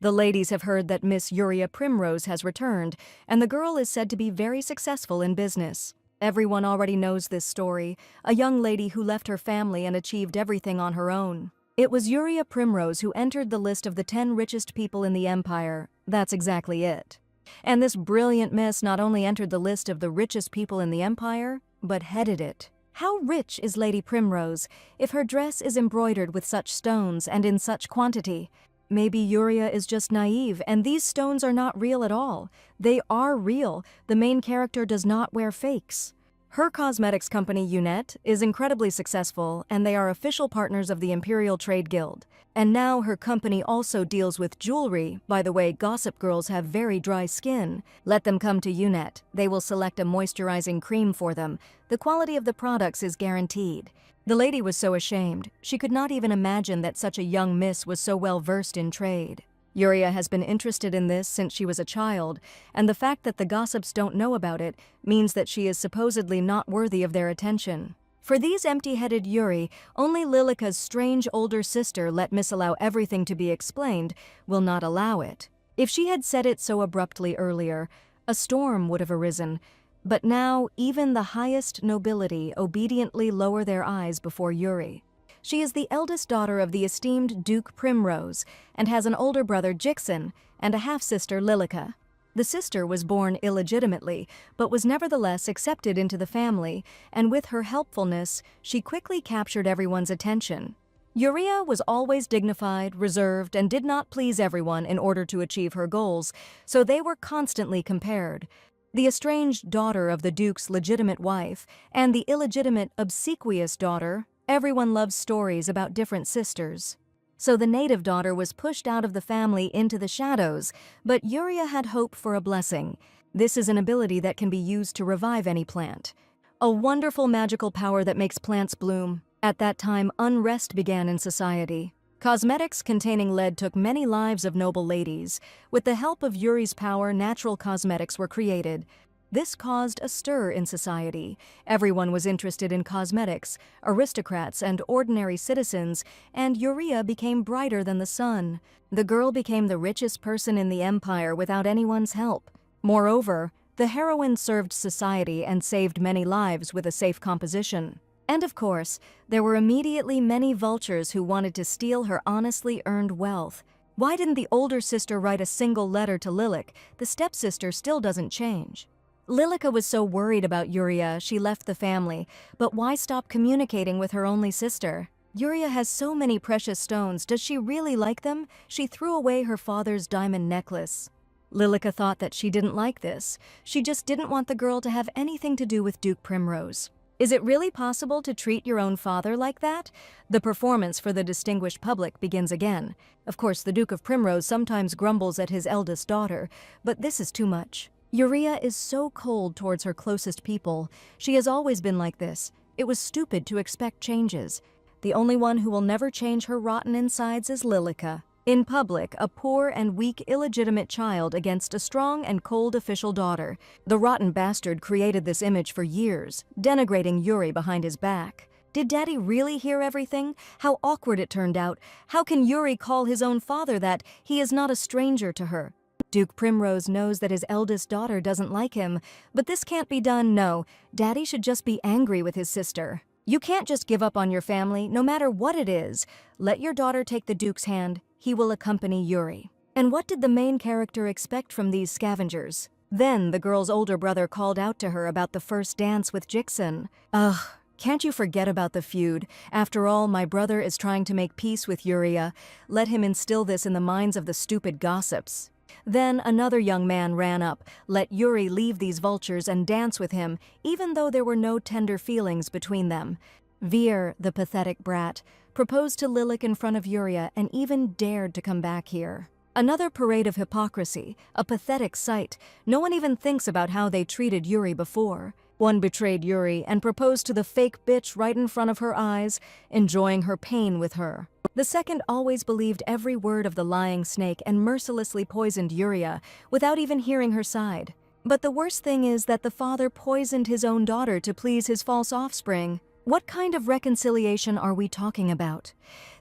The ladies have heard that Miss Yuria Primrose has returned, and the girl is said to be very successful in business. Everyone already knows this story, a young lady who left her family and achieved everything on her own. It was Yuria Primrose who entered the list of the 10 richest people in the empire. That's exactly it. And this brilliant miss not only entered the list of the richest people in the empire, but headed it. How rich is Lady Primrose if her dress is embroidered with such stones and in such quantity? Maybe Yuria is just naive and these stones are not real at all. They are real. The main character does not wear fakes. Her cosmetics company, Unette, is incredibly successful and they are official partners of the Imperial Trade Guild. And now her company also deals with jewelry. By the way, gossip girls have very dry skin. Let them come to Unette. They will select a moisturizing cream for them. The quality of the products is guaranteed. The lady was so ashamed. She could not even imagine that such a young miss was so well versed in trade. Yuria has been interested in this since she was a child, and the fact that the gossips don't know about it means that she is supposedly not worthy of their attention. For these empty-headed Yuri, only Lilika's strange older sister let Miss allow everything to be explained, will not allow it. If she had said it so abruptly earlier, a storm would have arisen. But now, even the highest nobility obediently lower their eyes before Yuri. She is the eldest daughter of the esteemed Duke Primrose and has an older brother Jixin and a half-sister Lilika. The sister was born illegitimately, but was nevertheless accepted into the family, and with her helpfulness, she quickly captured everyone's attention. Yuria was always dignified, reserved, and did not please everyone in order to achieve her goals, so they were constantly compared. The estranged daughter of the Duke's legitimate wife and the illegitimate obsequious daughter. Everyone loves stories about different sisters. So the native daughter was pushed out of the family into the shadows, but Yuria had hope for a blessing. This is an ability that can be used to revive any plant. A wonderful magical power that makes plants bloom. At that time, unrest began in society. Cosmetics containing lead took many lives of noble ladies. With the help of Yuri's power, natural cosmetics were created. This caused a stir in society. Everyone was interested in cosmetics, aristocrats and ordinary citizens, and Yuria became brighter than the sun. The girl became the richest person in the empire without anyone's help. Moreover, the heroine served society and saved many lives with a safe composition. And of course, there were immediately many vultures who wanted to steal her honestly earned wealth. Why didn't the older sister write a single letter to Lilik? The stepsister still doesn't change. Lilika was so worried about Yuria, she left the family, but why stop communicating with her only sister? Yuria has so many precious stones, does she really like them? She threw away her father's diamond necklace. Lilika thought that she didn't like this. She just didn't want the girl to have anything to do with Duke Primrose. Is it really possible to treat your own father like that? The performance for the distinguished public begins again. Of course, the Duke of Primrose sometimes grumbles at his eldest daughter, but this is too much. Yuria is so cold towards her closest people. She has always been like this. It was stupid to expect changes. The only one who will never change her rotten insides is Lilika. In public, a poor and weak illegitimate child against a strong and cold official daughter. The rotten bastard created this image for years, denigrating Yuri behind his back. Did Daddy really hear everything? How awkward it turned out. How can Yuri call his own father that? He is not a stranger to her. Duke Primrose knows that his eldest daughter doesn't like him, but this can't be done, no. Daddy should just be angry with his sister. You can't just give up on your family, no matter what it is. Let your daughter take the Duke's hand. He will accompany Yuri. And what did the main character expect from these scavengers? Then the girl's older brother called out to her about the first dance with Jixin. Ugh, can't you forget about the feud? After all, my brother is trying to make peace with Yuria. Let him instill this in the minds of the stupid gossips. Then another young man ran up, let Yuri leave these vultures and dance with him, even though there were no tender feelings between them. Veer, the pathetic brat, proposed to Lilik in front of Yuria and even dared to come back here. Another parade of hypocrisy, a pathetic sight. No one even thinks about how they treated Yuri before. One betrayed Yuri and proposed to the fake bitch right in front of her eyes, enjoying her pain with her. The second always believed every word of the lying snake and mercilessly poisoned Yuria without even hearing her side. But the worst thing is that the father poisoned his own daughter to please his false offspring. What kind of reconciliation are we talking about?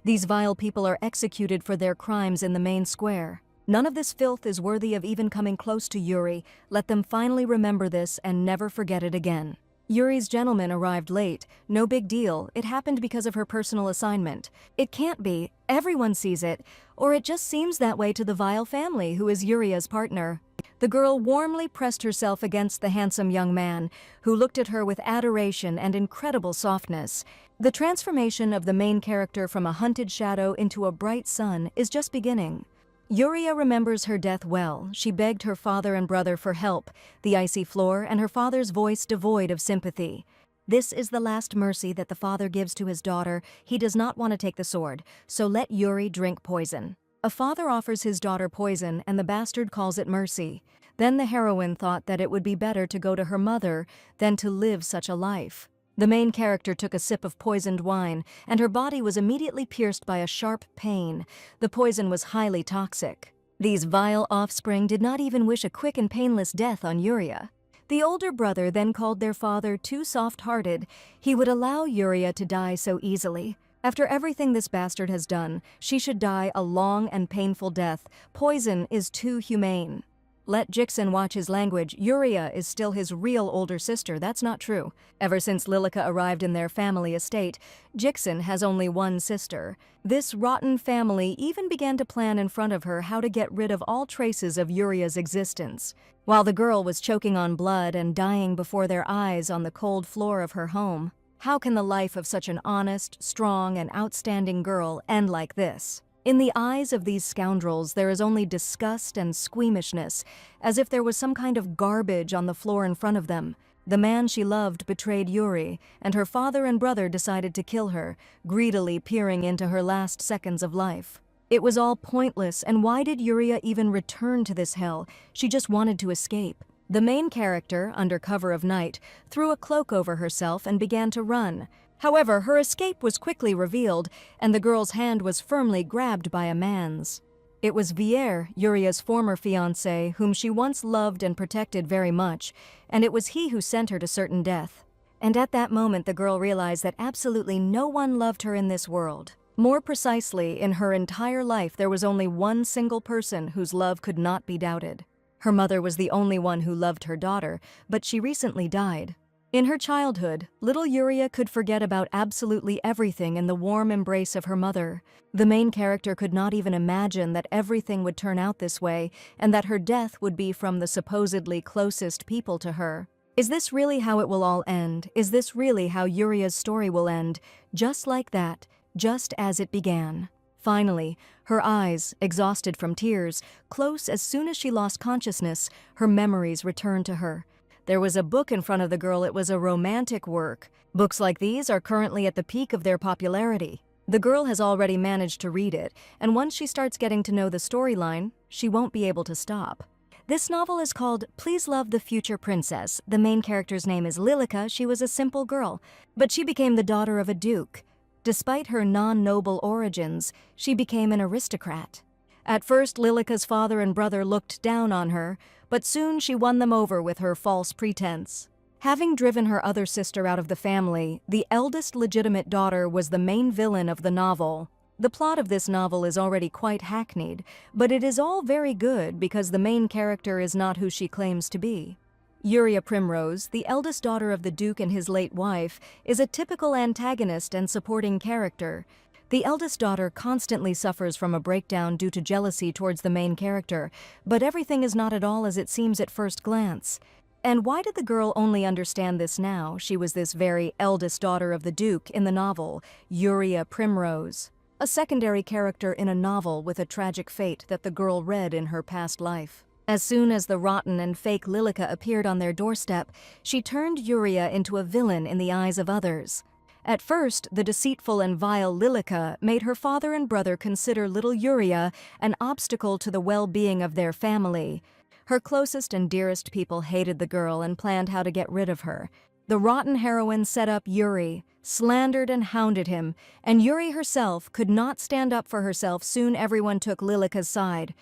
These vile people are executed for their crimes in the main square. None of this filth is worthy of even coming close to Yuri. Let them finally remember this and never forget it again. Yuri's gentleman arrived late. No big deal. It happened because of her personal assignment. It can't be. Everyone sees it. Or it just seems that way to the vile family who is Yuria's partner. The girl warmly pressed herself against the handsome young man, who looked at her with adoration and incredible softness. The transformation of the main character from a hunted shadow into a bright sun is just beginning. Yuria remembers her death well. She begged her father and brother for help, the icy floor, and her father's voice devoid of sympathy. This is the last mercy that the father gives to his daughter. He does not want to take the sword, so let Yuri drink poison. A father offers his daughter poison, and the bastard calls it mercy. Then the heroine thought that it would be better to go to her mother than to live such a life. The main character took a sip of poisoned wine, and her body was immediately pierced by a sharp pain. The poison was highly toxic. These vile offspring did not even wish a quick and painless death on Yuria. The older brother then called their father too soft-hearted. He would allow Yuria to die so easily. After everything this bastard has done, she should die a long and painful death. Poison is too humane. Let Jixin watch his language. Yuria is still his real older sister. That's not true. Ever since Lilica arrived in their family estate, Jixin has only one sister. This rotten family even began to plan in front of her how to get rid of all traces of Yuria's existence. While the girl was choking on blood and dying before their eyes on the cold floor of her home. How can the life of such an honest, strong, and outstanding girl end like this? In the eyes of these scoundrels, there is only disgust and squeamishness, as if there was some kind of garbage on the floor in front of them. The man she loved betrayed Yuri, and her father and brother decided to kill her, greedily peering into her last seconds of life. It was all pointless, and why did Yuria even return to this hell? She just wanted to escape. The main character, under cover of night, threw a cloak over herself and began to run. However, her escape was quickly revealed, and the girl's hand was firmly grabbed by a man's. It was Vier, Yuria's former fiancé, whom she once loved and protected very much, and it was he who sent her to certain death. And at that moment the girl realized that absolutely no one loved her in this world. More precisely, in her entire life there was only one single person whose love could not be doubted. Her mother was the only one who loved her daughter, but she recently died. In her childhood, little Yuria could forget about absolutely everything in the warm embrace of her mother. The main character could not even imagine that everything would turn out this way and that her death would be from the supposedly closest people to her. Is this really how it will all end? Is this really how Yuria's story will end? Just like that, just as it began. Finally, her eyes, exhausted from tears, close as soon as she lost consciousness, her memories returned to her. There was a book in front of the girl. It was a romantic work. Books like these are currently at the peak of their popularity. The girl has already managed to read it, and once she starts getting to know the storyline, she won't be able to stop. This novel is called Please Love the Future Princess. The main character's name is Lilica. She was a simple girl, but she became the daughter of a duke. Despite her non-noble origins, she became an aristocrat. At first, Lilica's father and brother looked down on her, but soon she won them over with her false pretense. Having driven her other sister out of the family, the eldest legitimate daughter was the main villain of the novel. The plot of this novel is already quite hackneyed, but it is all very good because the main character is not who she claims to be. Yuria Primrose, the eldest daughter of the Duke and his late wife, is a typical antagonist and supporting character. The eldest daughter constantly suffers from a breakdown due to jealousy towards the main character, but everything is not at all as it seems at first glance. And why did the girl only understand this now? She was this very eldest daughter of the Duke in the novel, Yuria Primrose, a secondary character in a novel with a tragic fate that the girl read in her past life. As soon as the rotten and fake Lilica appeared on their doorstep, she turned Yuria into a villain in the eyes of others. At first, the deceitful and vile Lilica made her father and brother consider little Yuria an obstacle to the well-being of their family. Her closest and dearest people hated the girl and planned how to get rid of her. The rotten heroine set up Yuri, slandered and hounded him, and Yuri herself could not stand up for herself. Soon everyone took Lilica's side.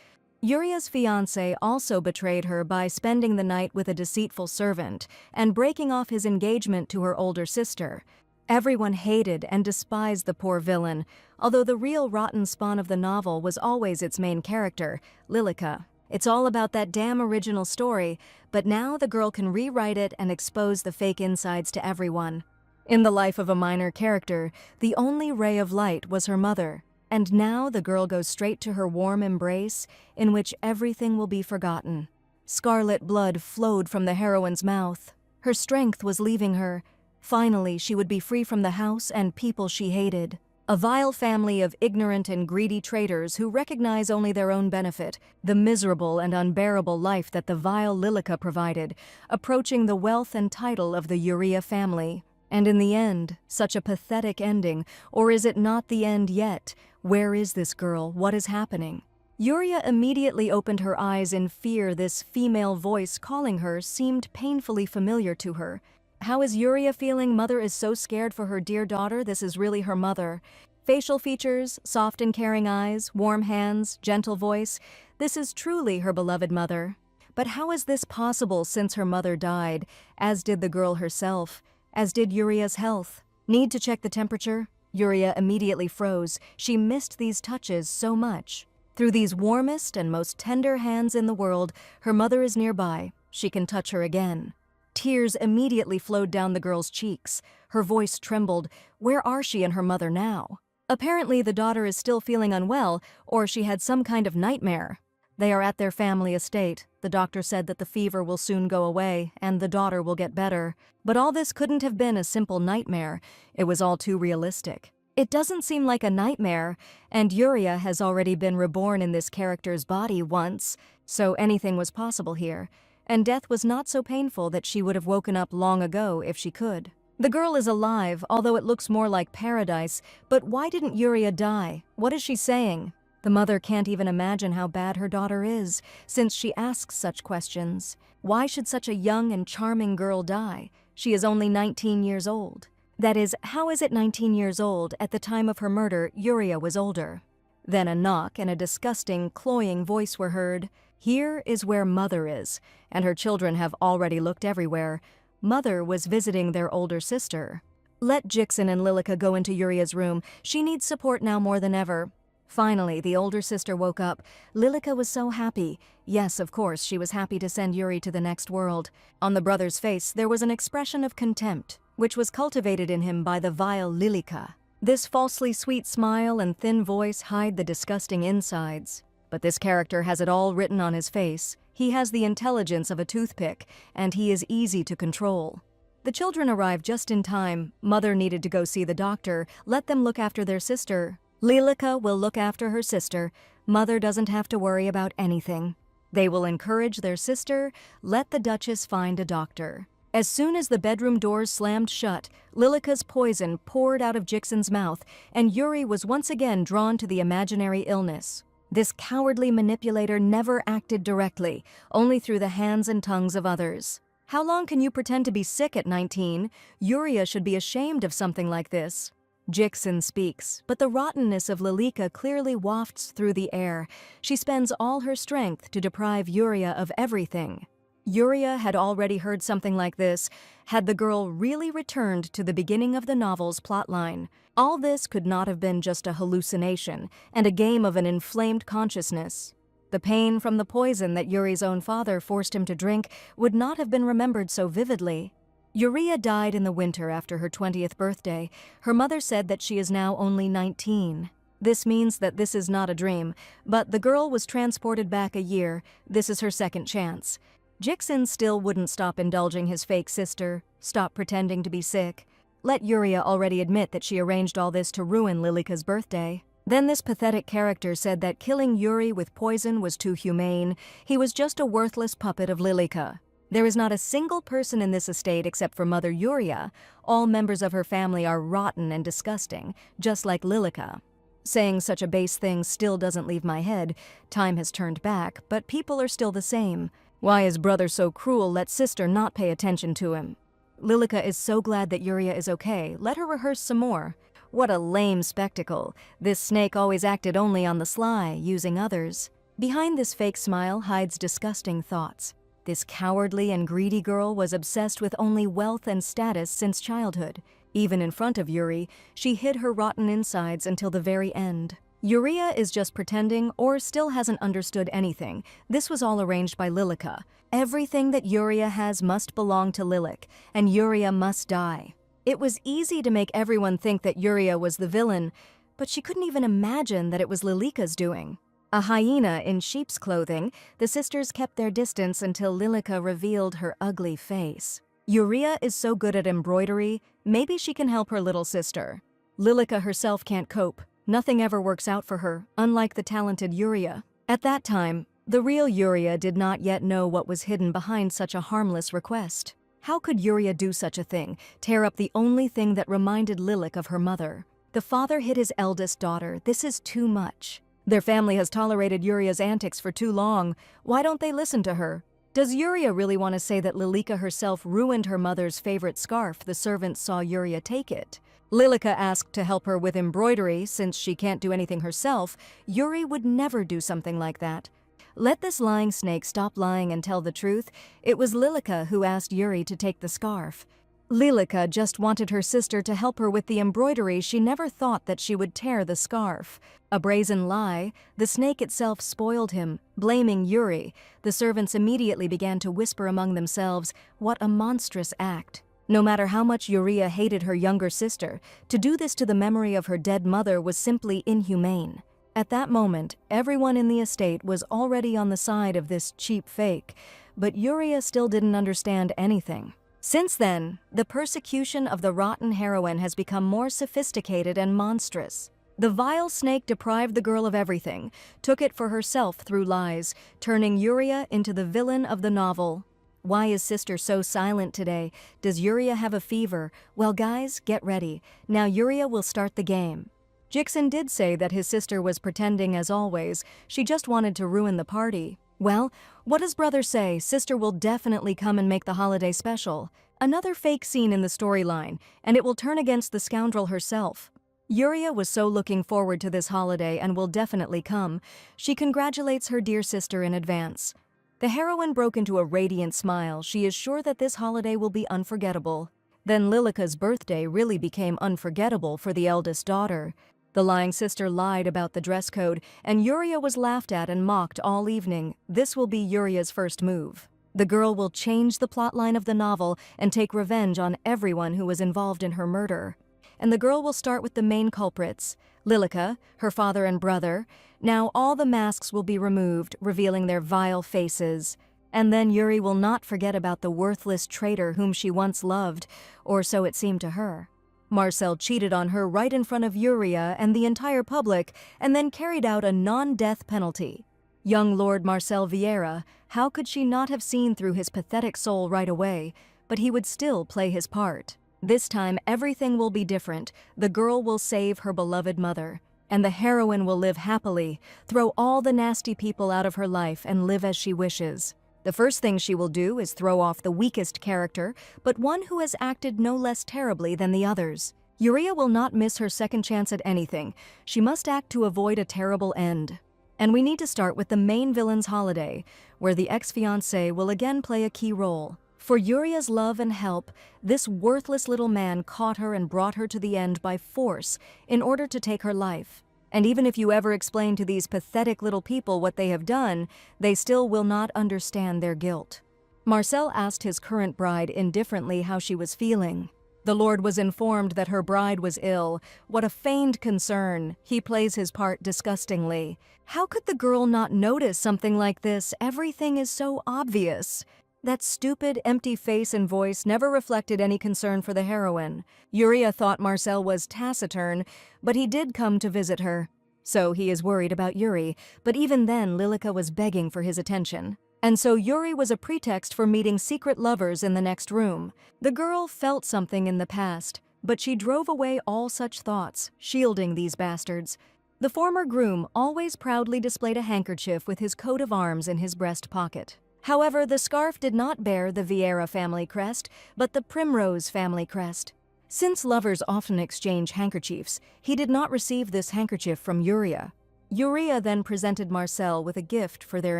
Yuria's fiancé also betrayed her by spending the night with a deceitful servant and breaking off his engagement to her older sister. Everyone hated and despised the poor villain, although the real rotten spawn of the novel was always its main character, Lilica. It's all about that damn original story, but now the girl can rewrite it and expose the fake insides to everyone. In the life of a minor character, the only ray of light was her mother, and now the girl goes straight to her warm embrace, in which everything will be forgotten. Scarlet blood flowed from the heroine's mouth. Her strength was leaving her. Finally, she would be free from the house and people she hated. A vile family of ignorant and greedy traitors who recognize only their own benefit, the miserable and unbearable life that the vile Lilica provided, approaching the wealth and title of the Uriah family. And in the end, such a pathetic ending, or is it not the end yet? Where is this girl? What is happening? Uriah immediately opened her eyes in fear. This female voice calling her seemed painfully familiar to her. How is Uriah feeling? Mother is so scared for her dear daughter. This is really her mother. Facial features, soft and caring eyes, warm hands, gentle voice. This is truly her beloved mother. But how is this possible since her mother died, as did the girl herself, as did Uriah's health? Need to check the temperature? Uriah immediately froze. She missed these touches so much. Through these warmest and most tender hands in the world, her mother is nearby. She can touch her again. Tears immediately flowed down the girl's cheeks. Her voice trembled. Where are she and her mother now? Apparently the daughter is still feeling unwell, or she had some kind of nightmare. They are at their family estate. The doctor said that the fever will soon go away, and the daughter will get better. But all this couldn't have been a simple nightmare. It was all too realistic. It doesn't seem like a nightmare, and Uriah has already been reborn in this character's body once, so anything was possible here, and death was not so painful that she would have woken up long ago if she could. The girl is alive, although it looks more like paradise, but why didn't Uriah die? What is she saying? The mother can't even imagine how bad her daughter is, since she asks such questions. Why should such a young and charming girl die? She is only 19 years old. That is, how is it 19 years old? At the time of her murder, Uriah was older. Then a knock and a disgusting, cloying voice were heard. Here is where Mother is, and her children have already looked everywhere. Mother was visiting their older sister. Let Jixin and Lilica go into Uriah's room. She needs support now more than ever. Finally, the older sister woke up. Lilica was so happy. Yes, of course, she was happy to send Yuri to the next world. On the brother's face, there was an expression of contempt, which was cultivated in him by the vile Lilica. This falsely sweet smile and thin voice hide the disgusting insides. But this character has it all written on his face. He has the intelligence of a toothpick, and he is easy to control. The children arrived just in time. Mother needed to go see the doctor. Let them look after their sister. Lilica will look after her sister. Mother doesn't have to worry about anything. They will encourage their sister. Let the Duchess find a doctor. As soon as the bedroom doors slammed shut, Lilica's poison poured out of Jixin's mouth, and Yuri was once again drawn to the imaginary illness. This cowardly manipulator never acted directly, only through the hands and tongues of others. How long can you pretend to be sick at 19? Uriah should be ashamed of something like this. Jixin speaks, but the rottenness of Lilica clearly wafts through the air. She spends all her strength to deprive Uriah of everything. Uriah had already heard something like this, had the girl really returned to the beginning of the novel's plotline. All this could not have been just a hallucination and a game of an inflamed consciousness. The pain from the poison that Yuri's own father forced him to drink would not have been remembered so vividly. Uriah died in the winter after her 20th birthday. Her mother said that she is now only 19. This means that this is not a dream, but the girl was transported back a year. This is her second chance. Jixin still wouldn't stop indulging his fake sister, stop pretending to be sick. Let Uriah already admit that she arranged all this to ruin Lilica's birthday. Then this pathetic character said that killing Yuri with poison was too humane. He was just a worthless puppet of Lilica. There is not a single person in this estate except for Mother Uriah. All members of her family are rotten and disgusting, just like Lilica. Saying such a base thing still doesn't leave my head. Time has turned back, but people are still the same. Why is brother so cruel? Let sister not pay attention to him. Lilica is so glad that Uriah is okay. Let her rehearse some more. What a lame spectacle. This snake always acted only on the sly, using others. Behind this fake smile hides disgusting thoughts. This cowardly and greedy girl was obsessed with only wealth and status since childhood. Even in front of Yuri, she hid her rotten insides until the very end. Yuria is just pretending or still hasn't understood anything. This was all arranged by Lilica. Everything that Yuria has must belong to Lilik, and Yuria must die. It was easy to make everyone think that Yuria was the villain, but she couldn't even imagine that it was Lilica's doing. A hyena in sheep's clothing, the sisters kept their distance until Lilica revealed her ugly face. Yuria is so good at embroidery, maybe she can help her little sister. Lilica herself can't cope. Nothing ever works out for her, unlike the talented Yuria. At that time, the real Yuria did not yet know what was hidden behind such a harmless request. How could Yuria do such a thing, tear up the only thing that reminded Lilik of her mother? The father hid his eldest daughter. This is too much. Their family has tolerated Yuria's antics for too long. Why don't they listen to her? Does Yuria really want to say that Lilica herself ruined her mother's favorite scarf? The servants saw Yuria take it. Lilica asked to help her with embroidery. Since she can't do anything herself, Yuri would never do something like that. Let this lying snake stop lying and tell the truth. It was Lilica who asked Yuri to take the scarf. Lilica just wanted her sister to help her with the embroidery. She never thought that she would tear the scarf. A brazen lie, the snake itself spoiled him, blaming Yuri. The servants immediately began to whisper among themselves, what a monstrous act. No matter how much Yuria hated her younger sister, to do this to the memory of her dead mother was simply inhumane. At that moment, everyone in the estate was already on the side of this cheap fake, but Yuria still didn't understand anything. Since then, the persecution of the rotten heroine has become more sophisticated and monstrous. The vile snake deprived the girl of everything, took it for herself through lies, turning Yuria into the villain of the novel. Why is sister so silent today? Does Yuria have a fever? Well guys, get ready. Now Yuria will start the game. Jixin did say that his sister was pretending as always. She just wanted to ruin the party. Well, what does brother say? Sister will definitely come and make the holiday special. Another fake scene in the storyline, and it will turn against the scoundrel herself. Yuria was so looking forward to this holiday and will definitely come. She congratulates her dear sister in advance. The heroine broke into a radiant smile. She is sure that this holiday will be unforgettable. Then Lilica's birthday really became unforgettable for the eldest daughter. The lying sister lied about the dress code, and Yuria was laughed at and mocked all evening. This will be Yuria's first move. The girl will change the plotline of the novel and take revenge on everyone who was involved in her murder. And the girl will start with the main culprits, Lilica, her father and brother. Now all the masks will be removed, revealing their vile faces. And then Yuri will not forget about the worthless traitor whom she once loved, or so it seemed to her. Marcel cheated on her right in front of Yuria and the entire public, and then carried out a non-death penalty. Young Lord Marcel Vieira, how could she not have seen through his pathetic soul right away? But he would still play his part. This time, everything will be different. The girl will save her beloved mother. And the heroine will live happily, throw all the nasty people out of her life and live as she wishes. The first thing she will do is throw off the weakest character, but one who has acted no less terribly than the others. Yuria will not miss her second chance at anything. She must act to avoid a terrible end. And we need to start with the main villain's holiday, where the ex-fiancé will again play a key role. For Yuria's love and help, this worthless little man caught her and brought her to the end by force in order to take her life. And even if you ever explain to these pathetic little people what they have done, they still will not understand their guilt. Marcel asked his current bride indifferently how she was feeling. The Lord was informed that her bride was ill. What a feigned concern. He plays his part disgustingly. How could the girl not notice something like this? Everything is so obvious. That stupid, empty face and voice never reflected any concern for the heroine. Yuria thought Marcel was taciturn, but he did come to visit her. So he is worried about Yuri, but even then Lilica was begging for his attention. And so Yuri was a pretext for meeting secret lovers in the next room. The girl felt something in the past, but she drove away all such thoughts, shielding these bastards. The former groom always proudly displayed a handkerchief with his coat of arms in his breast pocket. However, the scarf did not bear the Vieira family crest, but the Primrose family crest. Since lovers often exchange handkerchiefs, he did not receive this handkerchief from Yuria. Yuria then presented Marcel with a gift for their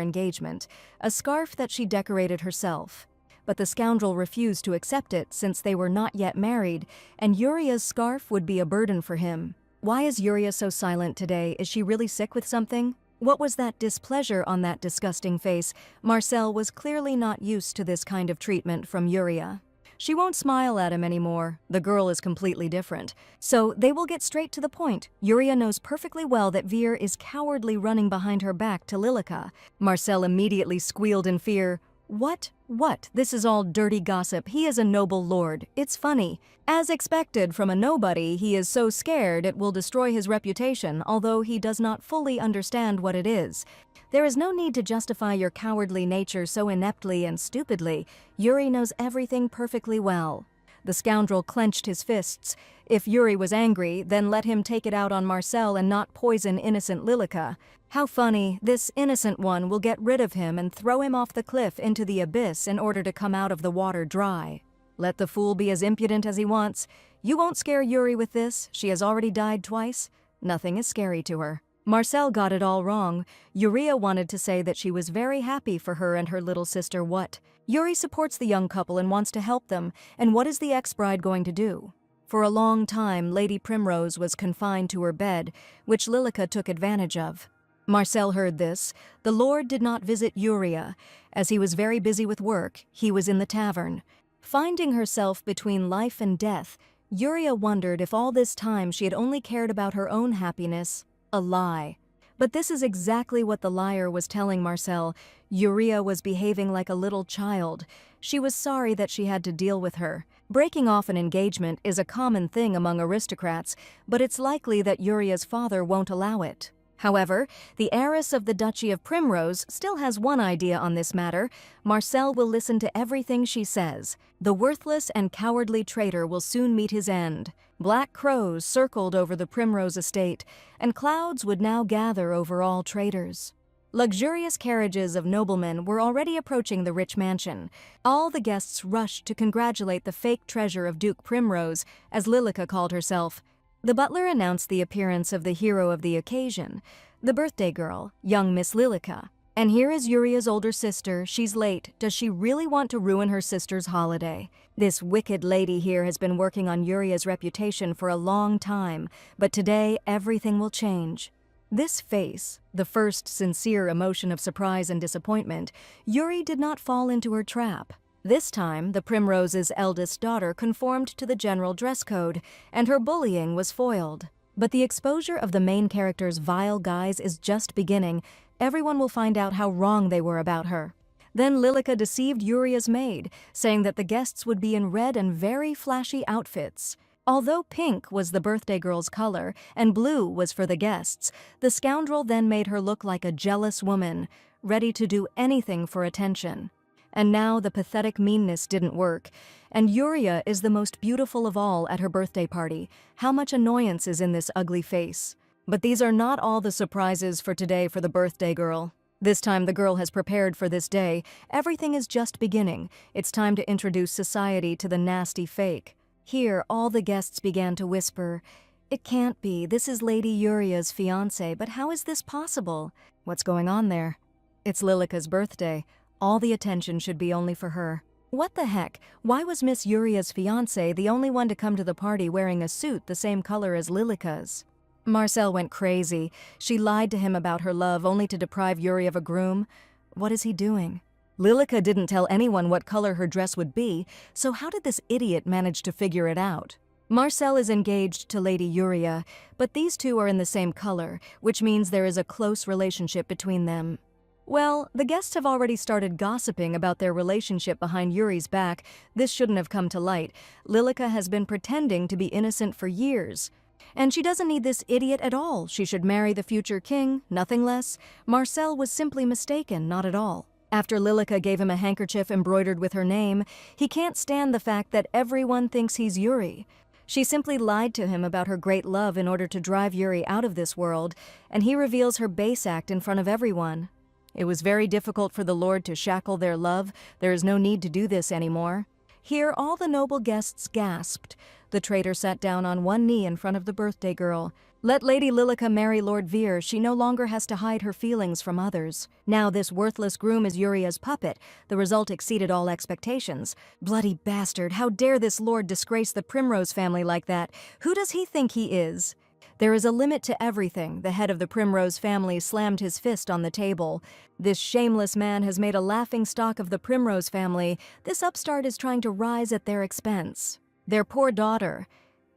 engagement, a scarf that she decorated herself. but the scoundrel refused to accept it since they were not yet married, and Yuria's scarf would be a burden for him. Why is Yuria so silent today? Is she really sick with something? What was that displeasure on that disgusting face? Marcel was clearly not used to this kind of treatment from Yuria. She won't smile at him anymore. The girl is completely different. So they will get straight to the point. Yuria knows perfectly well that Veer is cowardly running behind her back to Lilica. Marcel immediately squealed in fear. What? This is all dirty gossip. He is a noble lord. It's funny. As expected from a nobody, he is so scared it will destroy his reputation, although he does not fully understand what it is. There is no need to justify your cowardly nature so ineptly and stupidly. Yuri knows everything perfectly well. The scoundrel clenched his fists. If Yuri was angry, then let him take it out on Marcel and not poison innocent Lilica. How funny, this innocent one will get rid of him and throw him off the cliff into the abyss in order to come out of the water dry. Let the fool be as impudent as he wants. You won't scare Yuri with this. She has already died twice. Nothing is scary to her. Marcel got it all wrong. Yuria wanted to say that she was very happy for her and her little sister What. Yuri supports the young couple and wants to help them, and what is the ex-bride going to do? For a long time, Lady Primrose was confined to her bed, which Lilica took advantage of. Marcel heard this. The Lord did not visit Yuria. As he was very busy with work, he was in the tavern. Finding herself between life and death, Yuria wondered if all this time she had only cared about her own happiness. A lie. But this is exactly what the liar was telling Marcel. Yuria was behaving like a little child. She was sorry that she had to deal with her. Breaking off an engagement is a common thing among aristocrats, but it's likely that Yuria's father won't allow it. However, the heiress of the Duchy of Primrose still has one idea on this matter. Marcel will listen to everything she says. The worthless and cowardly traitor will soon meet his end. Black crows circled over the Primrose estate, and clouds would now gather over all traitors. Luxurious carriages of noblemen were already approaching the rich mansion. All the guests rushed to congratulate the fake treasure of Duke Primrose, as Lilica called herself. The butler announced the appearance of the hero of the occasion, the birthday girl, young Miss Lilica. And here is Yuria's older sister. She's late. Does she really want to ruin her sister's holiday? This wicked lady here has been working on Yuria's reputation for a long time, but today everything will change. This face, the first sincere emotion of surprise and disappointment, Yuri did not fall into her trap. This time, the Primrose's eldest daughter conformed to the general dress code, and her bullying was foiled. But the exposure of the main character's vile guise is just beginning. Everyone will find out how wrong they were about her. Then Lilica deceived Yuria's maid, saying that the guests would be in red and very flashy outfits. Although pink was the birthday girl's color and blue was for the guests, the scoundrel then made her look like a jealous woman, ready to do anything for attention. And now the pathetic meanness didn't work, and Yuria is the most beautiful of all at her birthday party. How much annoyance is in this ugly face. But these are not all the surprises for today for the birthday girl. This time the girl has prepared for this day. Everything is just beginning. It's time to introduce society to the nasty fake. Here, all the guests began to whisper, "It can't be. This is Lady Yuria's fiancé, but how is this possible? What's going on there? It's Lilica's birthday. All the attention should be only for her. What the heck? Why was Miss Yuria's fiancé the only one to come to the party wearing a suit the same color as Lilica's?" Marcel went crazy. She lied to him about her love only to deprive Yuri of a groom. What is he doing? Lilica didn't tell anyone what color her dress would be, so how did this idiot manage to figure it out? Marcel is engaged to Lady Yuria, but these two are in the same color, which means there is a close relationship between them. Well, the guests have already started gossiping about their relationship behind Yuri's back. This shouldn't have come to light. Lilica has been pretending to be innocent for years. And she doesn't need this idiot at all. She should marry the future king, nothing less. Marcel was simply mistaken, not at all. After Lilica gave him a handkerchief embroidered with her name, he can't stand the fact that everyone thinks he's Yuri. She simply lied to him about her great love in order to drive Yuri out of this world, and he reveals her base act in front of everyone. It was very difficult for the Lord to shackle their love. There is no need to do this anymore. Here all the noble guests gasped. The traitor sat down on one knee in front of the birthday girl. Let Lady Lilica marry Lord Veer, she no longer has to hide her feelings from others. Now this worthless groom is Uria's puppet. The result exceeded all expectations. Bloody bastard, how dare this lord disgrace the Primrose family like that? Who does he think he is? There is a limit to everything. The head of the Primrose family slammed his fist on the table. This shameless man has made a laughingstock of the Primrose family. This upstart is trying to rise at their expense. Their poor daughter.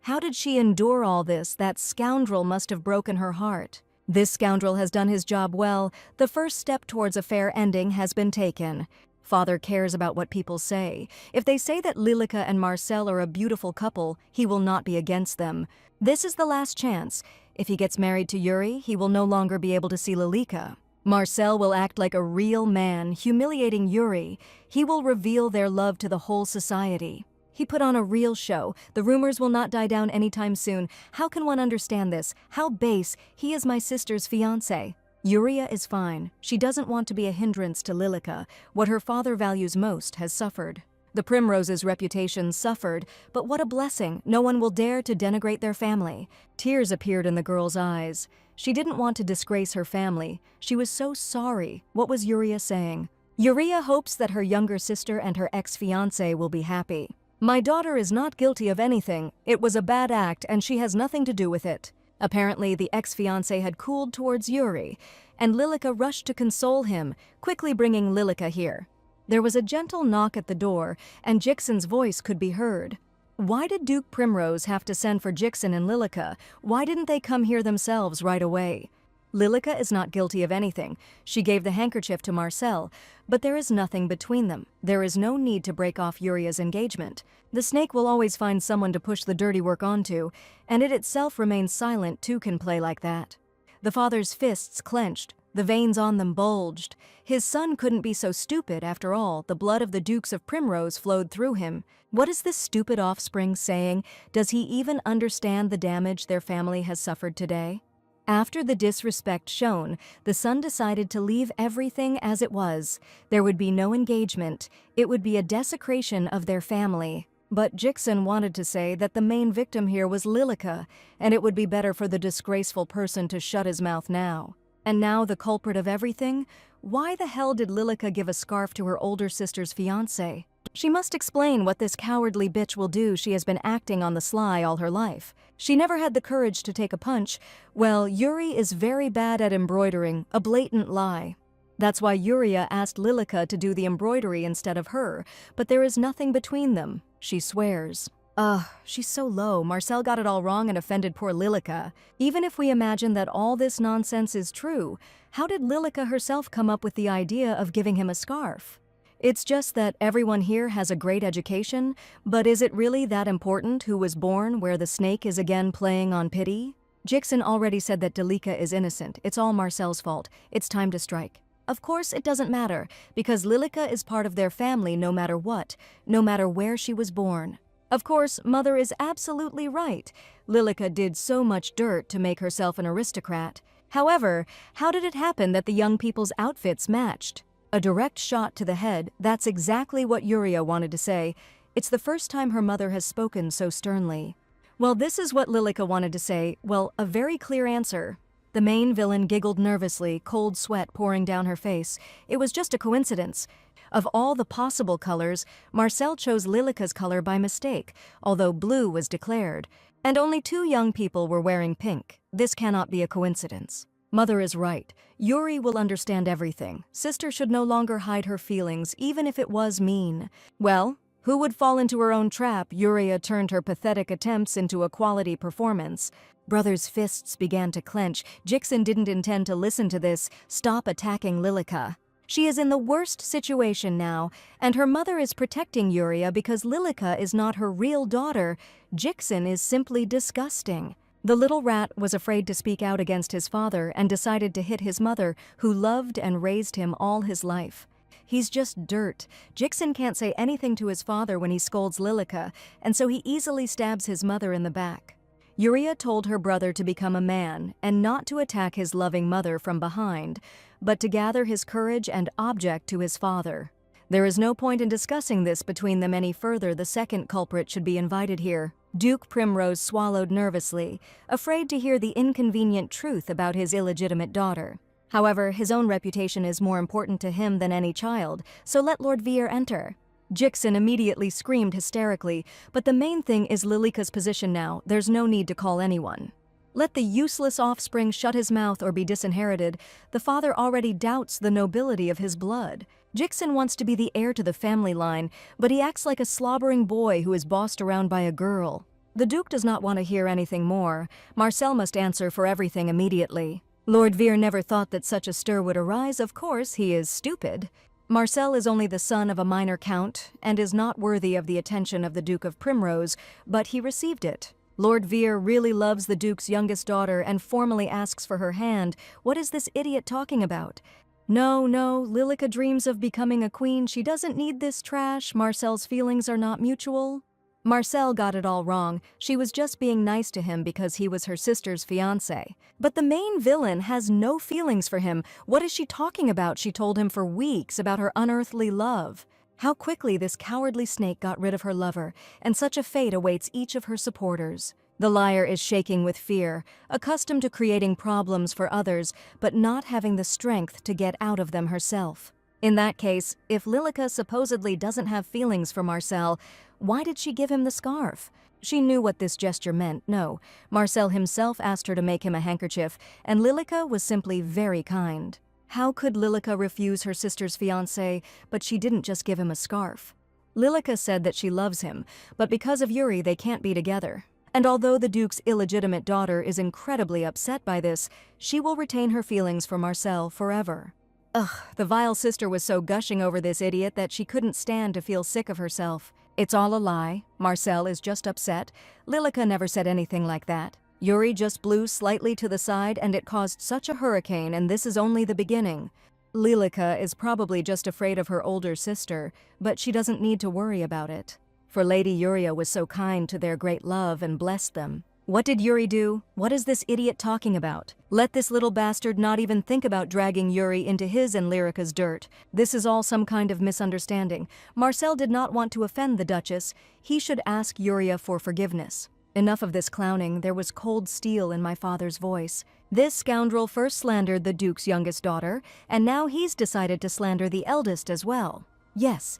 How did she endure all this? That scoundrel must have broken her heart. This scoundrel has done his job well. The first step towards a fair ending has been taken. Father cares about what people say. If they say that Lilica and Marcel are a beautiful couple, he will not be against them. This is the last chance. If he gets married to Yuri, he will no longer be able to see Lilica. Marcel will act like a real man, humiliating Yuri. He will reveal their love to the whole society. He put on a real show. The rumors will not die down anytime soon. How can one understand this? How base. He is my sister's fiancé. Yuria is fine. She doesn't want to be a hindrance to Lilica. What her father values most has suffered. The Primrose's reputation suffered, but what a blessing. No one will dare to denigrate their family. Tears appeared in the girl's eyes. She didn't want to disgrace her family. She was so sorry. What was Yuria saying? Yuria hopes that her younger sister and her ex-fiancé will be happy. My daughter is not guilty of anything. It was a bad act and she has nothing to do with it. Apparently, the ex-fiancé had cooled towards Yuri, and Lilica rushed to console him, quickly bringing Lilica here. There was a gentle knock at the door, and Jixen's voice could be heard. Why did Duke Primrose have to send for Jixen and Lilica? Why didn't they come here themselves right away? Lilica is not guilty of anything. She gave the handkerchief to Marcel, but there is nothing between them. There is no need to break off Yuria's engagement. The snake will always find someone to push the dirty work onto, and it itself remains silent too can play like that. The father's fists clenched. The veins on them bulged. His son couldn't be so stupid after all. The blood of the Dukes of Primrose flowed through him. What is this stupid offspring saying? Does he even understand the damage their family has suffered today? After the disrespect shown, the son decided to leave everything as it was. There would be no engagement. It would be a desecration of their family. But Jixen wanted to say that the main victim here was Lilica, and it would be better for the disgraceful person to shut his mouth now. And now the culprit of everything? Why the hell did Lilica give a scarf to her older sister's fiancé? She must explain what this cowardly bitch will do. She has been acting on the sly all her life. She never had the courage to take a punch. Well, Yuri is very bad at embroidering, a blatant lie. That's why Yuria asked Lilica to do the embroidery instead of her, but there is nothing between them. She swears. Ugh, she's so low. Marcel got it all wrong and offended poor Lilica. Even if we imagine that all this nonsense is true, how did Lilica herself come up with the idea of giving him a scarf? It's just that everyone here has a great education, but is it really that important who was born where the snake is again playing on pity? Jixen already said that Lilica is innocent. It's all Marcel's fault. It's time to strike. Of course it doesn't matter, because Lilica is part of their family no matter what, no matter where she was born. Of course, Mother is absolutely right. Lilica did so much dirt to make herself an aristocrat. However, how did it happen that the young people's outfits matched? A direct shot to the head, that's exactly what Yuria wanted to say. It's the first time her mother has spoken so sternly. Well, this is what Lilica wanted to say. Well, a very clear answer. The main villain giggled nervously, cold sweat pouring down her face. It was just a coincidence. Of all the possible colors, Marcel chose Lilica's color by mistake, although blue was declared. And only 2 young people were wearing pink. This cannot be a coincidence. Mother is right. Yuri will understand everything. Sister should no longer hide her feelings, even if it was mean. Well, who would fall into her own trap? Yuria turned her pathetic attempts into a quality performance. Brother's fists began to clench. Jixen didn't intend to listen to this. Stop attacking Lilica. She is in the worst situation now, and her mother is protecting Yuria because Lilica is not her real daughter. Jixen is simply disgusting. The little rat was afraid to speak out against his father and decided to hit his mother, who loved and raised him all his life. He's just dirt. Jixen can't say anything to his father when he scolds Lilica, and so he easily stabs his mother in the back. Yuria told her brother to become a man and not to attack his loving mother from behind, but to gather his courage and object to his father. There is no point in discussing this between them any further. The second culprit should be invited here. Duke Primrose swallowed nervously, afraid to hear the inconvenient truth about his illegitimate daughter. However, his own reputation is more important to him than any child, so let Lord Veer enter. Jixin immediately screamed hysterically, but the main thing is Lilika's position now. There's no need to call anyone. Let the useless offspring shut his mouth or be disinherited. The father already doubts the nobility of his blood. Jixin wants to be the heir to the family line, but he acts like a slobbering boy who is bossed around by a girl. The Duke does not want to hear anything more. Marcel must answer for everything immediately. Lord Veer never thought that such a stir would arise. Of course, he is stupid. Marcel is only the son of a minor count and is not worthy of the attention of the Duke of Primrose, but he received it. Lord Veer really loves the Duke's youngest daughter and formally asks for her hand. What is this idiot talking about? No, Lilika dreams of becoming a queen. She doesn't need this trash. Marcel's feelings are not mutual. Marcel got it all wrong. She was just being nice to him because he was her sister's fiancé. But the main villain has no feelings for him. What is she talking about? She told him for weeks about her unearthly love. How quickly this cowardly snake got rid of her lover, and such a fate awaits each of her supporters. The liar is shaking with fear, accustomed to creating problems for others, but not having the strength to get out of them herself. In that case, if Lilika supposedly doesn't have feelings for Marcel, why did she give him the scarf? She knew what this gesture meant. No, Marcel himself asked her to make him a handkerchief, and Lilika was simply very kind. How could Lilika refuse her sister's fiancé, but she didn't just give him a scarf? Lilika said that she loves him, but because of Yuri they can't be together. And although the Duke's illegitimate daughter is incredibly upset by this, she will retain her feelings for Marcel forever. Ugh, the vile sister was so gushing over this idiot that she couldn't stand to feel sick of herself. It's all a lie. Marcel is just upset. Lilika never said anything like that. Yuri just blew slightly to the side and it caused such a hurricane, and this is only the beginning. Lilika is probably just afraid of her older sister, but she doesn't need to worry about it. For Lady Yuria was so kind to their great love and blessed them. What did Yuri do? What is this idiot talking about? Let this little bastard not even think about dragging Yuri into his and Lyrica's dirt. This is all some kind of misunderstanding. Marcel did not want to offend the Duchess. He should ask Yuria for forgiveness. Enough of this clowning. There was cold steel in my father's voice. This scoundrel first slandered the Duke's youngest daughter, and now he's decided to slander the eldest as well. Yes,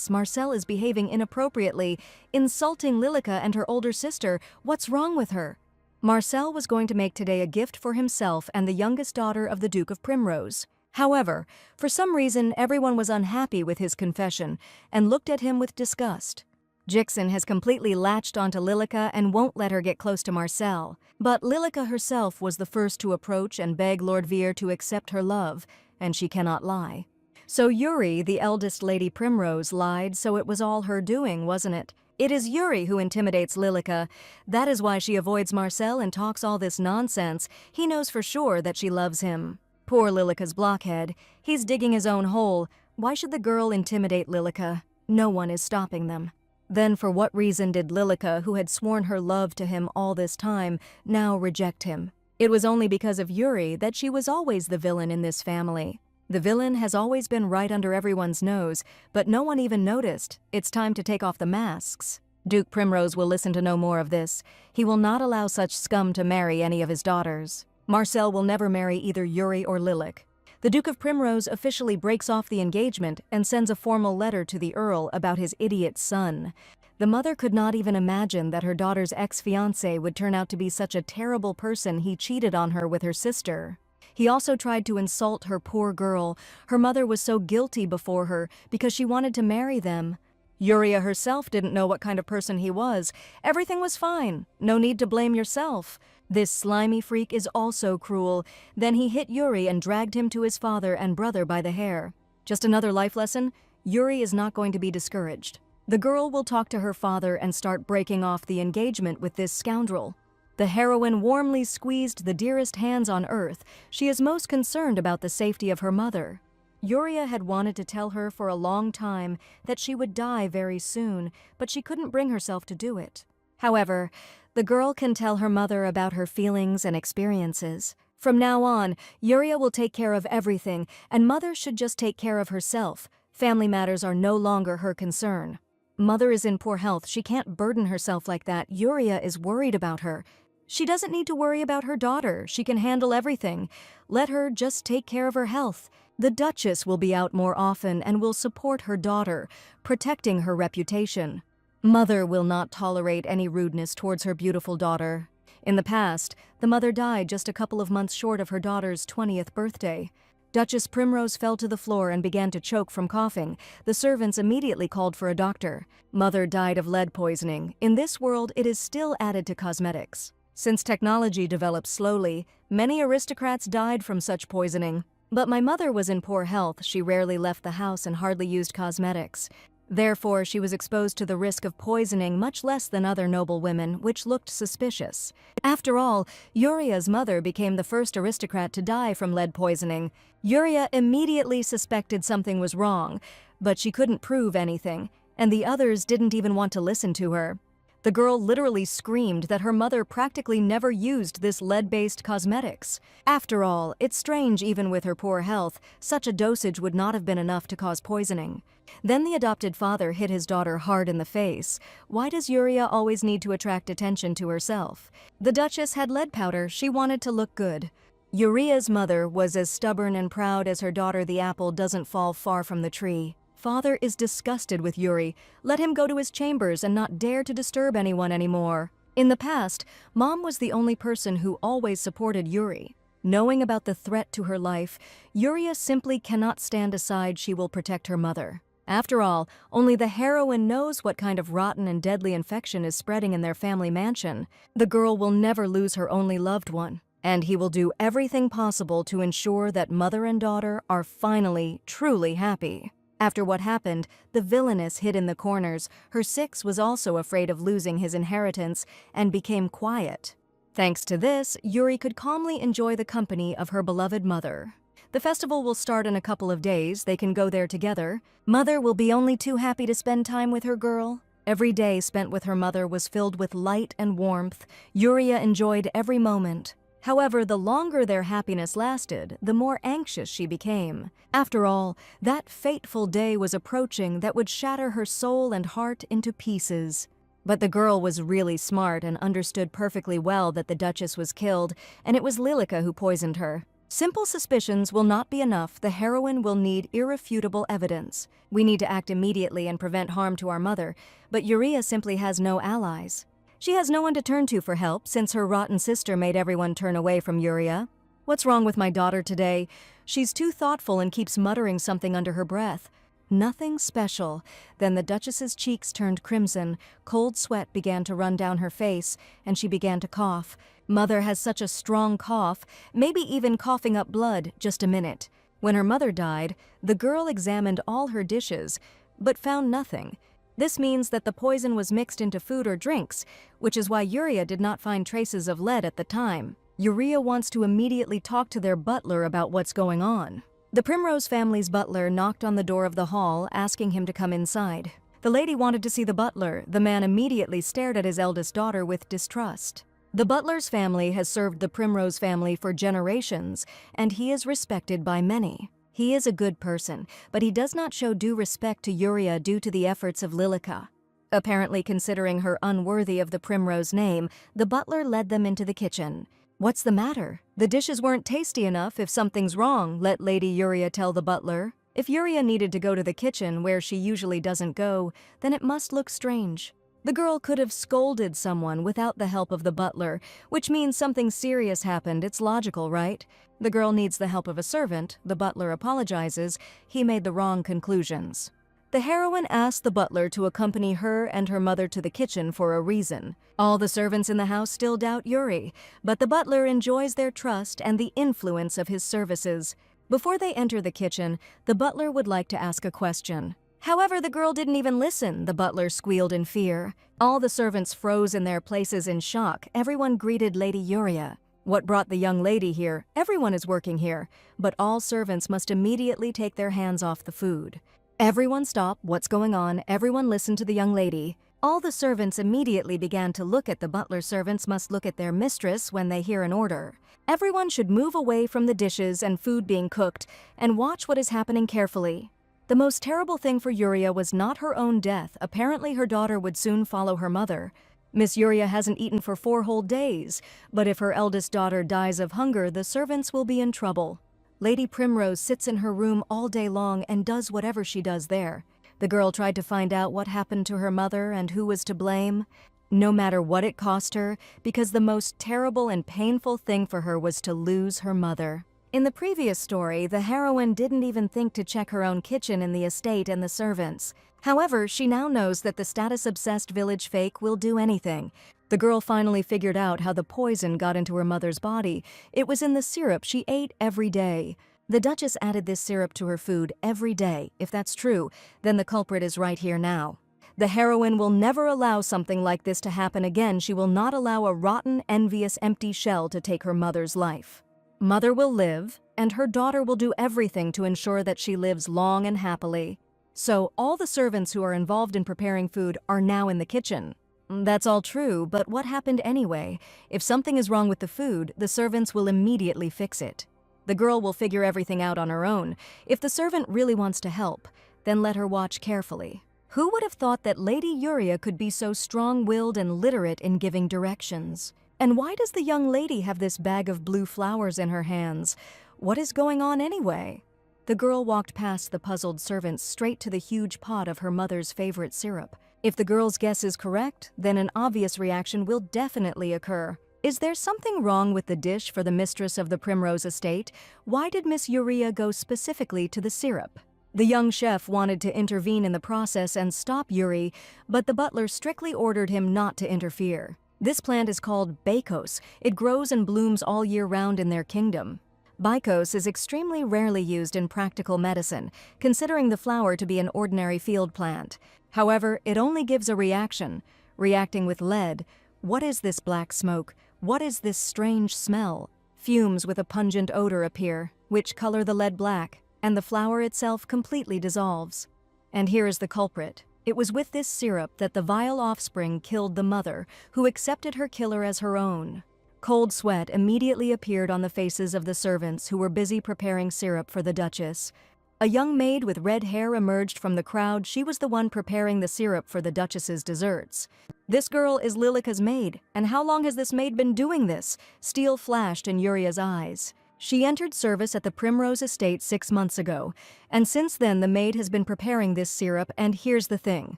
Marcel is behaving inappropriately, insulting Lilika and her older sister. What's wrong with her? Marcel was going to make today a gift for himself and the youngest daughter of the Duke of Primrose. However, for some reason everyone was unhappy with his confession and looked at him with disgust. Jixin has completely latched onto Lilika and won't let her get close to Marcel. But Lilika herself was the first to approach and beg Lord Veer to accept her love, and she cannot lie. So Yuri, the eldest Lady Primrose, lied, so it was all her doing, wasn't it? It is Yuri who intimidates Lilika. That is why she avoids Marcel and talks all this nonsense. He knows for sure that she loves him. Poor Lilika's blockhead. He's digging his own hole. Why should the girl intimidate Lilika? No one is stopping them. Then for what reason did Lilika, who had sworn her love to him all this time, now reject him? It was only because of Yuri that she was always the villain in this family. The villain has always been right under everyone's nose, but no one even noticed. It's time to take off the masks. Duke Primrose will listen to no more of this. He will not allow such scum to marry any of his daughters. Marcel will never marry either Yuri or Lilik. The Duke of Primrose officially breaks off the engagement and sends a formal letter to the Earl about his idiot son. The mother could not even imagine that her daughter's ex-fiancé would turn out to be such a terrible person. He cheated on her with her sister. He also tried to insult her poor girl. Her mother was so guilty before her because she wanted to marry them. Yuria herself didn't know what kind of person he was. Everything was fine. No need to blame yourself. This slimy freak is also cruel. Then he hit Yuri and dragged him to his father and brother by the hair. Just another life lesson? Yuri is not going to be discouraged. The girl will talk to her father and start breaking off the engagement with this scoundrel. The heroine warmly squeezed the dearest hands on earth. She is most concerned about the safety of her mother. Yuria had wanted to tell her for a long time that she would die very soon, but she couldn't bring herself to do it. However, the girl can tell her mother about her feelings and experiences. From now on, Yuria will take care of everything, and mother should just take care of herself. Family matters are no longer her concern. Mother is in poor health. She can't burden herself like that. Yuria is worried about her. She doesn't need to worry about her daughter. She can handle everything. Let her just take care of her health. The Duchess will be out more often and will support her daughter, protecting her reputation. Mother will not tolerate any rudeness towards her beautiful daughter. In the past, the mother died just a couple of months short of her daughter's 20th birthday. Duchess Primrose fell to the floor and began to choke from coughing. The servants immediately called for a doctor. Mother died of lead poisoning. In this world, it is still added to cosmetics. Since technology developed slowly, many aristocrats died from such poisoning. But my mother was in poor health. She rarely left the house and hardly used cosmetics. Therefore, she was exposed to the risk of poisoning much less than other noble women, which looked suspicious. After all, Yuria's mother became the first aristocrat to die from lead poisoning. Yuria immediately suspected something was wrong, but she couldn't prove anything, and the others didn't even want to listen to her. The girl literally screamed that her mother practically never used this lead-based cosmetics. After all, it's strange even with her poor health, such a dosage would not have been enough to cause poisoning. Then the adopted father hit his daughter hard in the face. Why does Yuria always need to attract attention to herself? The Duchess had lead powder. She wanted to look good. Yuria's mother was as stubborn and proud as her daughter. The apple doesn't fall far from the tree. Father is disgusted with Yuri. Let him go to his chambers and not dare to disturb anyone anymore. In the past, Mom was the only person who always supported Yuri. Knowing about the threat to her life, Yuria simply cannot stand aside. She will protect her mother. After all, only the heroine knows what kind of rotten and deadly infection is spreading in their family mansion. The girl will never lose her only loved one, and he will do everything possible to ensure that mother and daughter are finally, truly happy. After what happened, the Villainess hid in the corners. Her six was also afraid of losing his inheritance and became quiet. Thanks to this, Yuri could calmly enjoy the company of her beloved mother. The festival will start in a couple of days. They can go there together. Mother will be only too happy to spend time with her girl. Every day spent with her mother was filled with light and warmth. Yuria enjoyed every moment. However, the longer their happiness lasted, the more anxious she became. After all, that fateful day was approaching that would shatter her soul and heart into pieces. But the girl was really smart and understood perfectly well that the Duchess was killed, and it was Lilica who poisoned her. Simple suspicions will not be enough. The heroine will need irrefutable evidence. We need to act immediately and prevent harm to our mother, but Yuria simply has no allies. She has no one to turn to for help since her rotten sister made everyone turn away from Yuria. What's wrong with my daughter today? She's too thoughtful and keeps muttering something under her breath. Nothing special. Then the Duchess's cheeks turned crimson, cold sweat began to run down her face, and she began to cough. Mother has such a strong cough, maybe even coughing up blood. Just a minute. When her mother died, the girl examined all her dishes, but found nothing. This means that the poison was mixed into food or drinks, which is why Yuria did not find traces of lead at the time. Yuria wants to immediately talk to their butler about what's going on. The Primrose family's butler knocked on the door of the hall, asking him to come inside. The lady wanted to see the butler. The man immediately stared at his eldest daughter with distrust. The butler's family has served the Primrose family for generations, and he is respected by many. He is a good person, but he does not show due respect to Yuria due to the efforts of Lilica. Apparently considering her unworthy of the Primrose name, the butler led them into the kitchen. What's the matter? The dishes weren't tasty enough. If something's wrong, let Lady Yuria tell the butler. If Yuria needed to go to the kitchen where she usually doesn't go, then it must look strange. The girl could have scolded someone without the help of the butler, which means something serious happened. It's logical, right? The girl needs the help of a servant. The butler apologizes. He made the wrong conclusions. The heroine asked the butler to accompany her and her mother to the kitchen for a reason. All the servants in the house still doubt Yuri, but the butler enjoys their trust and the influence of his services. Before they enter the kitchen, the butler would like to ask a question. However, the girl didn't even listen. The butler squealed in fear. All the servants froze in their places in shock. Everyone greeted Lady Yuria. What brought the young lady here? Everyone is working here, but all servants must immediately take their hands off the food. Everyone stop. What's going on? Everyone listen to the young lady. All the servants immediately began to look at the butler. Servants must look at their mistress when they hear an order. Everyone should move away from the dishes and food being cooked and watch what is happening carefully. The most terrible thing for Yuria was not her own death. Apparently her daughter would soon follow her mother. Miss Yuria hasn't eaten for 4 whole days, but if her eldest daughter dies of hunger, the servants will be in trouble. Lady Primrose sits in her room all day long and does whatever she does there. The girl tried to find out what happened to her mother and who was to blame, no matter what it cost her, because the most terrible and painful thing for her was to lose her mother. In the previous story, the heroine didn't even think to check her own kitchen in the estate and the servants. However, she now knows that the status-obsessed village fake will do anything. The girl finally figured out how the poison got into her mother's body. It was in the syrup she ate every day. The Duchess added this syrup to her food every day. If that's true, then the culprit is right here now. The heroine will never allow something like this to happen again. She will not allow a rotten, envious, empty shell to take her mother's life. Mother will live, and her daughter will do everything to ensure that she lives long and happily. So all the servants who are involved in preparing food are now in the kitchen. That's all true, but what happened anyway? If something is wrong with the food, the servants will immediately fix it. The girl will figure everything out on her own. If the servant really wants to help, then let her watch carefully. Who would have thought that Lady Yuria could be so strong-willed and literate in giving directions? And why does the young lady have this bag of blue flowers in her hands? What is going on anyway? The girl walked past the puzzled servants straight to the huge pot of her mother's favorite syrup. If the girl's guess is correct, then an obvious reaction will definitely occur. Is there something wrong with the dish for the mistress of the Primrose estate? Why did Miss Yuria go specifically to the syrup? The young chef wanted to intervene in the process and stop Yuri, but the butler strictly ordered him not to interfere. This plant is called Bacchos. It grows and blooms all year round in their kingdom. Bacchos is extremely rarely used in practical medicine, considering the flower to be an ordinary field plant. However, it only gives a reaction, reacting with lead. What is this black smoke? What is this strange smell? Fumes with a pungent odor appear, which color the lead black, and the flower itself completely dissolves. And here is the culprit. It was with this syrup that the vile offspring killed the mother, who accepted her killer as her own. Cold sweat immediately appeared on the faces of the servants who were busy preparing syrup for the Duchess. A young maid with red hair emerged from the crowd. She was the one preparing the syrup for the Duchess's desserts. This girl is Lilika's maid, and how long has this maid been doing this? Steel flashed in Yuria's eyes. She entered service at the Primrose estate 6 months ago, and since then the maid has been preparing this syrup, and here's the thing.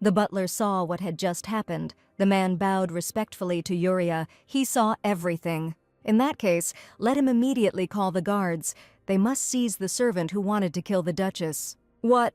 The butler saw what had just happened. The man bowed respectfully to Yuria. He saw everything. In that case, let him immediately call the guards. They must seize the servant who wanted to kill the Duchess. What?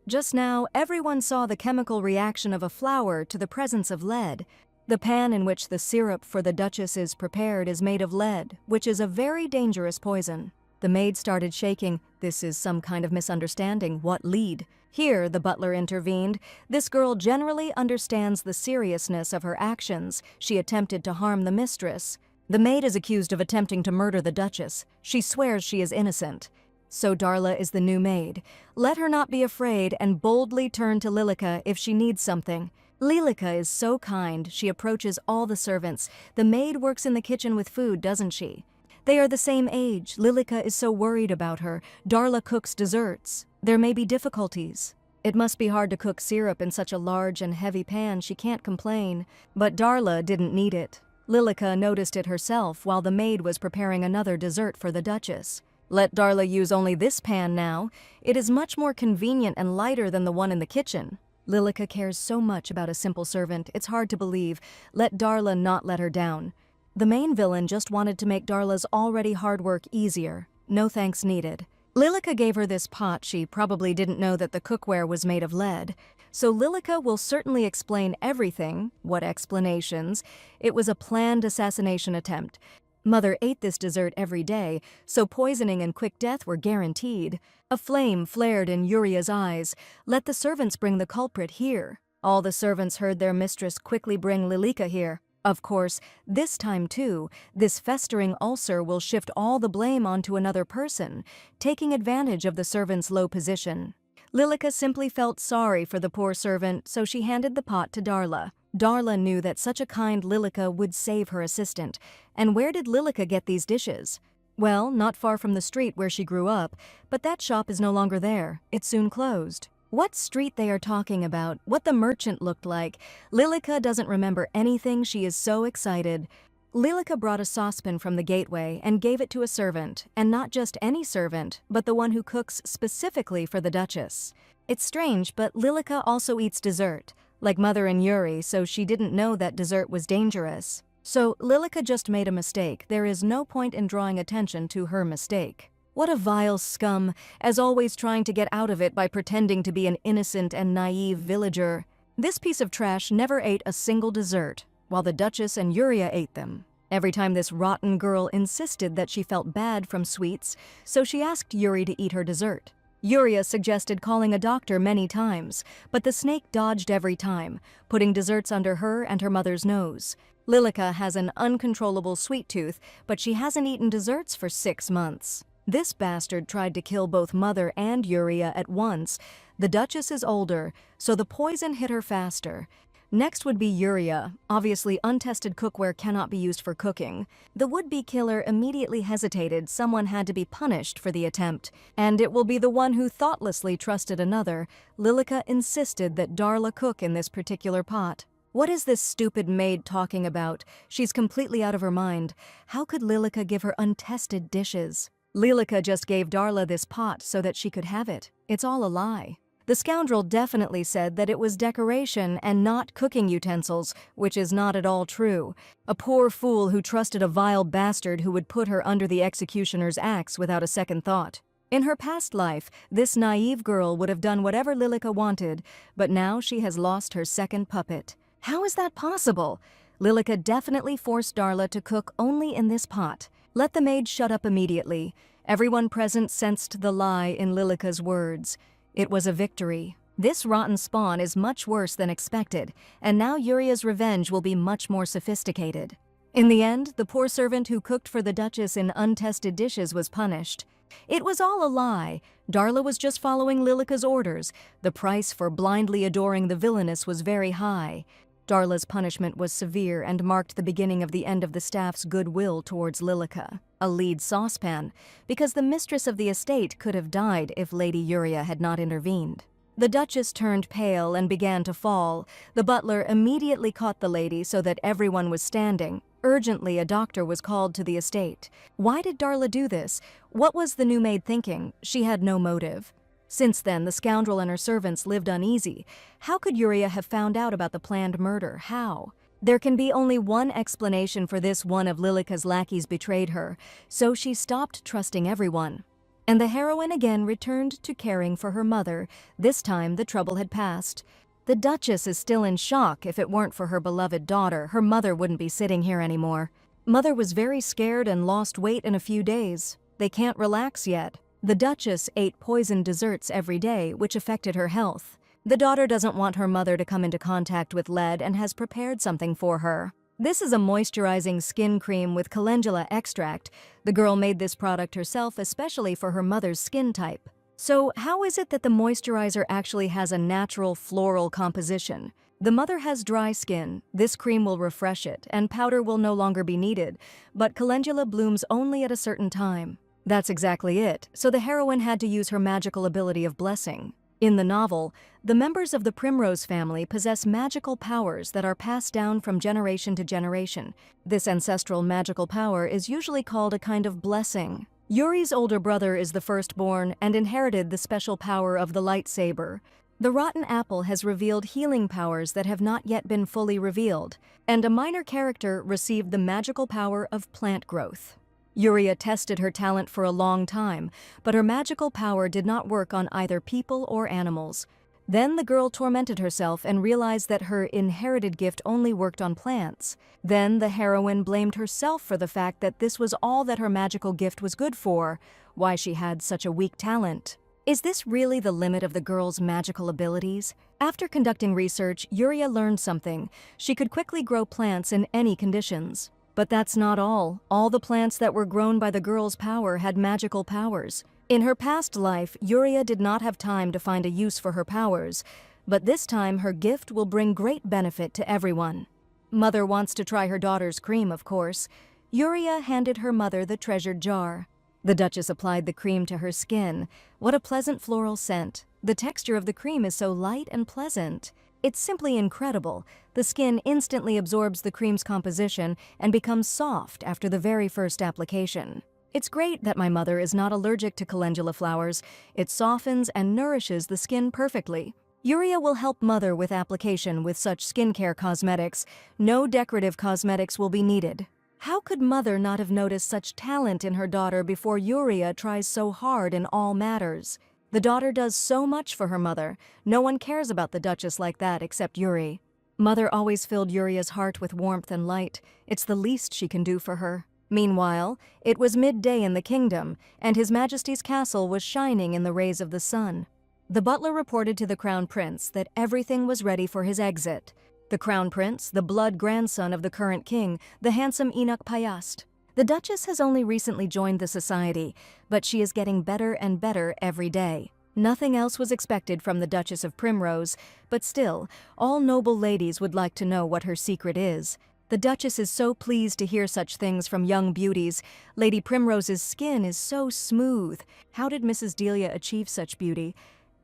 Just now, everyone saw the chemical reaction of a flower to the presence of lead. The pan in which the syrup for the Duchess is prepared is made of lead, which is a very dangerous poison. The maid started shaking. This is some kind of misunderstanding. What lead? Here, the butler intervened. This girl generally understands the seriousness of her actions. She attempted to harm the mistress. The maid is accused of attempting to murder the Duchess. She swears she is innocent. So Darla is the new maid. Let her not be afraid and boldly turn to Lilika if she needs something. Lilika is so kind. She approaches all the servants. The maid works in the kitchen with food, doesn't she? They are the same age. Lilika is so worried about her. Darla cooks desserts. There may be difficulties. It must be hard to cook syrup in such a large and heavy pan. She can't complain. But Darla didn't need it. Lilika noticed it herself while the maid was preparing another dessert for the Duchess. Let Darla use only this pan now. It is much more convenient and lighter than the one in the kitchen. Lilika cares so much about a simple servant, it's hard to believe. Let Darla not let her down. The main villain just wanted to make Darla's already hard work easier. No thanks needed. Lilika gave her this pot. She probably didn't know that the cookware was made of lead. So Lilika will certainly explain everything. What explanations? It was a planned assassination attempt. Mother ate this dessert every day, so poisoning and quick death were guaranteed. A flame flared in Yuria's eyes. Let the servants bring the culprit here. All the servants heard their mistress quickly bring Lilika here. Of course, this time too, this festering ulcer will shift all the blame onto another person, taking advantage of the servant's low position. Lilika simply felt sorry for the poor servant, so she handed the pot to Darla. Darla knew that such a kind Lilika would save her assistant. And where did Lilika get these dishes? Well, not far from the street where she grew up, but that shop is no longer there. It soon closed. What street they are talking about, what the merchant looked like, Lilica doesn't remember anything. She is so excited. Lilica brought a saucepan from the gateway and gave it to a servant, and not just any servant, but the one who cooks specifically for the Duchess. It's strange, but Lilica also eats dessert, like Mother and Yuri, so she didn't know that dessert was dangerous. So Lilica just made a mistake. There is no point in drawing attention to her mistake. What a vile scum, as always trying to get out of it by pretending to be an innocent and naive villager. This piece of trash never ate a single dessert, while the Duchess and Yuria ate them. Every time this rotten girl insisted that she felt bad from sweets, so she asked Yuri to eat her dessert. Yuria suggested calling a doctor many times, but the snake dodged every time, putting desserts under her and her mother's nose. Lilica has an uncontrollable sweet tooth, but she hasn't eaten desserts for 6 months. This bastard tried to kill both Mother and Yuria at once. The Duchess is older, so the poison hit her faster. Next would be Yuria. Obviously, untested cookware cannot be used for cooking. The would-be killer immediately hesitated. Someone had to be punished for the attempt, and it will be the one who thoughtlessly trusted another. Lilica insisted that Darla cook in this particular pot. What is this stupid maid talking about? She's completely out of her mind. How could Lilica give her untested dishes? Lilica just gave Darla this pot so that she could have it. It's all a lie. The scoundrel definitely said that it was decoration and not cooking utensils, which is not at all true. A poor fool who trusted a vile bastard who would put her under the executioner's axe without a second thought. In her past life, this naive girl would have done whatever Lilica wanted, but now she has lost her second puppet. How is that possible? Lilica definitely forced Darla to cook only in this pot. Let the maid shut up immediately. Everyone present sensed the lie in Lilica's words. It was a victory. This rotten spawn is much worse than expected, and now Yuria's revenge will be much more sophisticated. In the end, the poor servant who cooked for the Duchess in untested dishes was punished. It was all a lie. Darla was just following Lilica's orders. The price for blindly adoring the Villainess was very high. Darla's punishment was severe and marked the beginning of the end of the staff's goodwill towards Lilica, a lead saucepan, because the mistress of the estate could have died if Lady Yuria had not intervened. The Duchess turned pale and began to fall. The butler immediately caught the lady so that everyone was standing. Urgently, a doctor was called to the estate. Why did Darla do this? What was the new maid thinking? She had no motive. Since then, the scoundrel and her servants lived uneasy. How could Yuria have found out about the planned murder? How? There can be only one explanation for this. One of Lilica's lackeys betrayed her, so she stopped trusting everyone. And the heroine again returned to caring for her mother. This time, the trouble had passed. The Duchess is still in shock. If it weren't for her beloved daughter, her mother wouldn't be sitting here anymore. Mother was very scared and lost weight in a few days. They can't relax yet. The Duchess ate poisoned desserts every day, which affected her health. The daughter doesn't want her mother to come into contact with lead and has prepared something for her. This is a moisturizing skin cream with calendula extract. The girl made this product herself, especially for her mother's skin type. So how is it that the moisturizer actually has a natural floral composition? The mother has dry skin. This cream will refresh it, and powder will no longer be needed, but calendula blooms only at a certain time. That's exactly it, so the heroine had to use her magical ability of blessing. In the novel, the members of the Primrose family possess magical powers that are passed down from generation to generation. This ancestral magical power is usually called a kind of blessing. Yuri's older brother is the firstborn and inherited the special power of the lightsaber. The rotten apple has revealed healing powers that have not yet been fully revealed, and a minor character received the magical power of plant growth. Yuria tested her talent for a long time, but her magical power did not work on either people or animals. Then the girl tormented herself and realized that her inherited gift only worked on plants. Then the heroine blamed herself for the fact that this was all that her magical gift was good for, why she had such a weak talent. Is this really the limit of the girl's magical abilities? After conducting research, Yuria learned something. She could quickly grow plants in any conditions. But that's not all. All the plants that were grown by the girl's power had magical powers. In her past life, Yuria did not have time to find a use for her powers, but this time her gift will bring great benefit to everyone. Mother wants to try her daughter's cream, of course. Yuria handed her mother the treasured jar. The Duchess applied the cream to her skin. What a pleasant floral scent. The texture of the cream is so light and pleasant. It's simply incredible. The skin instantly absorbs the cream's composition and becomes soft after the very first application. It's great that my mother is not allergic to calendula flowers. It softens and nourishes the skin perfectly. Yuria will help mother with application with such skincare cosmetics. No decorative cosmetics will be needed. How could mother not have noticed such talent in her daughter before Yuria tries so hard in all matters? The daughter does so much for her mother. No one cares about the Duchess like that except Yuri. Mother always filled Yuria's heart with warmth and light. It's the least she can do for her. Meanwhile, it was midday in the kingdom, and His Majesty's castle was shining in the rays of the sun. The butler reported to the Crown Prince that everything was ready for his exit. The Crown Prince, the blood grandson of the current king, the handsome Enoch Payast. The Duchess has only recently joined the society, but she is getting better and better every day. Nothing else was expected from the Duchess of Primrose, but still, all noble ladies would like to know what her secret is. The Duchess is so pleased to hear such things from young beauties. Lady Primrose's skin is so smooth. How did Mrs. Delia achieve such beauty?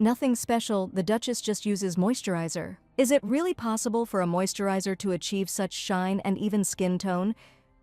Nothing special, the Duchess just uses moisturizer. Is it really possible for a moisturizer to achieve such shine and even skin tone?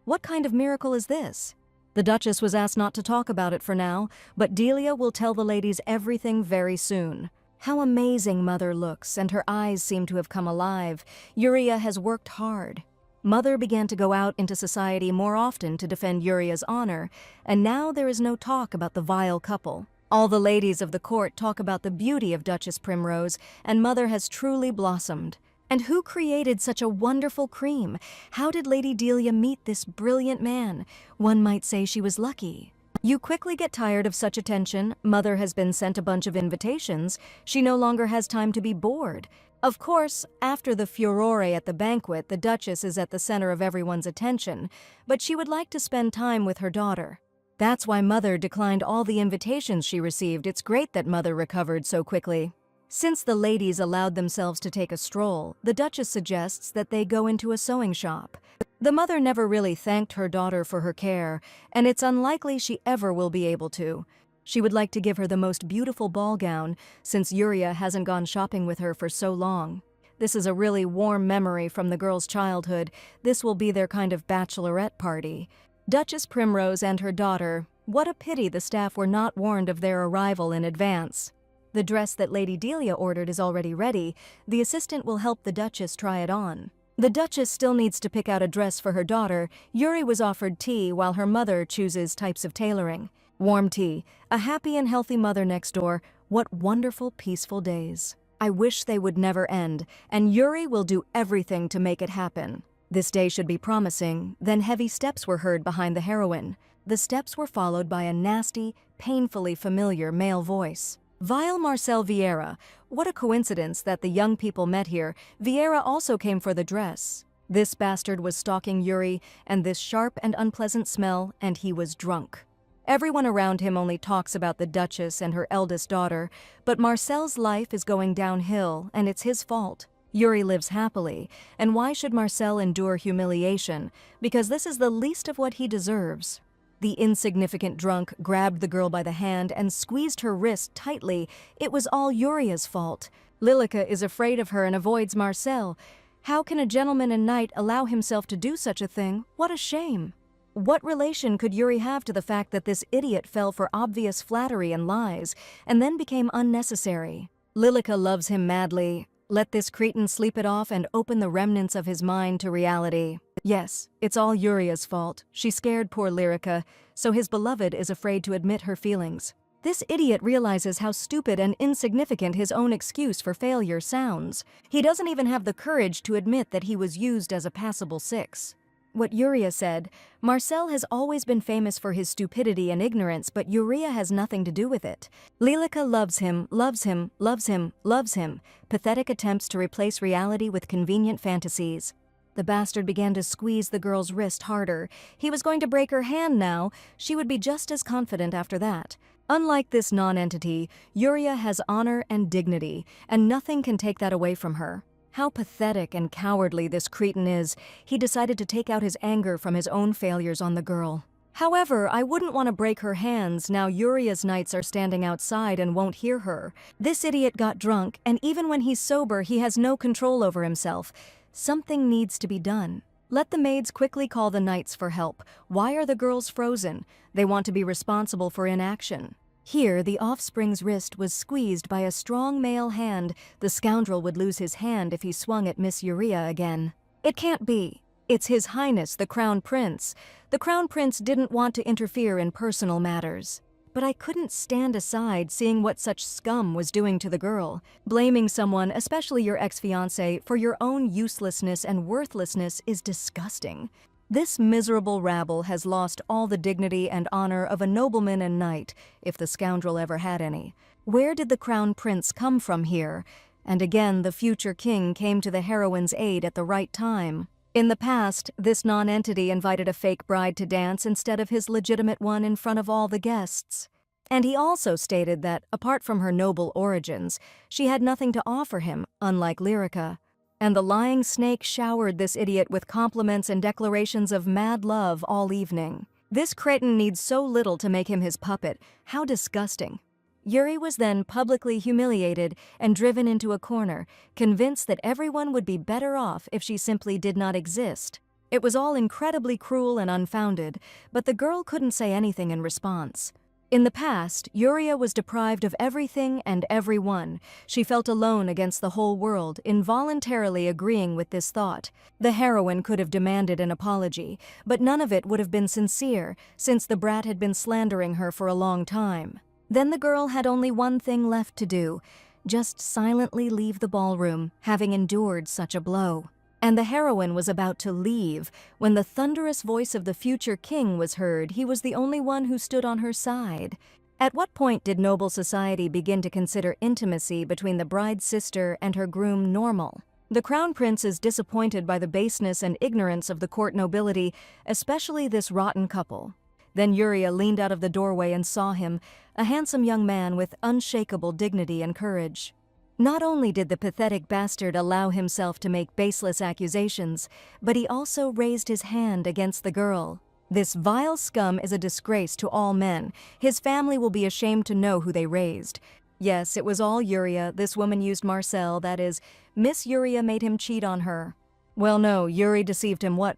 What kind of miracle is this? The Duchess was asked not to talk about it for now, but Delia will tell the ladies everything very soon. How amazing Mother looks, and her eyes seem to have come alive. Yuria has worked hard. Mother began to go out into society more often to defend Yuria's honor, and now there is no talk about the vile couple. All the ladies of the court talk about the beauty of Duchess Primrose, and Mother has truly blossomed. And who created such a wonderful cream? How did Lady Delia meet this brilliant man? One might say she was lucky. You quickly get tired of such attention. Mother has been sent a bunch of invitations. She no longer has time to be bored. Of course, after the furore at the banquet, the Duchess is at the center of everyone's attention, but she would like to spend time with her daughter. That's why Mother declined all the invitations she received. It's great that Mother recovered so quickly. Since the ladies allowed themselves to take a stroll, the Duchess suggests that they go into a sewing shop. The mother never really thanked her daughter for her care, and it's unlikely she ever will be able to. She would like to give her the most beautiful ball gown, since Yuria hasn't gone shopping with her for so long. This is a really warm memory from the girl's childhood. This will be their kind of bachelorette party. Duchess Primrose and her daughter. What a pity the staff were not warned of their arrival in advance. The dress that Lady Delia ordered is already ready. The assistant will help the Duchess try it on. The Duchess still needs to pick out a dress for her daughter. Yuri was offered tea while her mother chooses types of tailoring. Warm tea. A happy and healthy mother next door. What wonderful, peaceful days. I wish they would never end, and Yuri will do everything to make it happen. This day should be promising. Then heavy steps were heard behind the heroine. The steps were followed by a nasty, painfully familiar male voice. Vile Marcel Vieira. What a coincidence that the young people met here. Vieira also came for the dress. This bastard was stalking Yuri, and this sharp and unpleasant smell, and he was drunk. Everyone around him only talks about the Duchess and her eldest daughter, but Marcel's life is going downhill, and it's his fault. Yuri lives happily, and why should Marcel endure humiliation? Because this is the least of what he deserves. The insignificant drunk grabbed the girl by the hand and squeezed her wrist tightly. It was all Yuria's fault. Lilica is afraid of her and avoids Marcel. How can a gentleman and knight allow himself to do such a thing? What a shame! What relation could Yuri have to the fact that this idiot fell for obvious flattery and lies, and then became unnecessary? Lilica loves him madly. Let this cretin sleep it off and open the remnants of his mind to reality. Yes, it's all Yuria's fault. She scared poor Lyrica, so his beloved is afraid to admit her feelings. This idiot realizes how stupid and insignificant his own excuse for failure sounds. He doesn't even have the courage to admit that he was used as a passable six. What Yuria said, Marcel has always been famous for his stupidity and ignorance, but Yuria has nothing to do with it. Lilica loves him, loves him, loves him, loves him. Pathetic attempts to replace reality with convenient fantasies. The bastard began to squeeze the girl's wrist harder. He was going to break her hand now. She would be just as confident after that. Unlike this non-entity, Yuria has honor and dignity, and nothing can take that away from her. How pathetic and cowardly this cretin is. He decided to take out his anger from his own failures on the girl. However, I wouldn't want to break her hands now Uria's knights are standing outside and won't hear her. This idiot got drunk, and even when he's sober, he has no control over himself. Something needs to be done. Let the maids quickly call the knights for help. Why are the girls frozen? They want to be responsible for inaction. Here, the offspring's wrist was squeezed by a strong male hand. The scoundrel would lose his hand if he swung at Miss Uria again. It can't be. It's His Highness, the Crown Prince. The Crown Prince didn't want to interfere in personal matters. But I couldn't stand aside seeing what such scum was doing to the girl. Blaming someone, especially your ex-fiancé, for your own uselessness and worthlessness is disgusting. This miserable rabble has lost all the dignity and honor of a nobleman and knight, if the scoundrel ever had any. Where did the Crown Prince come from here? And again, the future king came to the heroine's aid at the right time. In the past, this nonentity invited a fake bride to dance instead of his legitimate one in front of all the guests. And he also stated that, apart from her noble origins, she had nothing to offer him, unlike Lyrica. And the lying snake showered this idiot with compliments and declarations of mad love all evening. This cretin needs so little to make him his puppet. How disgusting. Yuri was then publicly humiliated and driven into a corner, convinced that everyone would be better off if she simply did not exist. It was all incredibly cruel and unfounded, but the girl couldn't say anything in response. In the past, Yuria was deprived of everything and everyone. She felt alone against the whole world, involuntarily agreeing with this thought. The heroine could have demanded an apology, but none of it would have been sincere, since the brat had been slandering her for a long time. Then the girl had only one thing left to do, just silently leave the ballroom, having endured such a blow. And the heroine was about to leave when the thunderous voice of the future king was heard. He was the only one who stood on her side. At what point did noble society begin to consider intimacy between the bride's sister and her groom normal? The crown prince is disappointed by the baseness and ignorance of the court nobility, especially this rotten couple. Then Yuria leaned out of the doorway and saw him, a handsome young man with unshakable dignity and courage. Not only did the pathetic bastard allow himself to make baseless accusations, but he also raised his hand against the girl. This vile scum is a disgrace to all men. His family will be ashamed to know who they raised. Yes, it was all Yuria. This woman used Marcel, that is, Miss Yuria made him cheat on her. Well, no, Yuri deceived him. What?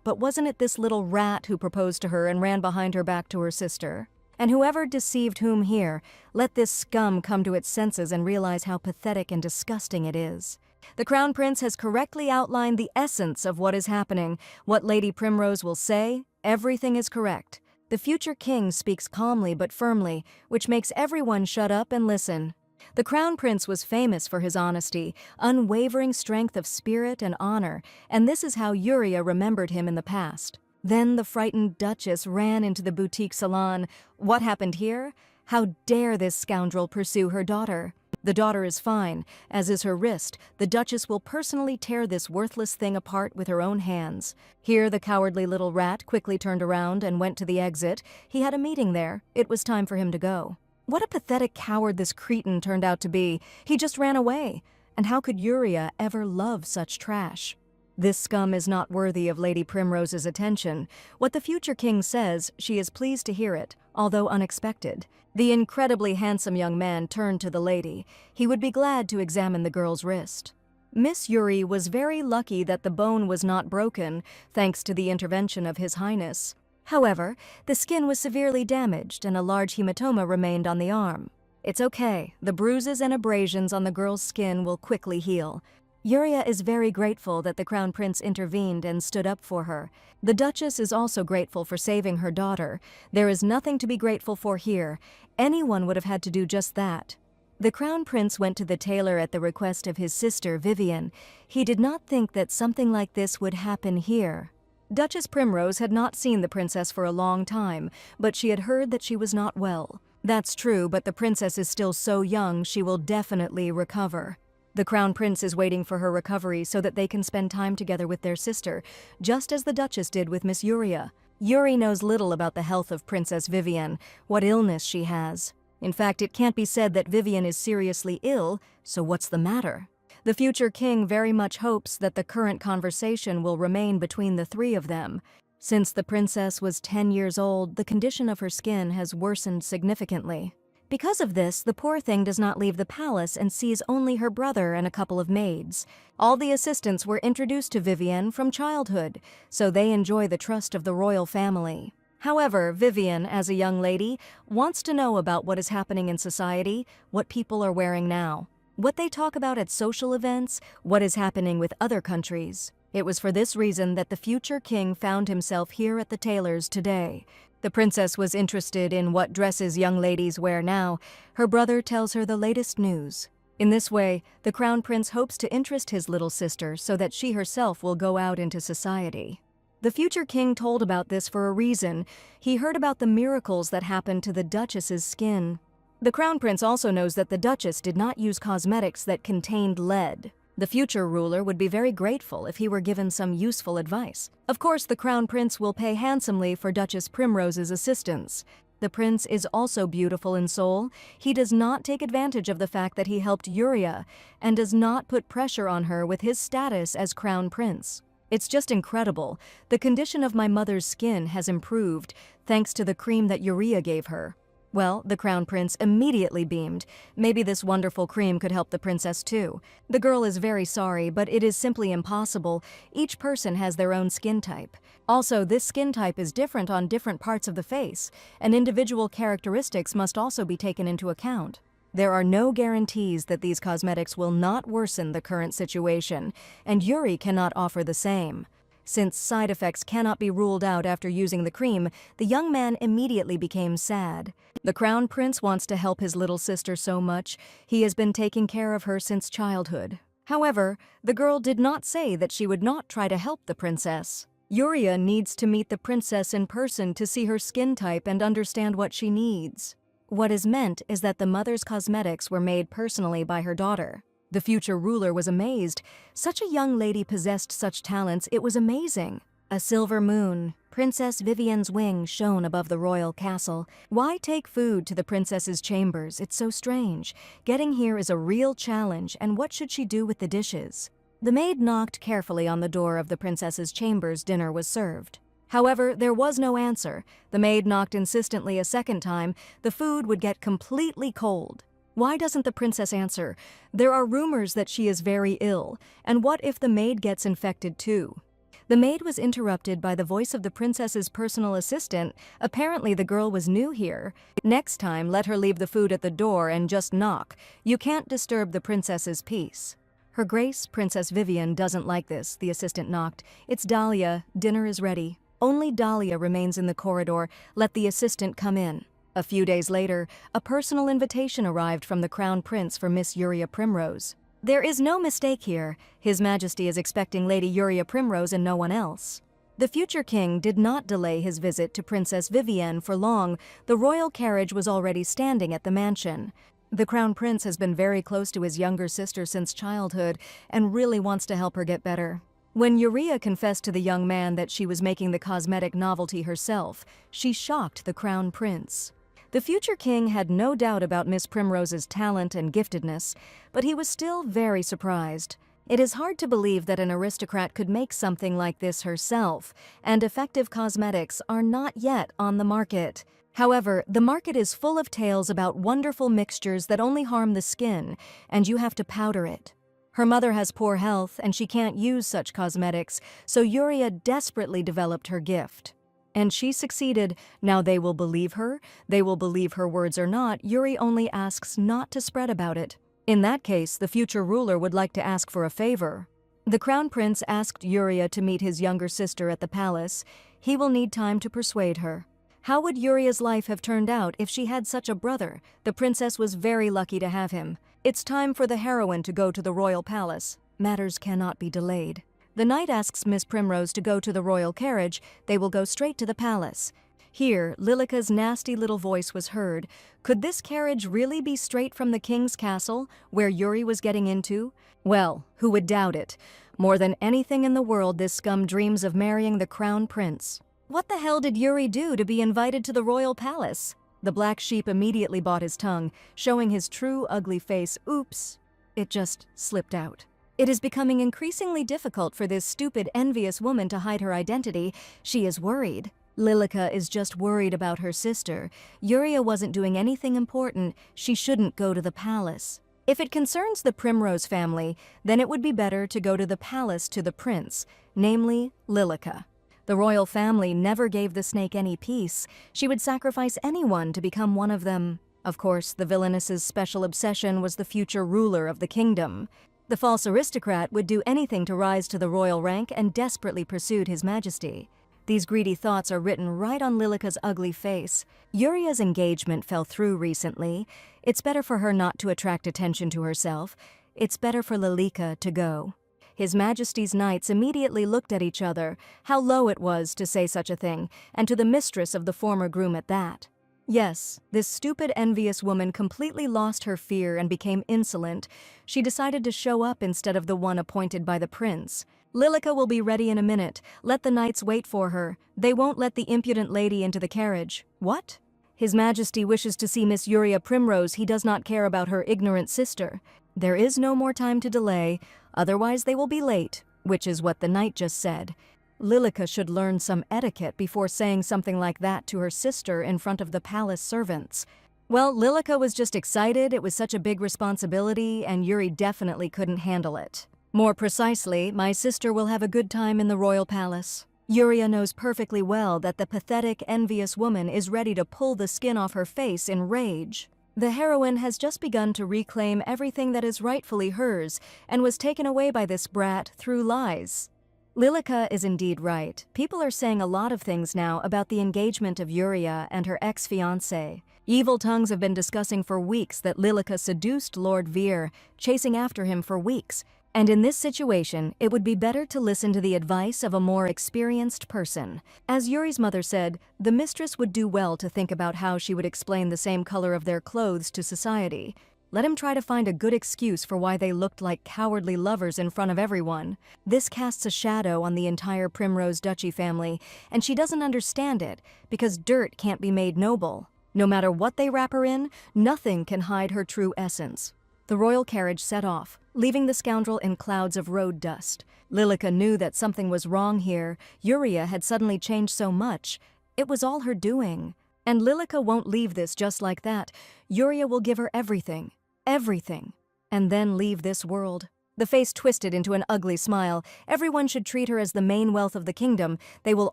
But wasn't it this little rat who proposed to her and ran behind her back to her sister? And whoever deceived whom here, let this scum come to its senses and realize how pathetic and disgusting it is. The Crown Prince has correctly outlined the essence of what is happening. What Lady Primrose will say, everything is correct. The future king speaks calmly but firmly, which makes everyone shut up and listen. The Crown Prince was famous for his honesty, unwavering strength of spirit and honor, and this is how Yuria remembered him in the past. Then the frightened Duchess ran into the boutique salon. What happened here? How dare this scoundrel pursue her daughter? The daughter is fine, as is her wrist. The Duchess will personally tear this worthless thing apart with her own hands. Here the cowardly little rat quickly turned around and went to the exit. He had a meeting there. It was time for him to go. What a pathetic coward this cretin turned out to be. He just ran away. And how could Yuria ever love such trash? This scum is not worthy of Lady Primrose's attention. What the future king says, she is pleased to hear it, although unexpected. The incredibly handsome young man turned to the lady. He would be glad to examine the girl's wrist. Miss Yuri was very lucky that the bone was not broken, thanks to the intervention of His Highness. However, the skin was severely damaged and a large hematoma remained on the arm. It's okay. The bruises and abrasions on the girl's skin will quickly heal. Yuria is very grateful that the Crown Prince intervened and stood up for her. The Duchess is also grateful for saving her daughter. There is nothing to be grateful for here. Anyone would have had to do just that. The Crown Prince went to the tailor at the request of his sister, Vivian. He did not think that something like this would happen here. Duchess Primrose had not seen the princess for a long time, but she had heard that she was not well. That's true, but the princess is still so young, she will definitely recover. The Crown Prince is waiting for her recovery so that they can spend time together with their sister, just as the Duchess did with Miss Yuria. Yuri knows little about the health of Princess Vivian, what illness she has. In fact, it can't be said that Vivian is seriously ill, so what's the matter? The future king very much hopes that the current conversation will remain between the three of them. Since the princess was 10 years old, the condition of her skin has worsened significantly. Because of this, the poor thing does not leave the palace and sees only her brother and a couple of maids. All the assistants were introduced to Vivienne from childhood, so they enjoy the trust of the royal family. However, Vivienne, as a young lady, wants to know about what is happening in society, what people are wearing now, what they talk about at social events, what is happening with other countries. It was for this reason that the future king found himself here at the tailor's today. The princess was interested in what dresses young ladies wear now. Her brother tells her the latest news. In this way, the crown prince hopes to interest his little sister so that she herself will go out into society. The future king told about this for a reason. He heard about the miracles that happened to the duchess's skin. The crown prince also knows that the duchess did not use cosmetics that contained lead. The future ruler would be very grateful if he were given some useful advice. Of course, the crown prince will pay handsomely for Duchess Primrose's assistance. The prince is also beautiful in soul. He does not take advantage of the fact that he helped Yuria and does not put pressure on her with his status as crown prince. It's just incredible. The condition of my mother's skin has improved thanks to the cream that Yuria gave her. Well, the crown prince immediately beamed. Maybe this wonderful cream could help the princess too. The girl is very sorry, but it is simply impossible. Each person has their own skin type. Also, this skin type is different on different parts of the face, and individual characteristics must also be taken into account. There are no guarantees that these cosmetics will not worsen the current situation, and Yuri cannot offer the same. Since side effects cannot be ruled out after using the cream, the young man immediately became sad. The crown prince wants to help his little sister so much. He has been taking care of her since childhood. However, the girl did not say that she would not try to help the princess. Yuria needs to meet the princess in person to see her skin type and understand what she needs. What is meant is that the mother's cosmetics were made personally by her daughter. The future ruler was amazed. Such a young lady possessed such talents, it was amazing. A silver moon, Princess Vivienne's wing, shone above the royal castle. Why take food to the princess's chambers? It's so strange. Getting here is a real challenge, and what should she do with the dishes? The maid knocked carefully on the door of the princess's chambers. Dinner was served. However, there was no answer. The maid knocked insistently a second time. The food would get completely cold. Why doesn't the princess answer? There are rumors that she is very ill, and what if the maid gets infected too? The maid was interrupted by the voice of the princess's personal assistant. Apparently the girl was new here. Next time, let her leave the food at the door and just knock. You can't disturb the princess's peace. Her Grace, Princess Vivienne, doesn't like this, the assistant knocked. It's Dahlia. Dinner is ready. Only Dahlia remains in the corridor. Let the assistant come in. A few days later, a personal invitation arrived from the crown prince for Miss Yuria Primrose. There is no mistake here. His Majesty is expecting Lady Yuria Primrose and no one else. The future king did not delay his visit to Princess Vivienne for long. The royal carriage was already standing at the mansion. The crown prince has been very close to his younger sister since childhood and really wants to help her get better. When Yuria confessed to the young man that she was making the cosmetic novelty herself, she shocked the crown prince. The future king had no doubt about Miss Primrose's talent and giftedness, but he was still very surprised. It is hard to believe that an aristocrat could make something like this herself, and effective cosmetics are not yet on the market. However, the market is full of tales about wonderful mixtures that only harm the skin, and you have to powder it. Her mother has poor health, and she can't use such cosmetics, so Yuria desperately developed her gift. And she succeeded. Now they will believe her. They will believe her words or not. Yuri only asks not to spread about it. In that case, the future ruler would like to ask for a favor. The crown prince asked Yuria to meet his younger sister at the palace. He will need time to persuade her. How would Yuria's life have turned out if she had such a brother? The princess was very lucky to have him. It's time for the heroine to go to the royal palace. Matters cannot be delayed. The knight asks Miss Primrose to go to the royal carriage. They will go straight to the palace. Here, Lilica's nasty little voice was heard. Could this carriage really be straight from the king's castle, where Yuri was getting into? Well, who would doubt it? More than anything in the world, this scum dreams of marrying the crown prince. What the hell did Yuri do to be invited to the royal palace? The black sheep immediately bought his tongue, showing his true ugly face. Oops, it just slipped out. It is becoming increasingly difficult for this stupid, envious woman to hide her identity. She is worried. Lilica is just worried about her sister. Yuria wasn't doing anything important. She shouldn't go to the palace. If it concerns the Primrose family, then it would be better to go to the palace to the prince, namely Lilica. The royal family never gave the snake any peace. She would sacrifice anyone to become one of them. Of course, the Villainess's special obsession was the future ruler of the kingdom. The false aristocrat would do anything to rise to the royal rank and desperately pursued his majesty. These greedy thoughts are written right on Lilica's ugly face. Yuria's engagement fell through recently. It's better for her not to attract attention to herself. It's better for Lilica to go. His Majesty's knights immediately looked at each other. How low it was to say such a thing, and to the mistress of the former groom at that. Yes, this stupid, envious woman completely lost her fear and became insolent. She decided to show up instead of the one appointed by the prince. Lilica will be ready in a minute. Let the knights wait for her. They won't let the impudent lady into the carriage. What? His Majesty wishes to see Miss Yuria Primrose. He does not care about her ignorant sister. There is no more time to delay, otherwise they will be late, which is what the knight just said. Lilica should learn some etiquette before saying something like that to her sister in front of the palace servants. Well, Lilica was just excited. It was such a big responsibility, and Yuri definitely couldn't handle it. More precisely, my sister will have a good time in the royal palace. Yuria knows perfectly well that the pathetic, envious woman is ready to pull the skin off her face in rage. The heroine has just begun to reclaim everything that is rightfully hers and was taken away by this brat through lies. Lilica is indeed right. People are saying a lot of things now about the engagement of Yuria and her ex-fiancé. Evil tongues have been discussing for weeks that Lilica seduced Lord Veer, chasing after him for weeks. And in this situation, it would be better to listen to the advice of a more experienced person. As Yuri's mother said, the mistress would do well to think about how she would explain the same color of their clothes to society. Let him try to find a good excuse for why they looked like cowardly lovers in front of everyone. This casts a shadow on the entire Primrose Duchy family, and she doesn't understand it, because dirt can't be made noble. No matter what they wrap her in, nothing can hide her true essence. The royal carriage set off, leaving the scoundrel in clouds of road dust. Lilica knew that something was wrong here. Yuria had suddenly changed so much. It was all her doing. And Lilica won't leave this just like that. Yuria will give her everything. Everything. And then leave this world. The face twisted into an ugly smile. Everyone should treat her as the main wealth of the kingdom. They will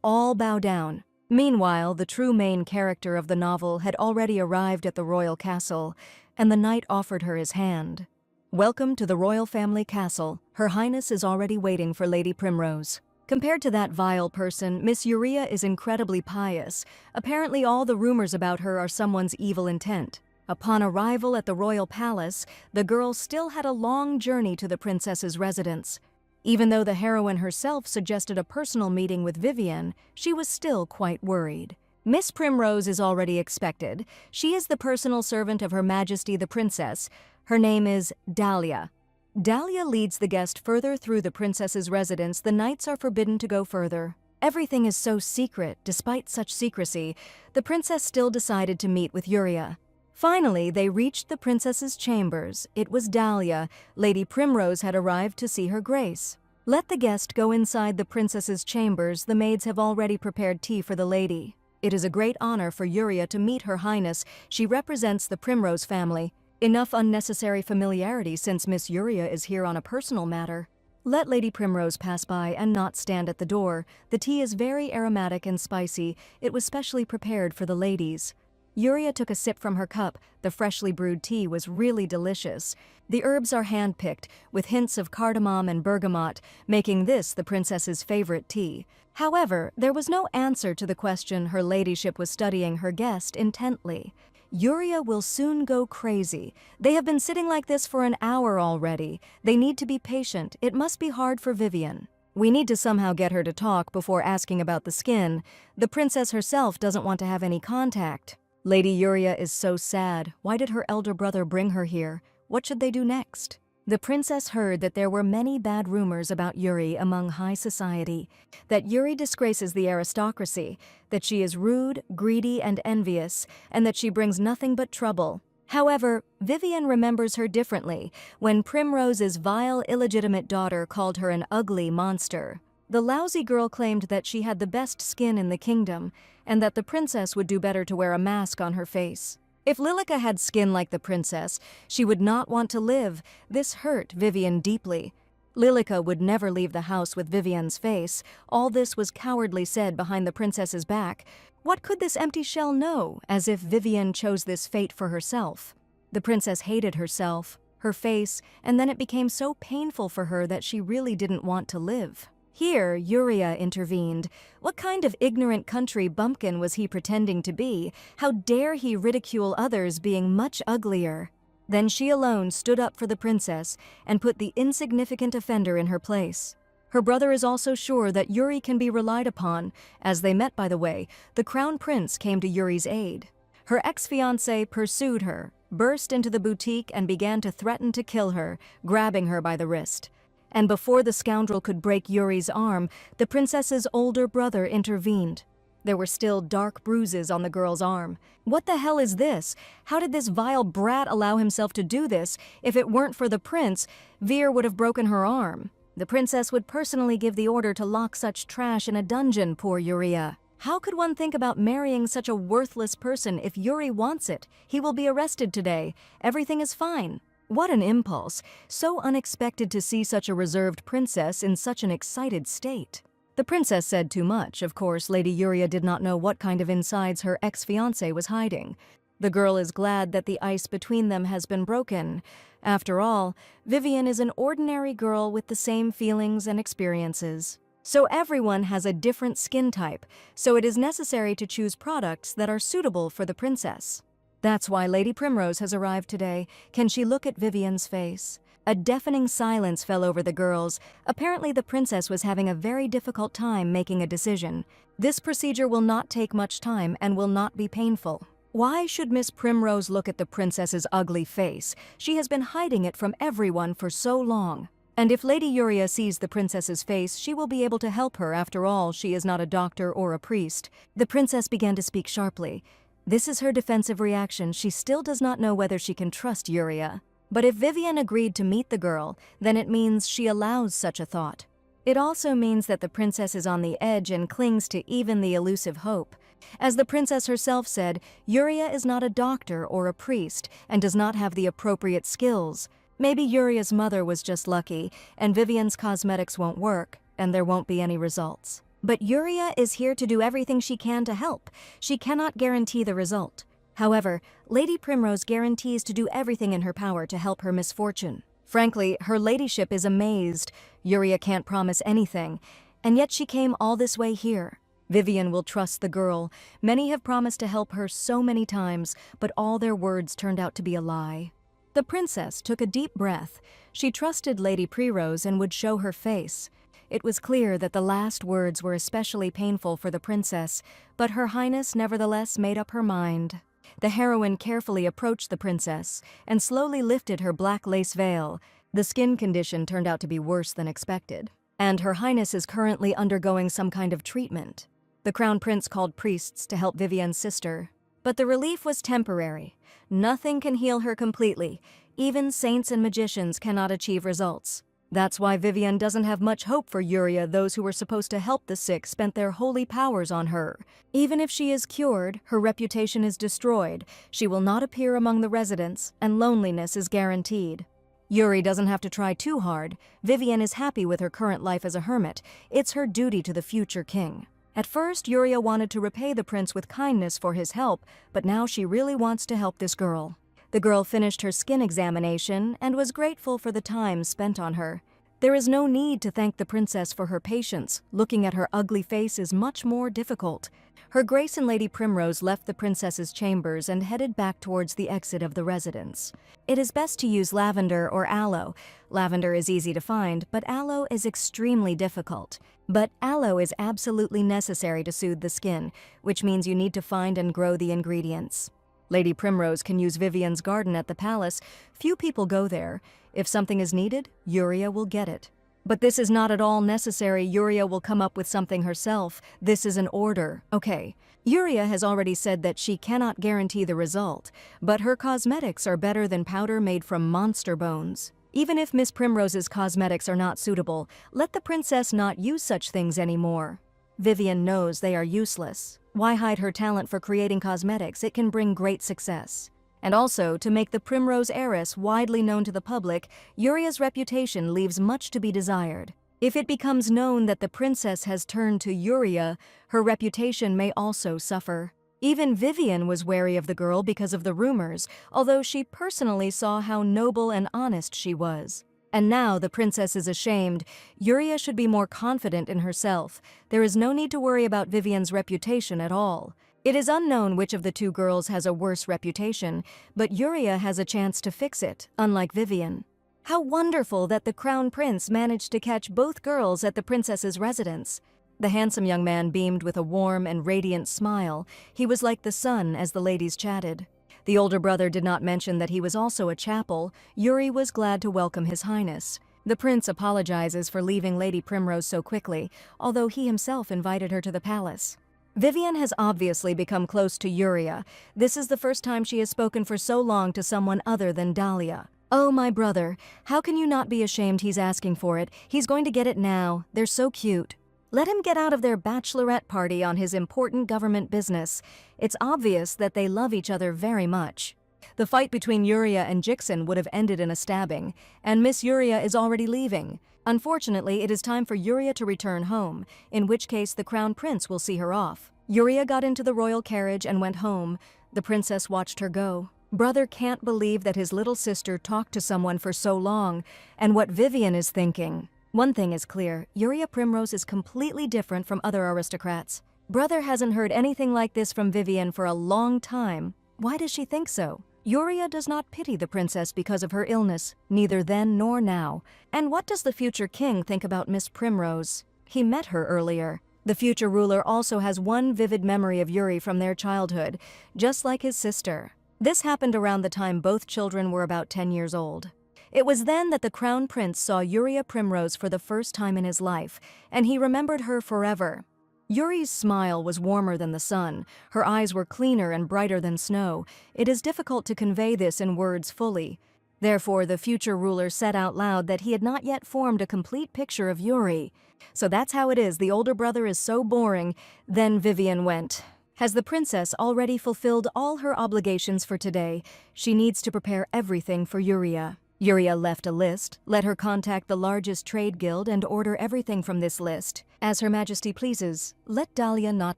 all bow down. Meanwhile, the true main character of the novel had already arrived at the royal castle, and the knight offered her his hand. Welcome to the royal family castle. Her Highness is already waiting for Lady Primrose. Compared to that vile person, Miss Yuria is incredibly pious. Apparently all the rumors about her are someone's evil intent. Upon arrival at the royal palace, the girl still had a long journey to the princess's residence. Even though the heroine herself suggested a personal meeting with Vivian, she was still quite worried. Miss Primrose is already expected. She is the personal servant of Her Majesty the Princess. Her name is Dahlia. Dahlia leads the guest further through the princess's residence. The knights are forbidden to go further. Everything is so secret. Despite such secrecy, the princess still decided to meet with Yuria. Finally, they reached the princess's chambers. It was Dahlia. Lady Primrose had arrived to see her grace. Let the guest go inside the princess's chambers. The maids have already prepared tea for the lady. It is a great honor for Yuria to meet Her Highness. She represents the Primrose family. Enough unnecessary familiarity since Miss Yuria is here on a personal matter. Let Lady Primrose pass by and not stand at the door. The tea is very aromatic and spicy. It was specially prepared for the ladies. Yuria took a sip from her cup. The freshly brewed tea was really delicious. The herbs are hand-picked, with hints of cardamom and bergamot, making this the princess's favorite tea. However, there was no answer to the question. Her ladyship was studying her guest intently. Yuria will soon go crazy. They have been sitting like this for an hour already. They need to be patient. It must be hard for Vivian. We need to somehow get her to talk before asking about the skin. The princess herself doesn't want to have any contact. Lady Yuria is so sad. Why did her elder brother bring her here? What should they do next? The princess heard that there were many bad rumors about Yuri among high society, that Yuri disgraces the aristocracy, that she is rude, greedy, and envious, and that she brings nothing but trouble. However, Vivian remembers her differently when Primrose's vile, illegitimate daughter called her an ugly monster. The lousy girl claimed that she had the best skin in the kingdom and that the princess would do better to wear a mask on her face. If Lilica had skin like the princess, she would not want to live. This hurt Vivian deeply. Lilica would never leave the house with Vivian's face. All this was cowardly said behind the princess's back. What could this empty shell know, as if Vivian chose this fate for herself? The princess hated herself, her face, and then it became so painful for her that she really didn't want to live. Here, Yuria intervened. What kind of ignorant country bumpkin was he pretending to be? How dare he ridicule others being much uglier? Then she alone stood up for the princess and put the insignificant offender in her place. Her brother is also sure that Yuri can be relied upon. As they met, by the way, the crown prince came to Yuri's aid. Her ex-fiancé pursued her, burst into the boutique and began to threaten to kill her, grabbing her by the wrist. And before the scoundrel could break Yuri's arm, the princess's older brother intervened. There were still dark bruises on the girl's arm. What the hell is this? How did this vile brat allow himself to do this? If it weren't for the prince, Veer would have broken her arm. The princess would personally give the order to lock such trash in a dungeon, poor Yuria. How could one think about marrying such a worthless person? If Yuri wants it, he will be arrested today. Everything is fine. What an impulse. So unexpected to see such a reserved princess in such an excited state. The princess said too much. Of course, Lady Yuria did not know what kind of insides her ex-fiancé was hiding. The girl is glad that the ice between them has been broken. After all, Vivian is an ordinary girl with the same feelings and experiences. So everyone has a different skin type, so it is necessary to choose products that are suitable for the princess. That's why Lady Primrose has arrived today. Can she look at Vivian's face? A deafening silence fell over the girls. Apparently the princess was having a very difficult time making a decision. This procedure will not take much time and will not be painful. Why should Miss Primrose look at the princess's ugly face? She has been hiding it from everyone for so long. And if Lady Yuria sees the princess's face, she will be able to help her. After all, she is not a doctor or a priest. The princess began to speak sharply. This is her defensive reaction. She still does not know whether she can trust Yuria. But if Vivian agreed to meet the girl, then it means she allows such a thought. It also means that the princess is on the edge and clings to even the elusive hope. As the princess herself said, Yuria is not a doctor or a priest and does not have the appropriate skills. Maybe Yuria's mother was just lucky, and Vivian's cosmetics won't work, and there won't be any results. But Yuria is here to do everything she can to help. She cannot guarantee the result. However, Lady Primrose guarantees to do everything in her power to help her misfortune. Frankly, her ladyship is amazed. Yuria can't promise anything, and yet she came all this way here. Vivian will trust the girl. Many have promised to help her so many times, but all their words turned out to be a lie. The princess took a deep breath. She trusted Lady Primrose and would show her face. It was clear that the last words were especially painful for the princess, but Her Highness nevertheless made up her mind. The heroine carefully approached the princess and slowly lifted her black lace veil. The skin condition turned out to be worse than expected, and Her Highness is currently undergoing some kind of treatment. The crown prince called priests to help Vivian's sister, but the relief was temporary. Nothing can heal her completely. Even saints and magicians cannot achieve results. That's why Vivian doesn't have much hope for Yuria. Those who were supposed to help the sick spent their holy powers on her. Even if she is cured, her reputation is destroyed. She will not appear among the residents, and loneliness is guaranteed. Yuri doesn't have to try too hard. Vivian is happy with her current life as a hermit. It's her duty to the future king. At first, Yuria wanted to repay the prince with kindness for his help, but now she really wants to help this girl. The girl finished her skin examination and was grateful for the time spent on her. There is no need to thank the princess for her patience. Looking at her ugly face is much more difficult. Her Grace and Lady Primrose left the princess's chambers and headed back towards the exit of the residence. It is best to use lavender or aloe. Lavender is easy to find, but aloe is extremely difficult. But aloe is absolutely necessary to soothe the skin, which means you need to find and grow the ingredients. Lady Primrose can use Vivian's garden at the palace. Few people go there. If something is needed, Yuria will get it. But this is not at all necessary. Yuria will come up with something herself. This is an order. Okay. Yuria has already said that she cannot guarantee the result, but her cosmetics are better than powder made from monster bones. Even if Miss Primrose's cosmetics are not suitable, let the princess not use such things anymore. Vivian knows they are useless. Why hide her talent for creating cosmetics? It can bring great success. And also, to make the Primrose heiress widely known to the public, Yuria's reputation leaves much to be desired. If it becomes known that the princess has turned to Yuria, her reputation may also suffer. Even Vivian was wary of the girl because of the rumors, although she personally saw how noble and honest she was. And now the princess is ashamed. Yuria should be more confident in herself. There is no need to worry about Vivian's reputation at all. It is unknown which of the two girls has a worse reputation, but Yuria has a chance to fix it, unlike Vivian. How wonderful that the crown prince managed to catch both girls at the princess's residence. The handsome young man beamed with a warm and radiant smile. He was like the sun as the ladies chatted. The older brother did not mention that he was also a chapel. Yuri was glad to welcome His Highness. The prince apologizes for leaving Lady Primrose so quickly, although he himself invited her to the palace. Vivian has obviously become close to Yuria. This is the first time she has spoken for so long to someone other than Dahlia. Oh, my brother, how can you not be ashamed he's asking for it? He's going to get it now. They're so cute. Let him get out of their bachelorette party on his important government business. It's obvious that they love each other very much. The fight between Yuria and Jixin would have ended in a stabbing, and Miss Yuria is already leaving. Unfortunately, it is time for Yuria to return home, in which case the crown prince will see her off. Yuria got into the royal carriage and went home. The princess watched her go. Brother can't believe that his little sister talked to someone for so long, and what Vivian is thinking. One thing is clear, Yuria Primrose is completely different from other aristocrats. Brother hasn't heard anything like this from Vivian for a long time. Why does she think so? Yuria does not pity the princess because of her illness, neither then nor now. And what does the future king think about Miss Primrose? He met her earlier. The future ruler also has one vivid memory of Yuri from their childhood, just like his sister. This happened around the time both children were about 10 years old. It was then that the crown prince saw Yuria Primrose for the first time in his life, and he remembered her forever. Yuri's smile was warmer than the sun. Her eyes were cleaner and brighter than snow. It is difficult to convey this in words fully. Therefore, the future ruler said out loud that he had not yet formed a complete picture of Yuri. So that's how it is. The older brother is so boring. Then Vivian went. Has the princess already fulfilled all her obligations for today? She needs to prepare everything for Yuria. Yuria left a list, let her contact the largest trade guild and order everything from this list. As Her Majesty pleases, let Dahlia not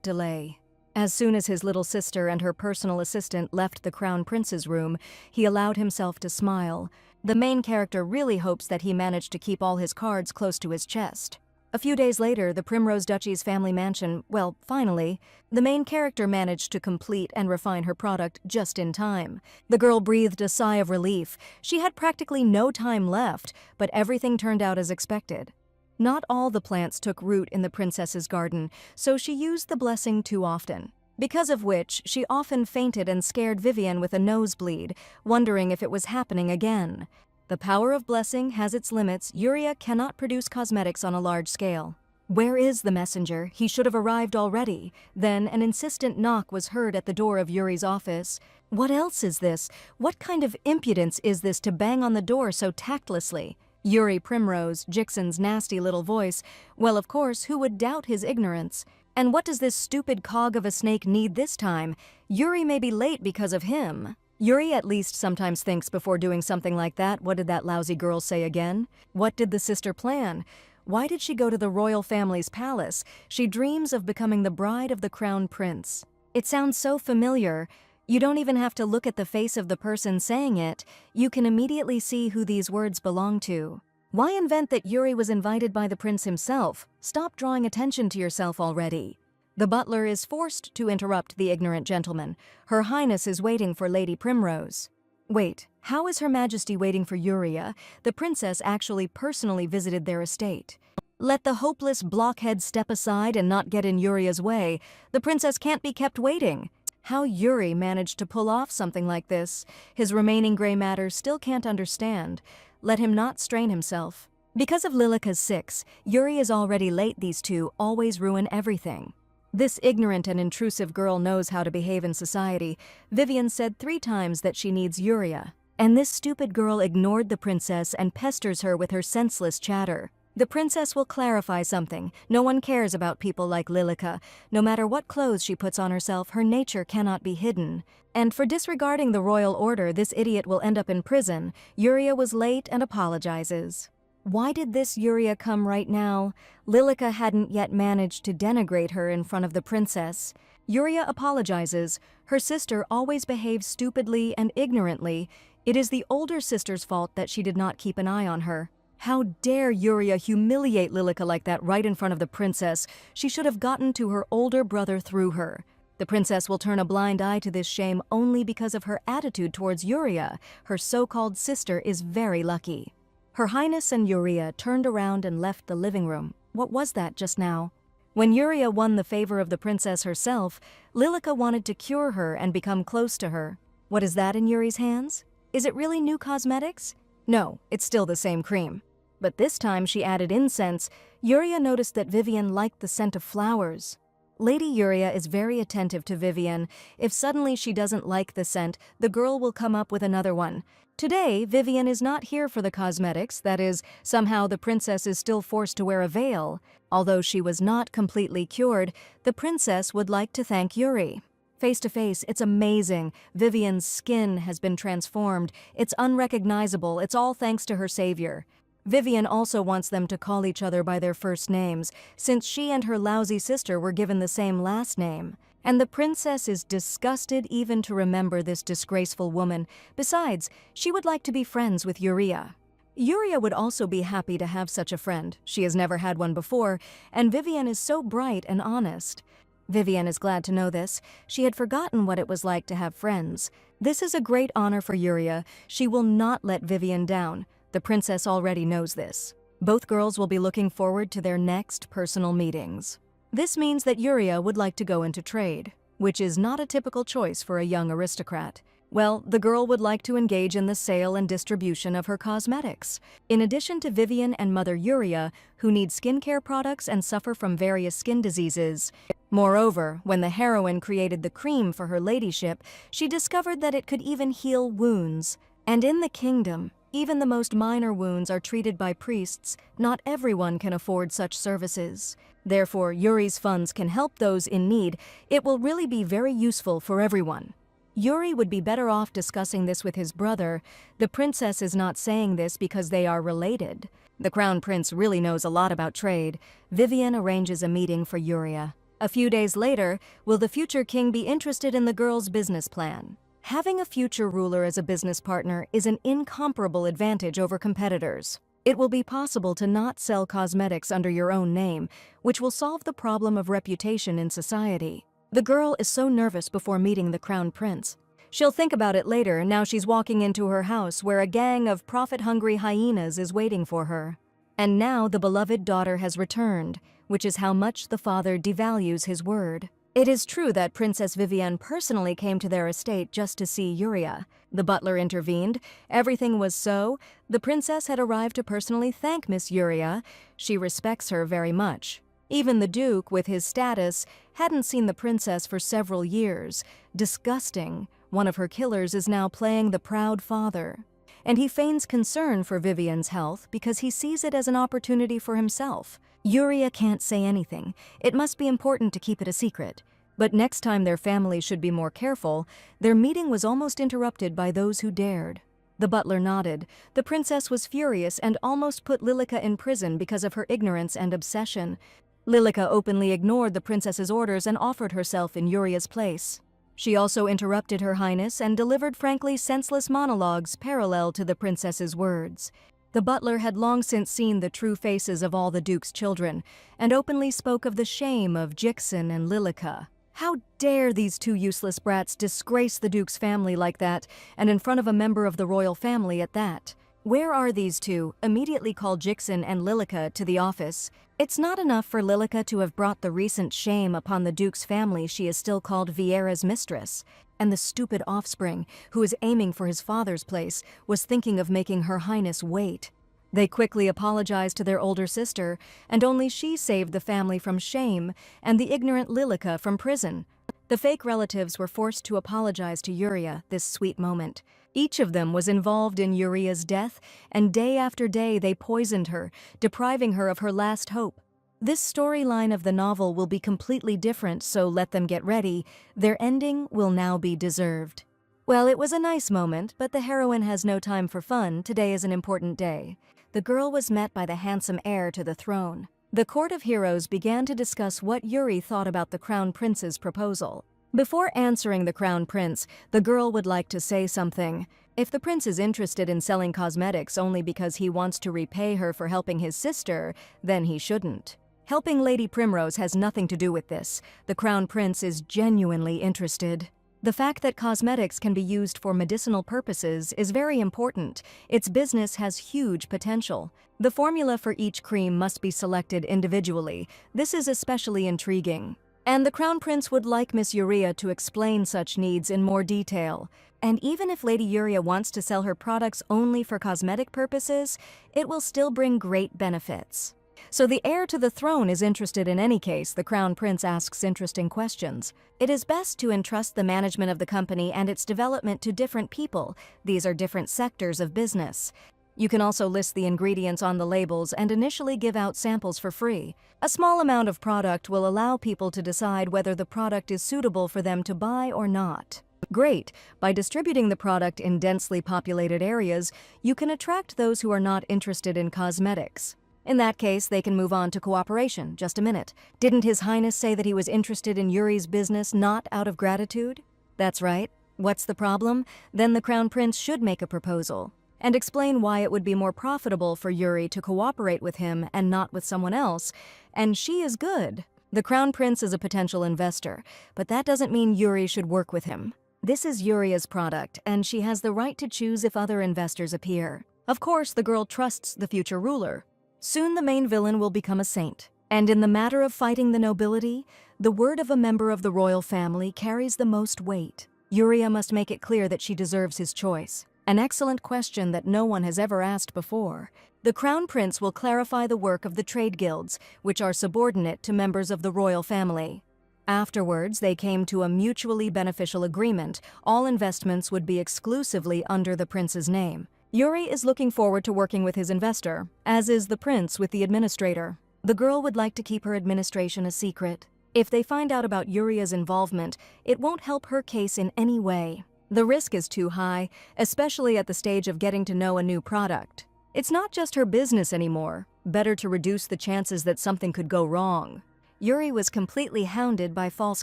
delay. As soon as his little sister and her personal assistant left the crown prince's room, he allowed himself to smile. The main character really hopes that he managed to keep all his cards close to his chest. A few days later, the Primrose Duchy's family mansion, well, finally, the main character managed to complete and refine her product just in time. The girl breathed a sigh of relief. She had practically no time left, but everything turned out as expected. Not all the plants took root in the princess's garden, so she used the blessing too often. Because of which, she often fainted and scared Vivian with a nosebleed, wondering if it was happening again. The power of blessing has its limits. Yuria cannot produce cosmetics on a large scale. Where is the messenger? He should have arrived already. Then an insistent knock was heard at the door of Yuri's office. What else is this? What kind of impudence is this to bang on the door so tactlessly? Yuri Primrose, Jixin's nasty little voice. Well, of course, who would doubt his ignorance? And what does this stupid cog of a snake need this time? Yuri may be late because of him. Yuri at least sometimes thinks before doing something like that. What did that lousy girl say again? What did the sister plan? Why did she go to the royal family's palace? She dreams of becoming the bride of the crown prince. It sounds so familiar. You don't even have to look at the face of the person saying it. You can immediately see who these words belong to. Why invent that Yuri was invited by the prince himself? Stop drawing attention to yourself already. The butler is forced to interrupt the ignorant gentleman. Her Highness is waiting for Lady Primrose. Wait, how is Her Majesty waiting for Yuria? The princess actually personally visited their estate. Let the hopeless blockhead step aside and not get in Yuria's way. The princess can't be kept waiting. How Yuri managed to pull off something like this, his remaining gray matter still can't understand. Let him not strain himself. Because of Lilika's 6, Yuri is already late. These two always ruin everything. This ignorant and intrusive girl knows how to behave in society. Vivian said 3 times that she needs Yuria. And this stupid girl ignored the princess and pesters her with her senseless chatter. The princess will clarify something. No one cares about people like Lilika. No matter what clothes she puts on herself, her nature cannot be hidden. And for disregarding the royal order, this idiot will end up in prison. Yuria was late and apologizes. Why did this Yuria come right now? Lilika hadn't yet managed to denigrate her in front of the princess. Yuria apologizes. Her sister always behaves stupidly and ignorantly. It is the older sister's fault that she did not keep an eye on her. How dare Yuria humiliate Lilika like that right in front of the princess? She should have gotten to her older brother through her. The princess will turn a blind eye to this shame only because of her attitude towards Yuria. Her so-called sister is very lucky. Her Highness and Yuria turned around and left the living room. What was that just now? When Yuria won the favor of the princess herself, Lilika wanted to cure her and become close to her. What is that in Yuri's hands? Is it really new cosmetics? No, it's still the same cream. But this time she added incense. Yuria noticed that Vivian liked the scent of flowers. Lady Yuria is very attentive to Vivian. If suddenly she doesn't like the scent, the girl will come up with another one. Today, Vivian is not here for the cosmetics. That is, somehow the princess is still forced to wear a veil. Although she was not completely cured, the princess would like to thank Yuri. Face to face, it's amazing. Vivian's skin has been transformed. It's unrecognizable. It's all thanks to her savior. Vivian also wants them to call each other by their first names, since she and her lousy sister were given the same last name. And the princess is disgusted even to remember this disgraceful woman. Besides, she would like to be friends with Yuria. Yuria would also be happy to have such a friend. She has never had one before, and Vivian is so bright and honest. Vivian is glad to know this. She had forgotten what it was like to have friends. This is a great honor for Yuria. She will not let Vivian down. The princess already knows this. Both girls will be looking forward to their next personal meetings. This means that Yuria would like to go into trade, which is not a typical choice for a young aristocrat. Well, the girl would like to engage in the sale and distribution of her cosmetics. In addition to Vivian and Mother Yuria, who need skincare products and suffer from various skin diseases. Moreover, when the heroine created the cream for her ladyship, she discovered that it could even heal wounds. And in the kingdom, even the most minor wounds are treated by priests. Not everyone can afford such services. Therefore, Yuri's funds can help those in need. It will really be very useful for everyone. Yuri would be better off discussing this with his brother. The princess is not saying this because they are related. The crown prince really knows a lot about trade. Vivian arranges a meeting for Yuria. A few days later, will the future king be interested in the girl's business plan? Having a future ruler as a business partner is an incomparable advantage over competitors. It will be possible to not sell cosmetics under your own name, which will solve the problem of reputation in society. The girl is so nervous before meeting the crown prince. She'll think about it later. Now she's walking into her house where a gang of profit-hungry hyenas is waiting for her. And now the beloved daughter has returned, which is how much the father devalues his word. It is true that Princess Vivian personally came to their estate just to see Yuria. The butler intervened. Everything was so. The princess had arrived to personally thank Miss Yuria. She respects her very much. Even the duke, with his status, hadn't seen the princess for several years. Disgusting. One of her killers is now playing the proud father. And he feigns concern for Vivian's health because he sees it as an opportunity for himself. Yuria can't say anything. It must be important to keep it a secret. But next time their family should be more careful. Their meeting was almost interrupted by those who dared. The butler nodded. The princess was furious and almost put Lilika in prison because of her ignorance and obsession. Lilika openly ignored the princess's orders and offered herself in Yuria's place. She also interrupted Her Highness and delivered frankly senseless monologues parallel to the princess's words. The butler had long since seen the true faces of all the duke's children, and openly spoke of the shame of Jixin and Lilika. How dare these two useless brats disgrace the duke's family like that, and in front of a member of the royal family at that? Where are these two? Immediately called Jixin and Lilika to the office. It's not enough for Lilika to have brought the recent shame upon the duke's family. She is still called Vieira's mistress. And the stupid offspring, who is aiming for his father's place, was thinking of making Her Highness wait. They quickly apologized to their older sister, and only she saved the family from shame and the ignorant Lilica from prison. The fake relatives were forced to apologize to Yuria this sweet moment. Each of them was involved in Yuria's death, and day after day they poisoned her, depriving her of her last hope. This storyline of the novel will be completely different, so let them get ready. Their ending will now be deserved. Well, it was a nice moment, but the heroine has no time for fun. Today is an important day. The girl was met by the handsome heir to the throne. The court of heroes began to discuss what Yuri thought about the crown prince's proposal. Before answering the crown prince, the girl would like to say something. If the prince is interested in selling cosmetics only because he wants to repay her for helping his sister, then he shouldn't. Helping Lady Primrose has nothing to do with this. The crown prince is genuinely interested. The fact that cosmetics can be used for medicinal purposes is very important. Its business has huge potential. The formula for each cream must be selected individually. This is especially intriguing. And the Crown Prince would like Miss Yuria to explain such needs in more detail. And even if Lady Yuria wants to sell her products only for cosmetic purposes, it will still bring great benefits. So the heir to the throne is interested in any case. The Crown Prince asks interesting questions. It is best to entrust the management of the company and its development to different people. These are different sectors of business. You can also list the ingredients on the labels and initially give out samples for free. A small amount of product will allow people to decide whether the product is suitable for them to buy or not. Great! By distributing the product in densely populated areas, you can attract those who are not interested in cosmetics. In that case, they can move on to cooperation. Just a minute. Didn't His Highness say that he was interested in Yuri's business not out of gratitude? That's right. What's the problem? Then the Crown Prince should make a proposal and explain why it would be more profitable for Yuri to cooperate with him and not with someone else. And she is good. The Crown Prince is a potential investor, but that doesn't mean Yuri should work with him. This is Yuria's product, and she has the right to choose if other investors appear. Of course, the girl trusts the future ruler. Soon the main villain will become a saint. And in the matter of fighting the nobility, the word of a member of the royal family carries the most weight. Yuria must make it clear that she deserves his choice. An excellent question that no one has ever asked before. The Crown Prince will clarify the work of the trade guilds, which are subordinate to members of the royal family. Afterwards, they came to a mutually beneficial agreement. All investments would be exclusively under the prince's name. Yuri is looking forward to working with his investor, as is the prince with the administrator. The girl would like to keep her administration a secret. If they find out about Yuria's involvement, it won't help her case in any way. The risk is too high, especially at the stage of getting to know a new product. It's not just her business anymore. Better to reduce the chances that something could go wrong. Yuri was completely hounded by false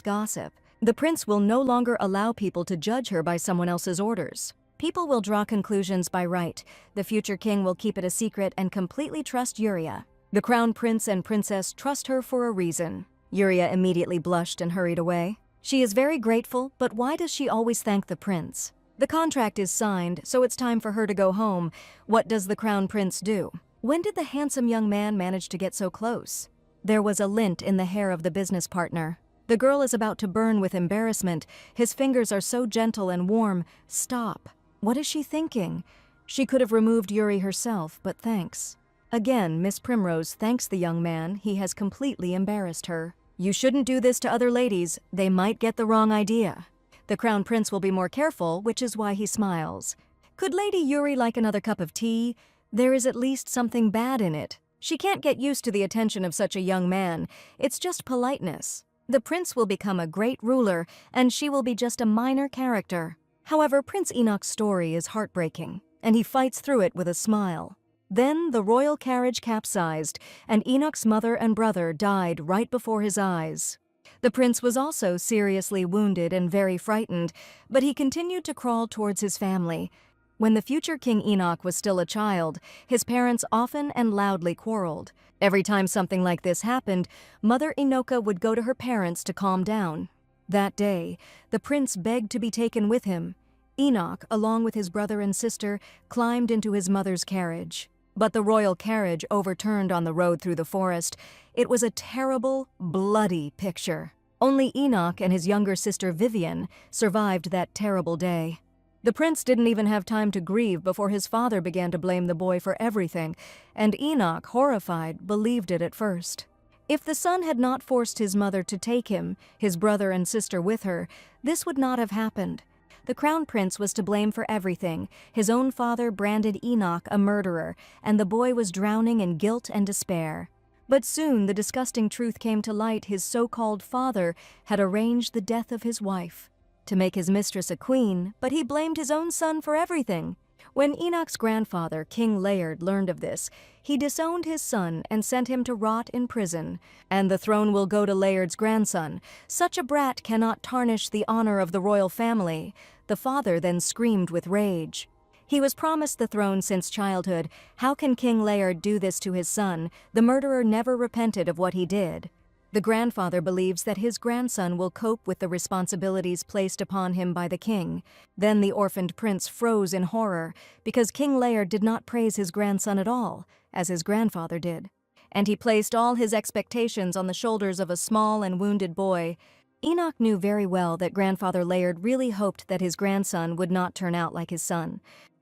gossip. The prince will no longer allow people to judge her by someone else's orders. People will draw conclusions by right. The future king will keep it a secret and completely trust Yuria. The crown prince and princess trust her for a reason. Yuria immediately blushed and hurried away. She is very grateful, but why does she always thank the prince? The contract is signed, so it's time for her to go home. What does the crown prince do? When did the handsome young man manage to get so close? There was a lint in the hair of the business partner. The girl is about to burn with embarrassment. His fingers are so gentle and warm. Stop. What is she thinking? She could have removed Yuri herself, but thanks. Again, Miss Primrose thanks the young man. He has completely embarrassed her. You shouldn't do this to other ladies. They might get the wrong idea. The Crown Prince will be more careful, which is why he smiles. Could Lady Yuri like another cup of tea? There is at least something bad in it. She can't get used to the attention of such a young man. It's just politeness. The prince will become a great ruler, and she will be just a minor character. However, Prince Enoch's story is heartbreaking, and he fights through it with a smile. Then the royal carriage capsized, and Enoch's mother and brother died right before his eyes. The prince was also seriously wounded and very frightened, but he continued to crawl towards his family. When the future King Enoch was still a child, his parents often and loudly quarreled. Every time something like this happened, Mother Enocha would go to her parents to calm down. That day, the prince begged to be taken with him. Enoch, along with his brother and sister, climbed into his mother's carriage. But the royal carriage overturned on the road through the forest. It was a terrible, bloody picture. Only Enoch and his younger sister Vivian survived that terrible day. The prince didn't even have time to grieve before his father began to blame the boy for everything, and Enoch, horrified, believed it at first. If the son had not forced his mother to take him, his brother and sister with her, this would not have happened. The crown prince was to blame for everything. His own father branded Enoch a murderer, and the boy was drowning in guilt and despair. But soon the disgusting truth came to light. His so-called father had arranged the death of his wife to make his mistress a queen, but he blamed his own son for everything. When Enoch's grandfather, King Laird, learned of this, he disowned his son and sent him to rot in prison. And the throne will go to Laird's grandson. Such a brat cannot tarnish the honor of the royal family. The father then screamed with rage. He was promised the throne since childhood. How can King Laird do this to his son? The murderer never repented of what he did. The grandfather believes that his grandson will cope with the responsibilities placed upon him by the king. Then the orphaned prince froze in horror, because King Laird did not praise his grandson at all, as his grandfather did. And he placed all his expectations on the shoulders of a small and wounded boy. Enoch knew very well that Grandfather Laird really hoped that his grandson would not turn out like his son.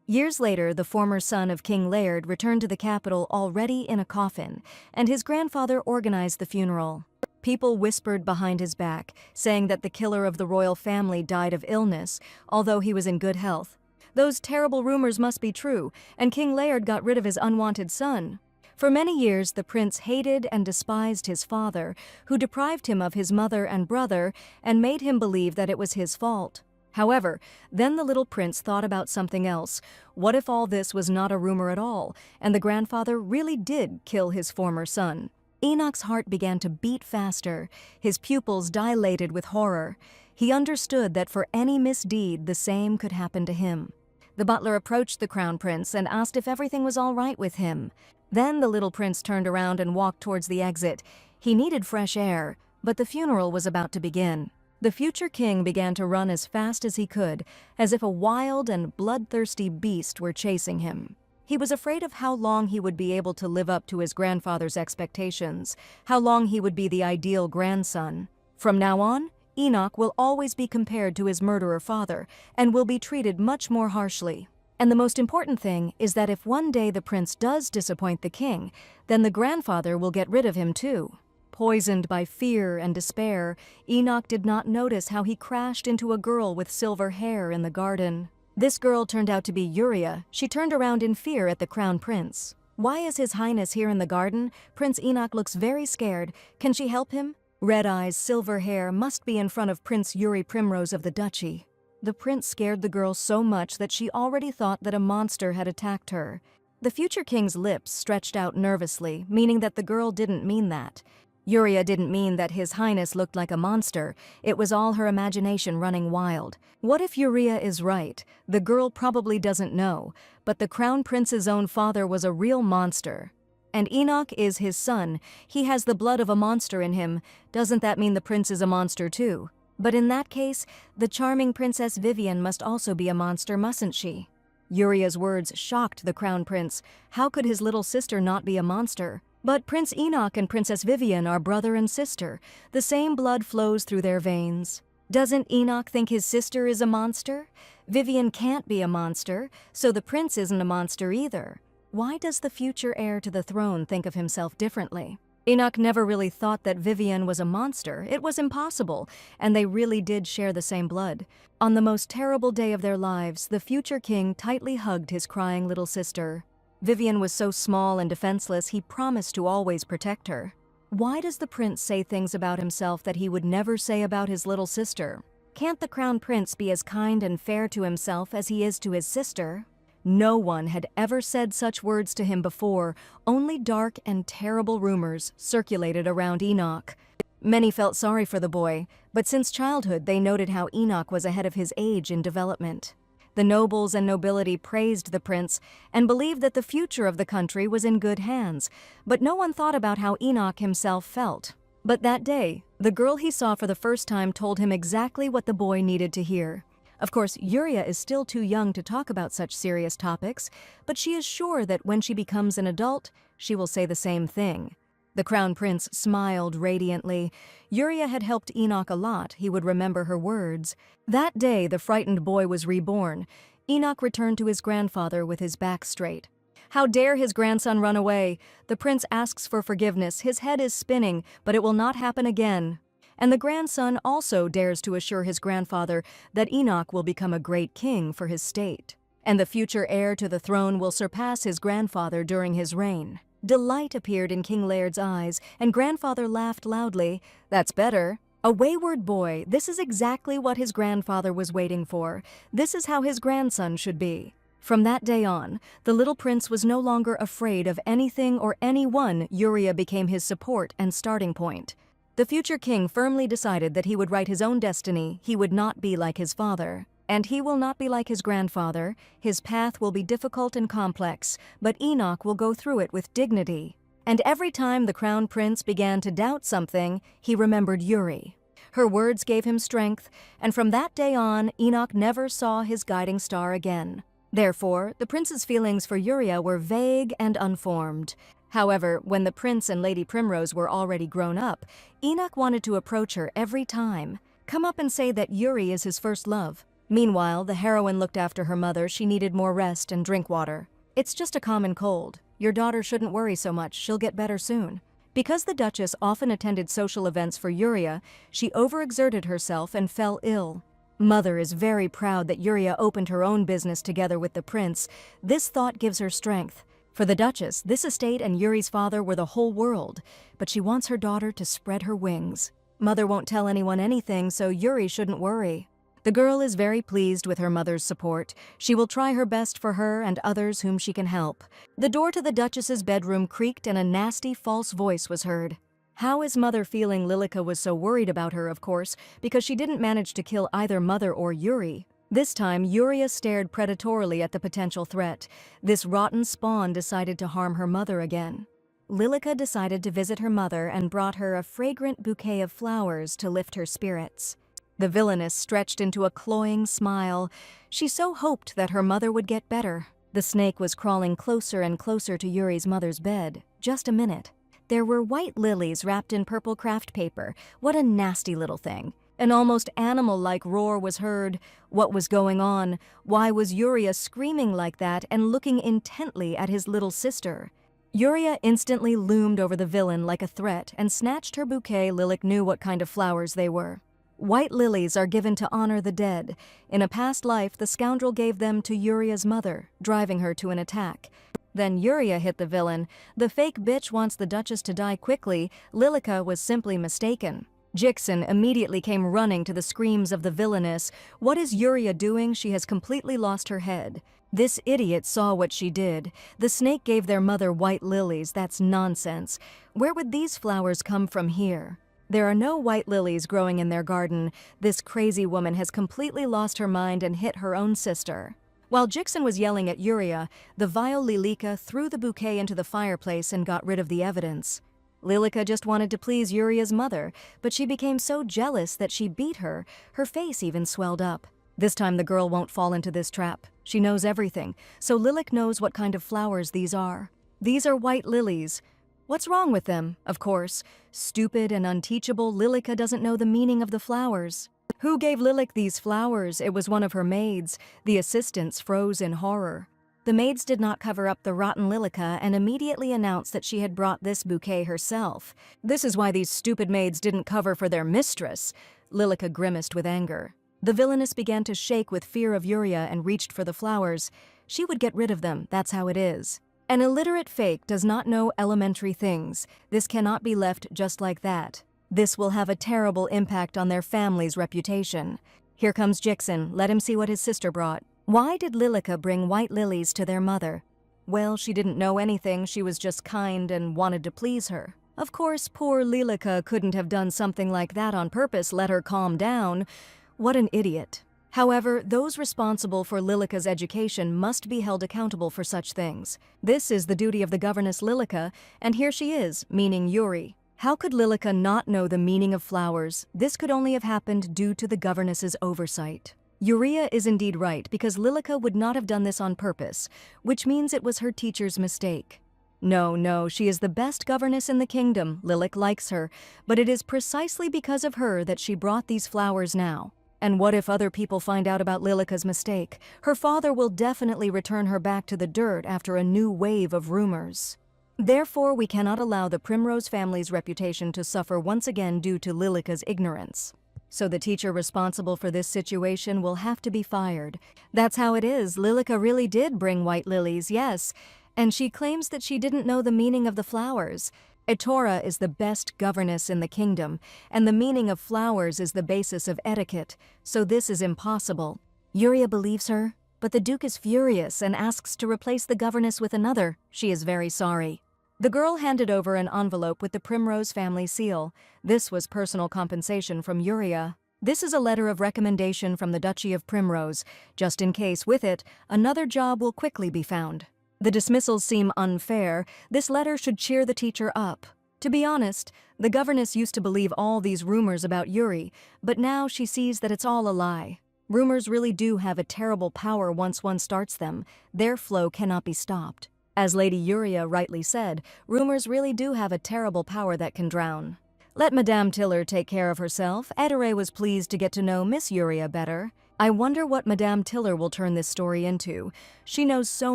Years later, the former son of King Laird returned to the capital already in a coffin, and his grandfather organized the funeral. People whispered behind his back, saying that the killer of the royal family died of illness, although he was in good health. Those terrible rumors must be true, and King Laird got rid of his unwanted son. For many years, the prince hated and despised his father, who deprived him of his mother and brother and made him believe that it was his fault. However, then the little prince thought about something else. What if all this was not a rumor at all, and the grandfather really did kill his former son? Enoch's heart began to beat faster. His pupils dilated with horror. He understood that for any misdeed, the same could happen to him. The butler approached the crown prince and asked if everything was all right with him. Then the little prince turned around and walked towards the exit. He needed fresh air, but the funeral was about to begin. The future king began to run as fast as he could, as if a wild and bloodthirsty beast were chasing him. He was afraid of how long he would be able to live up to his grandfather's expectations, how long he would be the ideal grandson. From now on, Enoch will always be compared to his murderer father and will be treated much more harshly. And the most important thing is that if one day the prince does disappoint the king, then the grandfather will get rid of him too. Poisoned by fear and despair, Enoch did not notice how he crashed into a girl with silver hair in the garden. This girl turned out to be Uriah. She turned around in fear at the crown prince. Why is His Highness here in the garden? Prince Enoch looks very scared. Can she help him? Red eyes, silver hair must be in front of Prince Uri Primrose of the duchy. The prince scared the girl so much that she already thought that a monster had attacked her. The future king's lips stretched out nervously, meaning that the girl didn't mean that. Uriah didn't mean that His Highness looked like a monster. It was all her imagination running wild. What if Uriah is right? The girl probably doesn't know, but the crown prince's own father was a real monster. And Enoch is his son. He has the blood of a monster in him. Doesn't that mean the prince is a monster too? But in that case, the charming Princess Vivian must also be a monster, mustn't she? Uriah's words shocked the crown prince. How could his little sister not be a monster? But Prince Enoch and Princess Vivian are brother and sister. The same blood flows through their veins. Doesn't Enoch think his sister is a monster? Vivian can't be a monster, so the prince isn't a monster either. Why does the future heir to the throne think of himself differently? Enoch never really thought that Vivian was a monster. It was impossible, and they really did share the same blood. On the most terrible day of their lives, the future king tightly hugged his crying little sister. Vivian was so small and defenseless, he promised to always protect her. Why does the prince say things about himself that he would never say about his little sister? Can't the crown prince be as kind and fair to himself as he is to his sister? No one had ever said such words to him before. Only dark and terrible rumors circulated around Enoch. Many felt sorry for the boy, but since childhood they noted how Enoch was ahead of his age in development. The nobles and nobility praised the prince and believed that the future of the country was in good hands, but no one thought about how Enoch himself felt. But that day, the girl he saw for the first time told him exactly what the boy needed to hear. Of course, Uriah is still too young to talk about such serious topics, but she is sure that when she becomes an adult, she will say the same thing. The Crown Prince smiled radiantly. Yuria had helped Enoch a lot, he would remember her words. That day, the frightened boy was reborn. Enoch returned to his grandfather with his back straight. How dare his grandson run away? The prince asks for forgiveness. His head is spinning, but it will not happen again. And the grandson also dares to assure his grandfather that Enoch will become a great king for his state, and the future heir to the throne will surpass his grandfather during his reign. Delight appeared in King Laird's eyes, and grandfather laughed loudly. That's better. A wayward boy, this is exactly what his grandfather was waiting for. This is how his grandson should be. From that day on, the little prince was no longer afraid of anything or anyone. Yuria became his support and starting point. The future king firmly decided that he would write his own destiny. He would not be like his father. And he will not be like his grandfather. His path will be difficult and complex, but Enoch will go through it with dignity. And every time the Crown Prince began to doubt something, he remembered Yuri. Her words gave him strength, and from that day on, Enoch never saw his guiding star again. Therefore, the prince's feelings for Yuria were vague and unformed. However, when the prince and Lady Primrose were already grown up, Enoch wanted to approach her every time, come up and say that Yuri is his first love. Meanwhile, the heroine looked after her mother. She needed more rest and drink water. It's just a common cold. Your daughter shouldn't worry so much. She'll get better soon. Because the Duchess often attended social events for Yuria, she overexerted herself and fell ill. Mother is very proud that Yuria opened her own business together with the prince. This thought gives her strength. For the Duchess, this estate and Yuri's father were the whole world, but she wants her daughter to spread her wings. Mother won't tell anyone anything, so Yuri shouldn't worry. The girl is very pleased with her mother's support. She will try her best for her and others whom she can help. The door to the Duchess's bedroom creaked and a nasty, false voice was heard. How is Mother feeling? Lilica was so worried about her, of course, because she didn't manage to kill either Mother or Yuri. This time, Yuria stared predatorily at the potential threat. This rotten spawn decided to harm her mother again. Lilica decided to visit her mother and brought her a fragrant bouquet of flowers to lift her spirits. The Villainess stretched into a cloying smile. She so hoped that her mother would get better. The snake was crawling closer and closer to Yuri's mother's bed. Just a minute. There were white lilies wrapped in purple craft paper. What a nasty little thing. An almost animal-like roar was heard. What was going on? Why was Yuria screaming like that and looking intently at his little sister? Yuria instantly loomed over the villain like a threat and snatched her bouquet. Lilik knew what kind of flowers they were. White lilies are given to honor the dead. In a past life, the scoundrel gave them to Yuria's mother, driving her to an attack. Then Yuria hit the villain. The fake bitch wants the Duchess to die quickly. Lilica was simply mistaken. Jixen immediately came running to the screams of the Villainess. What is Yuria doing? She has completely lost her head. This idiot saw what she did. The snake gave their mother white lilies. That's nonsense. Where would these flowers come from here? There are no white lilies growing in their garden. This crazy woman has completely lost her mind and hit her own sister. While Jixen was yelling at Yuria, the vile Lilica threw the bouquet into the fireplace and got rid of the evidence. Lilica just wanted to please Yuria's mother, but she became so jealous that she beat her. Her face even swelled up. This time the girl won't fall into this trap. She knows everything, so Lilik knows what kind of flowers these are. These are white lilies. What's wrong with them? Of course. Stupid and unteachable, Lilica doesn't know the meaning of the flowers. Who gave Lilik these flowers? It was one of her maids. The assistants froze in horror. The maids did not cover up the rotten Lilica and immediately announced that she had brought this bouquet herself. This is why these stupid maids didn't cover for their mistress. Lilica grimaced with anger. The Villainess began to shake with fear of Yuria and reached for the flowers. She would get rid of them, that's how it is. An illiterate fake does not know elementary things. This cannot be left just like that. This will have a terrible impact on their family's reputation. Here comes Jixen. Let him see what his sister brought. Why did Lilica bring white lilies to their mother? Well, she didn't know anything. She was just kind and wanted to please her. Of course, poor Lilica couldn't have done something like that on purpose. Let her calm down. What an idiot. However, those responsible for Lilica's education must be held accountable for such things. This is the duty of the governess Lilica, and here she is, meaning Yuri. How could Lilica not know the meaning of flowers? This could only have happened due to the governess's oversight. Yuria is indeed right, because Lilica would not have done this on purpose, which means it was her teacher's mistake. No, she is the best governess in the kingdom. Lilik likes her, but it is precisely because of her that she brought these flowers now. And what if other people find out about Lilika's mistake? Her father will definitely return her back to the dirt after a new wave of rumors. Therefore, we cannot allow the Primrose family's reputation to suffer once again due to Lilika's ignorance. So the teacher responsible for this situation will have to be fired. That's how it is. Lilika really did bring white lilies, yes. And she claims that she didn't know the meaning of the flowers. Etora is the best governess in the kingdom, and the meaning of flowers is the basis of etiquette, so this is impossible. Yuria believes her, but the Duke is furious and asks to replace the governess with another. She is very sorry. The girl handed over an envelope with the Primrose family seal. This was personal compensation from Yuria. This is a letter of recommendation from the Duchy of Primrose. Just in case, with it, another job will quickly be found. The dismissals seem unfair. This letter should cheer the teacher up. To be honest, the governess used to believe all these rumors about Yuri, but now she sees that it's all a lie. Rumors really do have a terrible power once one starts them. Their flow cannot be stopped. As Lady Yuria rightly said, rumors really do have a terrible power that can drown. Let Madame Tiller take care of herself. Ettore was pleased to get to know Miss Yuria better. I wonder what Madame Tiller will turn this story into. She knows so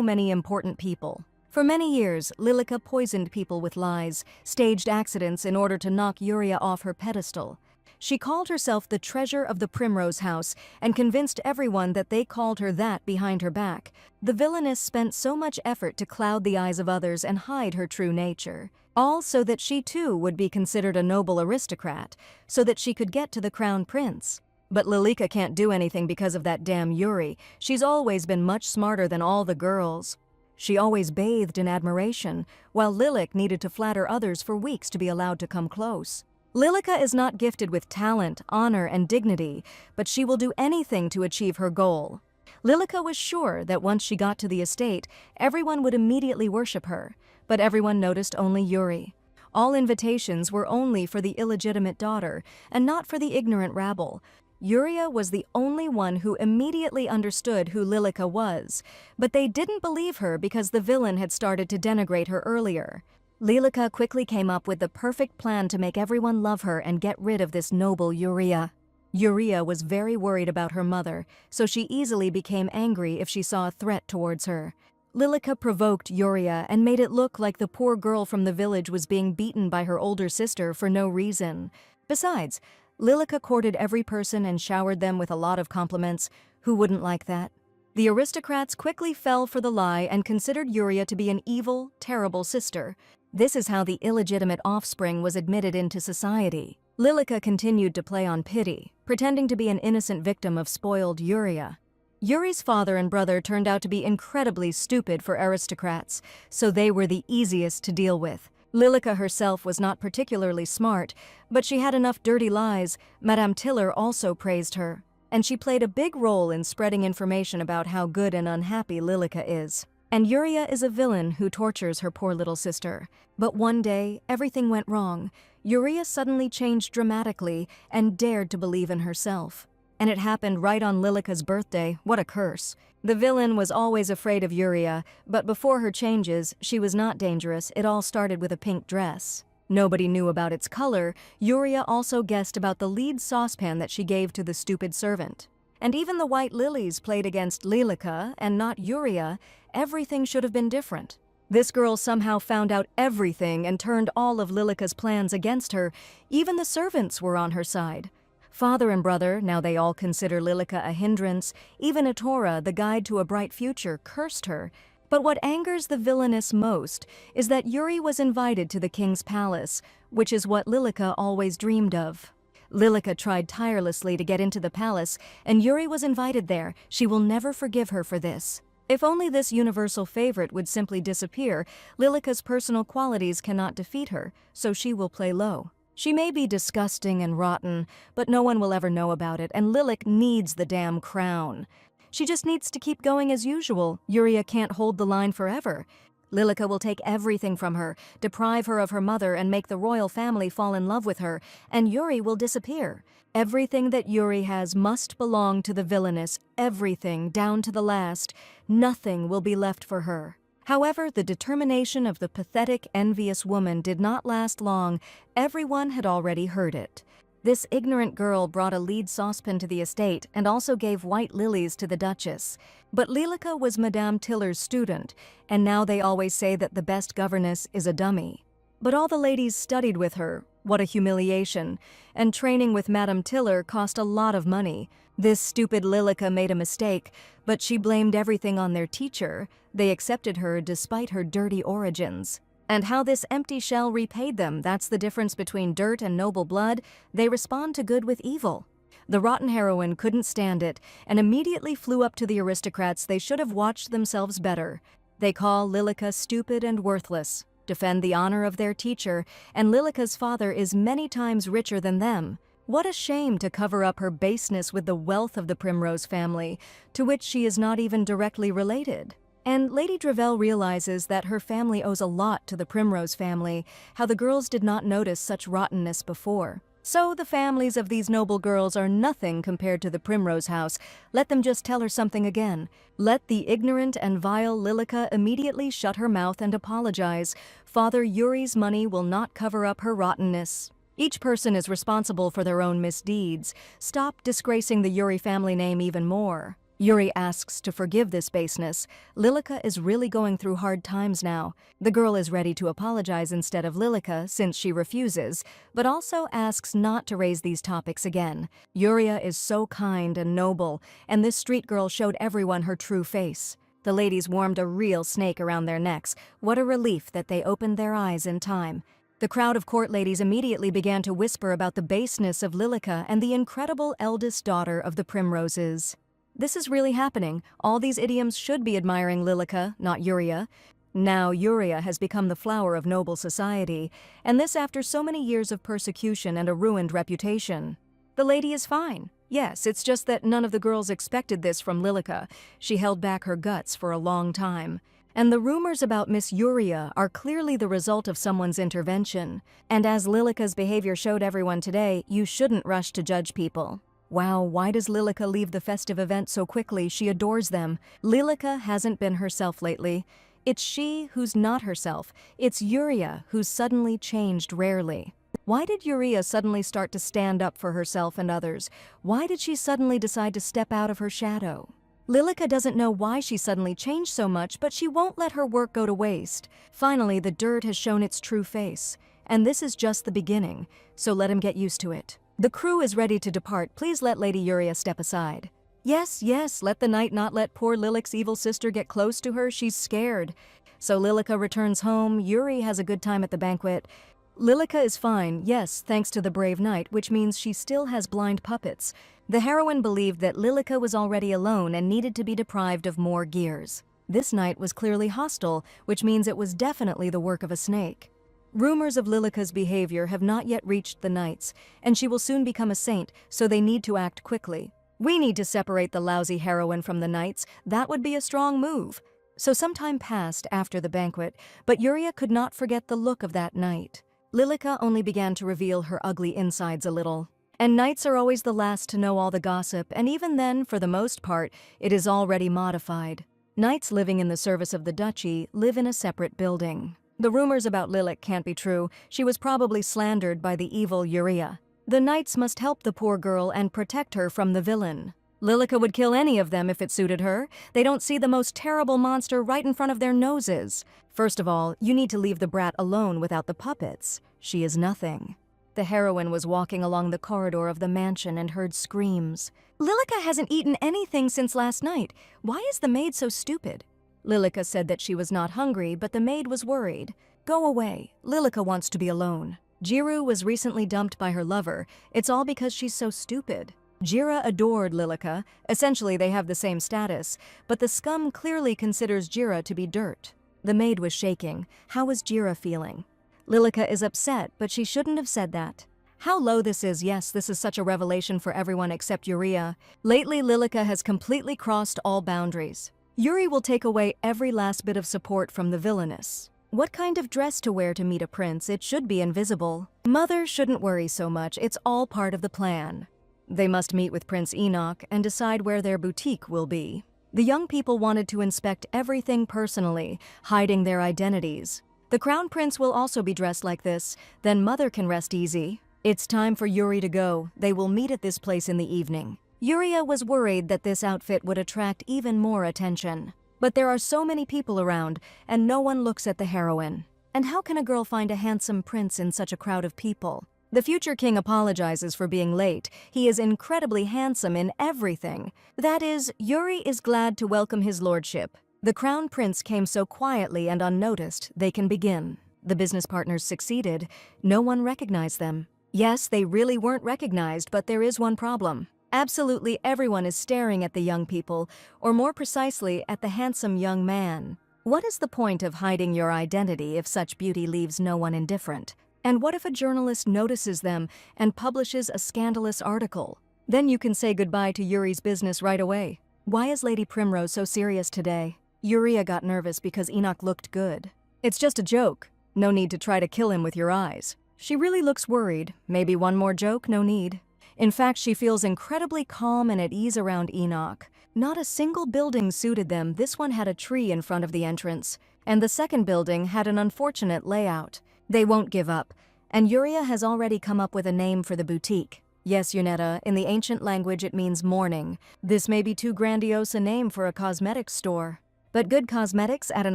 many important people. For many years, Lilika poisoned people with lies, staged accidents in order to knock Yuria off her pedestal. She called herself the treasure of the Primrose House and convinced everyone that they called her that behind her back. The villainess spent so much effort to cloud the eyes of others and hide her true nature. All so that she too would be considered a noble aristocrat, so that she could get to the crown prince. But Lilika can't do anything because of that damn Yuri. She's always been much smarter than all the girls. She always bathed in admiration, while Lilik needed to flatter others for weeks to be allowed to come close. Lilika is not gifted with talent, honor, and dignity, but she will do anything to achieve her goal. Lilika was sure that once she got to the estate, everyone would immediately worship her, but everyone noticed only Yuri. All invitations were only for the illegitimate daughter, and not for the ignorant rabble. Yuria was the only one who immediately understood who Lilika was, but they didn't believe her because the villain had started to denigrate her earlier. Lilika quickly came up with the perfect plan to make everyone love her and get rid of this noble Yuria. Yuria was very worried about her mother, so she easily became angry if she saw a threat towards her. Lilika provoked Yuria and made it look like the poor girl from the village was being beaten by her older sister for no reason. Besides, Lilika courted every person and showered them with a lot of compliments. Who wouldn't like that? The aristocrats quickly fell for the lie and considered Yuria to be an evil, terrible sister. This is how the illegitimate offspring was admitted into society. Lilika continued to play on pity, pretending to be an innocent victim of spoiled Yuria. Yuri's father and brother turned out to be incredibly stupid for aristocrats, so they were the easiest to deal with. Lilika herself was not particularly smart, but she had enough dirty lies. Madame Tiller also praised her, and she played a big role in spreading information about how good and unhappy Lilika is. And Yuria is a villain who tortures her poor little sister. But one day, everything went wrong. Yuria suddenly changed dramatically and dared to believe in herself. And it happened right on Lilika's birthday. What a curse. The villain was always afraid of Yuria, but before her changes, she was not dangerous. It all started with a pink dress. Nobody knew about its color. Yuria also guessed about the lead saucepan that she gave to the stupid servant. And even the white lilies played against Lilika and not Yuria. Everything should have been different. This girl somehow found out everything and turned all of Lilika's plans against her. Even the servants were on her side. Father and brother, now they all consider Lilika a hindrance. Even Etora, the guide to a bright future, cursed her. But what angers the villainess most is that Yuri was invited to the king's palace, which is what Lilika always dreamed of. Lilika tried tirelessly to get into the palace, and Yuri was invited there. She will never forgive her for this. If only this universal favorite would simply disappear, Lilika's personal qualities cannot defeat her, so she will play low. She may be disgusting and rotten, but no one will ever know about it, and Lilik needs the damn crown. She just needs to keep going as usual. Yuria can't hold the line forever. Lilika will take everything from her, deprive her of her mother, and make the royal family fall in love with her, and Yuri will disappear. Everything that Yuri has must belong to the villainess, everything, down to the last. Nothing will be left for her. However, the determination of the pathetic, envious woman did not last long. Everyone had already heard it. This ignorant girl brought a lead saucepan to the estate and also gave white lilies to the Duchess. But Lilica was Madame Tiller's student, and now they always say that the best governess is a dummy. But all the ladies studied with her. What a humiliation. And training with Madame Tiller cost a lot of money. This stupid Lilica made a mistake, but she blamed everything on their teacher. They accepted her despite her dirty origins. And how this empty shell repaid them, that's the difference between dirt and noble blood. They respond to good with evil. The rotten heroine couldn't stand it and immediately flew up to the aristocrats. They should have watched themselves better. They call Lilica stupid and worthless, defend the honor of their teacher, and Lilica's father is many times richer than them. What a shame to cover up her baseness with the wealth of the Primrose family, to which she is not even directly related. And Lady Drevelle realizes that her family owes a lot to the Primrose family, how the girls did not notice such rottenness before. So the families of these noble girls are nothing compared to the Primrose house. Let them just tell her something again. Let the ignorant and vile Lilica immediately shut her mouth and apologize. Father Yuri's money will not cover up her rottenness. Each person is responsible for their own misdeeds. Stop disgracing the Yuri family name even more. Yuri asks to forgive this baseness. Lilica is really going through hard times now. The girl is ready to apologize instead of Lilica since she refuses, but also asks not to raise these topics again. Yuria is so kind and noble, and this street girl showed everyone her true face. The ladies warmed a real snake around their necks. What a relief that they opened their eyes in time. The crowd of court ladies immediately began to whisper about the baseness of Lilica and the incredible eldest daughter of the Primroses. This is really happening. All these idioms should be admiring Lilica, not Yuria. Now Yuria has become the flower of noble society, and this after so many years of persecution and a ruined reputation. The lady is fine. Yes, it's just that none of the girls expected this from Lilica. She held back her guts for a long time. And the rumors about Miss Yuria are clearly the result of someone's intervention. And as Lilica's behavior showed everyone today, you shouldn't rush to judge people. Wow, why does Lilica leave the festive event so quickly? She adores them. Lilica hasn't been herself lately. It's she who's not herself. It's Yuria who's suddenly changed rarely. Why did Yuria suddenly start to stand up for herself and others? Why did she suddenly decide to step out of her shadow? Lilica doesn't know why she suddenly changed so much, but she won't let her work go to waste. Finally, the dirt has shown its true face. And this is just the beginning, so let him get used to it. The crew is ready to depart. Please let Lady Yuria step aside. Yes, let the knight not let poor Lilic's evil sister get close to her. She's scared. So Lilica returns home. Yuri has a good time at the banquet. Lilica is fine, yes, thanks to the brave knight, which means she still has blind puppets. The heroine believed that Lilica was already alone and needed to be deprived of more gears. This knight was clearly hostile, which means it was definitely the work of a snake. Rumors of Lilica's behavior have not yet reached the knights, and she will soon become a saint, so they need to act quickly. We need to separate the lousy heroine from the knights. That would be a strong move. So some time passed after the banquet, but Yuria could not forget the look of that knight. Lilica only began to reveal her ugly insides a little. And knights are always the last to know all the gossip, and even then, for the most part, it is already modified. Knights living in the service of the duchy live in a separate building. The rumors about Lilic can't be true. She was probably slandered by the evil Yuria. The knights must help the poor girl and protect her from the villain. Lilica would kill any of them if it suited her. They don't see the most terrible monster right in front of their noses. First of all, you need to leave the brat alone without the puppets. She is nothing. The heroine was walking along the corridor of the mansion and heard screams. Lilica hasn't eaten anything since last night. Why is the maid so stupid? Lilica said that she was not hungry, but the maid was worried. Go away. Lilica wants to be alone. Jiru was recently dumped by her lover. It's all because she's so stupid. Jira adored Lilica. Essentially, they have the same status, but the scum clearly considers Jira to be dirt. The maid was shaking. How was Jira feeling? Lilica is upset, but she shouldn't have said that. How low this is. Yes, this is such a revelation for everyone except Yuria. Lately, Lilica has completely crossed all boundaries. Yuri will take away every last bit of support from the Villainess. What kind of dress to wear to meet a prince? It should be invisible. Mother shouldn't worry so much. It's all part of the plan. They must meet with Prince Enoch and decide where their boutique will be. The young people wanted to inspect everything personally, hiding their identities. The crown prince will also be dressed like this, then mother can rest easy. It's time for Yuri to go. They will meet at this place in the evening. Yuria was worried that this outfit would attract even more attention. But there are so many people around, and no one looks at the heroine. And how can a girl find a handsome prince in such a crowd of people? The future king apologizes for being late. He is incredibly handsome in everything. That is, Yuri is glad to welcome his lordship. The crown prince came so quietly and unnoticed, they can begin. The business partners succeeded. No one recognized them. Yes, they really weren't recognized, but there is one problem. Absolutely everyone is staring at the young people, or more precisely, at the handsome young man. What is the point of hiding your identity if such beauty leaves no one indifferent? And what if a journalist notices them and publishes a scandalous article? Then you can say goodbye to Yuri's business right away. Why is Lady Primrose so serious today? Yuria got nervous because Enoch looked good. It's just a joke. No need to try to kill him with your eyes. She really looks worried. Maybe one more joke, no need. In fact, she feels incredibly calm and at ease around Enoch. Not a single building suited them. This one had a tree in front of the entrance, and the second building had an unfortunate layout. They won't give up, and Yuria has already come up with a name for the boutique. Yes, Yunetta, in the ancient language it means mourning. This may be too grandiose a name for a cosmetics store. But good cosmetics at an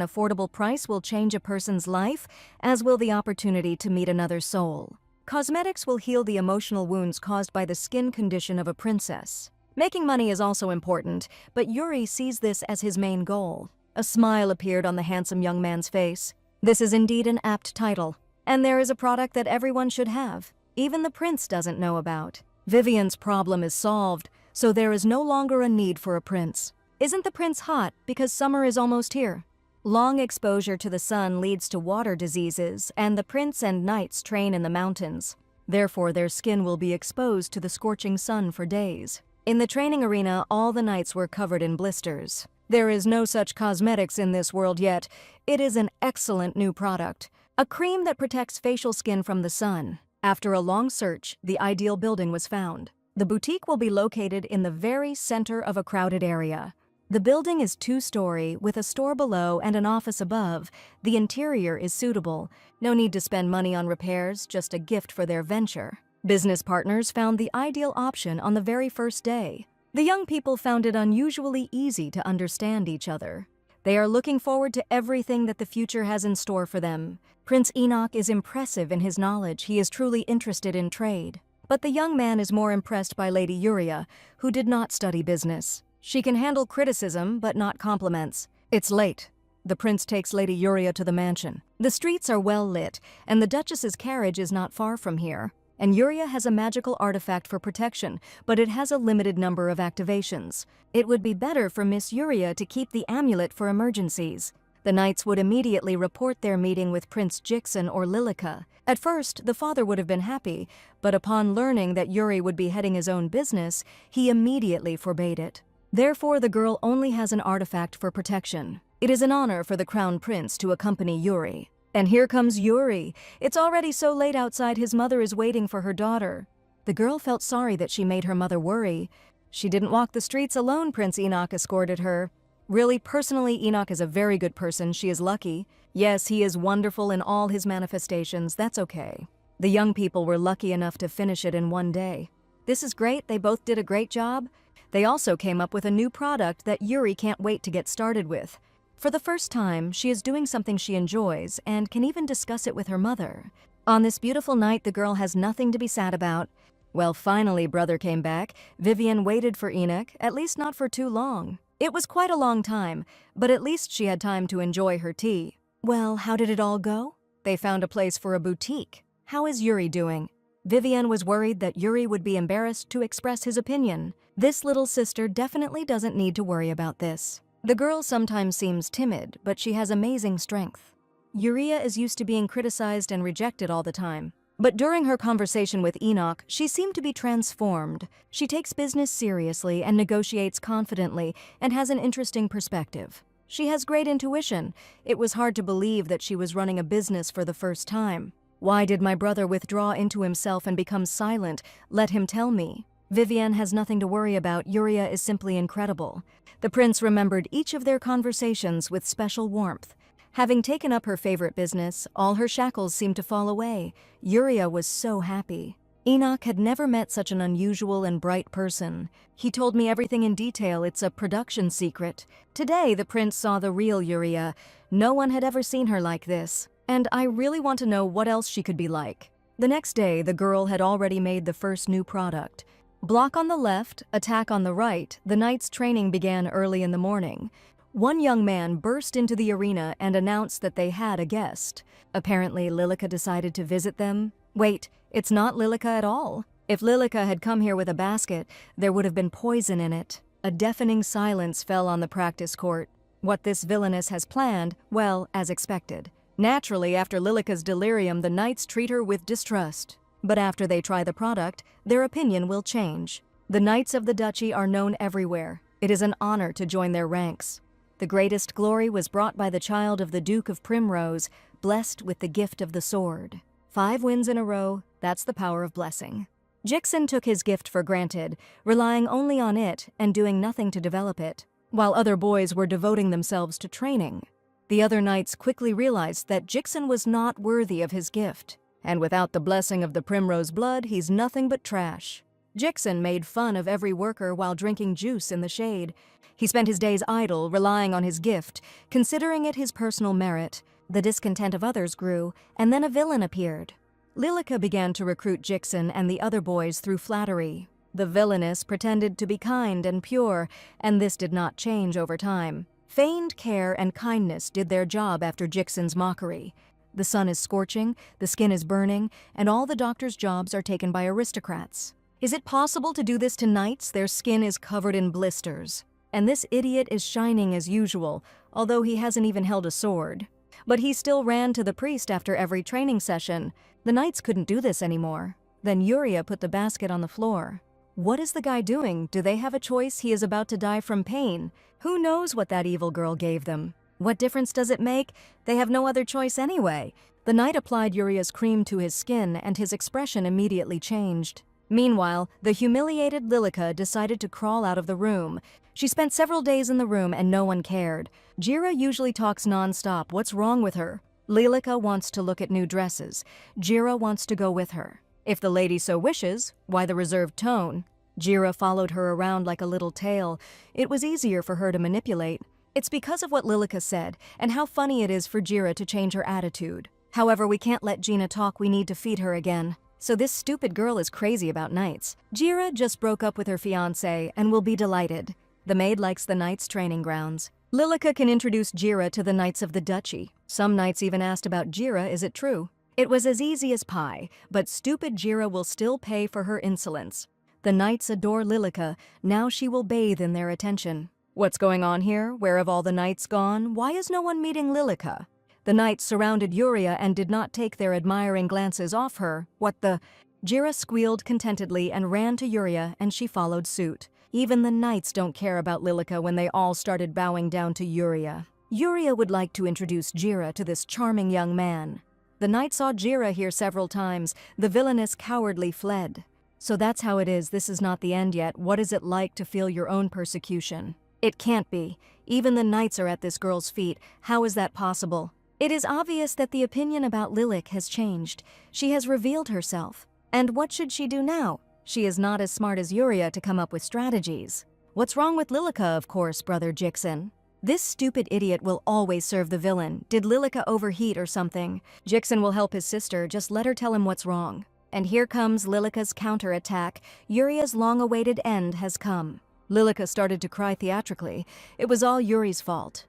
affordable price will change a person's life, as will the opportunity to meet another soul. Cosmetics will heal the emotional wounds caused by the skin condition of a princess. Making money is also important, but Yuri sees this as his main goal. A smile appeared on the handsome young man's face. This is indeed an apt title, and there is a product that everyone should have. Even the prince doesn't know about. Vivian's problem is solved, so there is no longer a need for a prince. Isn't the prince hot because summer is almost here? Long exposure to the sun leads to water diseases, and the prince and knights train in the mountains. Therefore, their skin will be exposed to the scorching sun for days. In the training arena, all the knights were covered in blisters. There is no such cosmetics in this world yet. It is an excellent new product. A cream that protects facial skin from the sun. After a long search, the ideal building was found. The boutique will be located in the very center of a crowded area. The building is 2-story, with a store below and an office above. The interior is suitable. No need to spend money on repairs, just a gift for their venture. Business partners found the ideal option on the very first day. The young people found it unusually easy to understand each other. They are looking forward to everything that the future has in store for them. Prince Enoch is impressive in his knowledge. He is truly interested in trade. But the young man is more impressed by Lady Yuria, who did not study business. She can handle criticism, but not compliments. It's late. The prince takes Lady Yuria to the mansion. The streets are well lit, and the Duchess's carriage is not far from here. And Yuria has a magical artifact for protection, but it has a limited number of activations. It would be better for Miss Yuria to keep the amulet for emergencies. The knights would immediately report their meeting with Prince Jixon or Lilica. At first, the father would have been happy, but upon learning that Yuri would be heading his own business, he immediately forbade it. Therefore, the girl only has an artifact for protection. It is an honor for the crown prince to accompany Yuri. And here comes Yuri. It's already so late outside, his mother is waiting for her daughter. The girl felt sorry that she made her mother worry. She didn't walk the streets alone, Prince Enoch escorted her. Really, personally, Enoch is a very good person. She is lucky. Yes, he is wonderful in all his manifestations. That's okay. The young people were lucky enough to finish it in one day. This is great. They both did a great job. They also came up with a new product that Yuri can't wait to get started with. For the first time, she is doing something she enjoys and can even discuss it with her mother. On this beautiful night, the girl has nothing to be sad about. Well, finally, brother came back. Vivian waited for Enoch, at least not for too long. It was quite a long time, but at least she had time to enjoy her tea. Well, how did it all go? They found a place for a boutique. How is Yuri doing? Vivian was worried that Yuri would be embarrassed to express his opinion. This little sister definitely doesn't need to worry about this. The girl sometimes seems timid, but she has amazing strength. Yuria is used to being criticized and rejected all the time. But during her conversation with Enoch, she seemed to be transformed. She takes business seriously and negotiates confidently and has an interesting perspective. She has great intuition. It was hard to believe that she was running a business for the first time. Why did my brother withdraw into himself and become silent? Let him tell me. Vivienne has nothing to worry about. Yuria is simply incredible. The prince remembered each of their conversations with special warmth. Having taken up her favorite business, all her shackles seemed to fall away. Yuria was so happy. Enoch had never met such an unusual and bright person. He told me everything in detail. It's a production secret. Today, the prince saw the real Yuria. No one had ever seen her like this. And I really want to know what else she could be like. The next day, the girl had already made the first new product. Block on the left, attack on the right, the knight's training began early in the morning. One young man burst into the arena and announced that they had a guest. Apparently, Lilica decided to visit them. Wait, it's not Lilica at all. If Lilica had come here with a basket, there would have been poison in it. A deafening silence fell on the practice court. What this villainess has planned, well, as expected. Naturally, after Lilica's delirium, the knights treat her with distrust. But after they try the product, their opinion will change. The knights of the duchy are known everywhere. It is an honor to join their ranks. The greatest glory was brought by the child of the Duke of Primrose, blessed with the gift of the sword. 5 wins in a row, that's the power of blessing. Jixin took his gift for granted, relying only on it and doing nothing to develop it, while other boys were devoting themselves to training. The other knights quickly realized that Jixin was not worthy of his gift. And without the blessing of the Primrose blood, he's nothing but trash. Jixin made fun of every worker while drinking juice in the shade. He spent his days idle, relying on his gift, considering it his personal merit. The discontent of others grew, and then a villain appeared. Lilica began to recruit Jixin and the other boys through flattery. The villainess pretended to be kind and pure, and this did not change over time. Feigned care and kindness did their job after Jixin's mockery. The sun is scorching, the skin is burning, and all the doctors' jobs are taken by aristocrats. Is it possible to do this to knights? Their skin is covered in blisters. And this idiot is shining as usual, although he hasn't even held a sword. But he still ran to the priest after every training session. The knights couldn't do this anymore. Then Yuria put the basket on the floor. What is the guy doing? Do they have a choice? He is about to die from pain. Who knows what that evil girl gave them? What difference does it make? They have no other choice anyway. The knight applied Yuria's cream to his skin, and his expression immediately changed. Meanwhile, the humiliated Lilica decided to crawl out of the room. She spent several days in the room and no one cared. Jira usually talks non-stop. What's wrong with her? Lilica wants to look at new dresses. Jira wants to go with her. If the lady so wishes, why the reserved tone? Jira followed her around like a little tail. It was easier for her to manipulate. It's because of what Lilica said, and how funny it is for Jira to change her attitude. However, we can't let Gina talk. We need to feed her again. So this stupid girl is crazy about knights. Jira just broke up with her fiancé and will be delighted. The maid likes the knights' training grounds. Lilica can introduce Jira to the knights of the duchy. Some knights even asked about Jira. Is it true? It was as easy as pie, but stupid Jira will still pay for her insolence. The knights adore Lilica. Now she will bathe in their attention. What's going on here? Where have all the knights gone? Why is no one meeting Lilica? The knights surrounded Yuria and did not take their admiring glances off her. What the? Jira squealed contentedly and ran to Yuria, and she followed suit. Even the knights don't care about Lilica when they all started bowing down to Yuria. Yuria would like to introduce Jira to this charming young man. The knight saw Jira here several times. The villainess cowardly fled. So that's how it is. This is not the end yet. What is it like to feel your own persecution? It can't be. Even the knights are at this girl's feet. How is that possible? It is obvious that the opinion about Lilic has changed. She has revealed herself. And what should she do now? She is not as smart as Yuria to come up with strategies. What's wrong with Lilica, of course, Brother Jixin? This stupid idiot will always serve the villain. Did Lilica overheat or something? Jixin will help his sister. Just let her tell him what's wrong. And here comes Lilica's counterattack. Yuria's long-awaited end has come. Lilica started to cry theatrically. It was all Yuri's fault.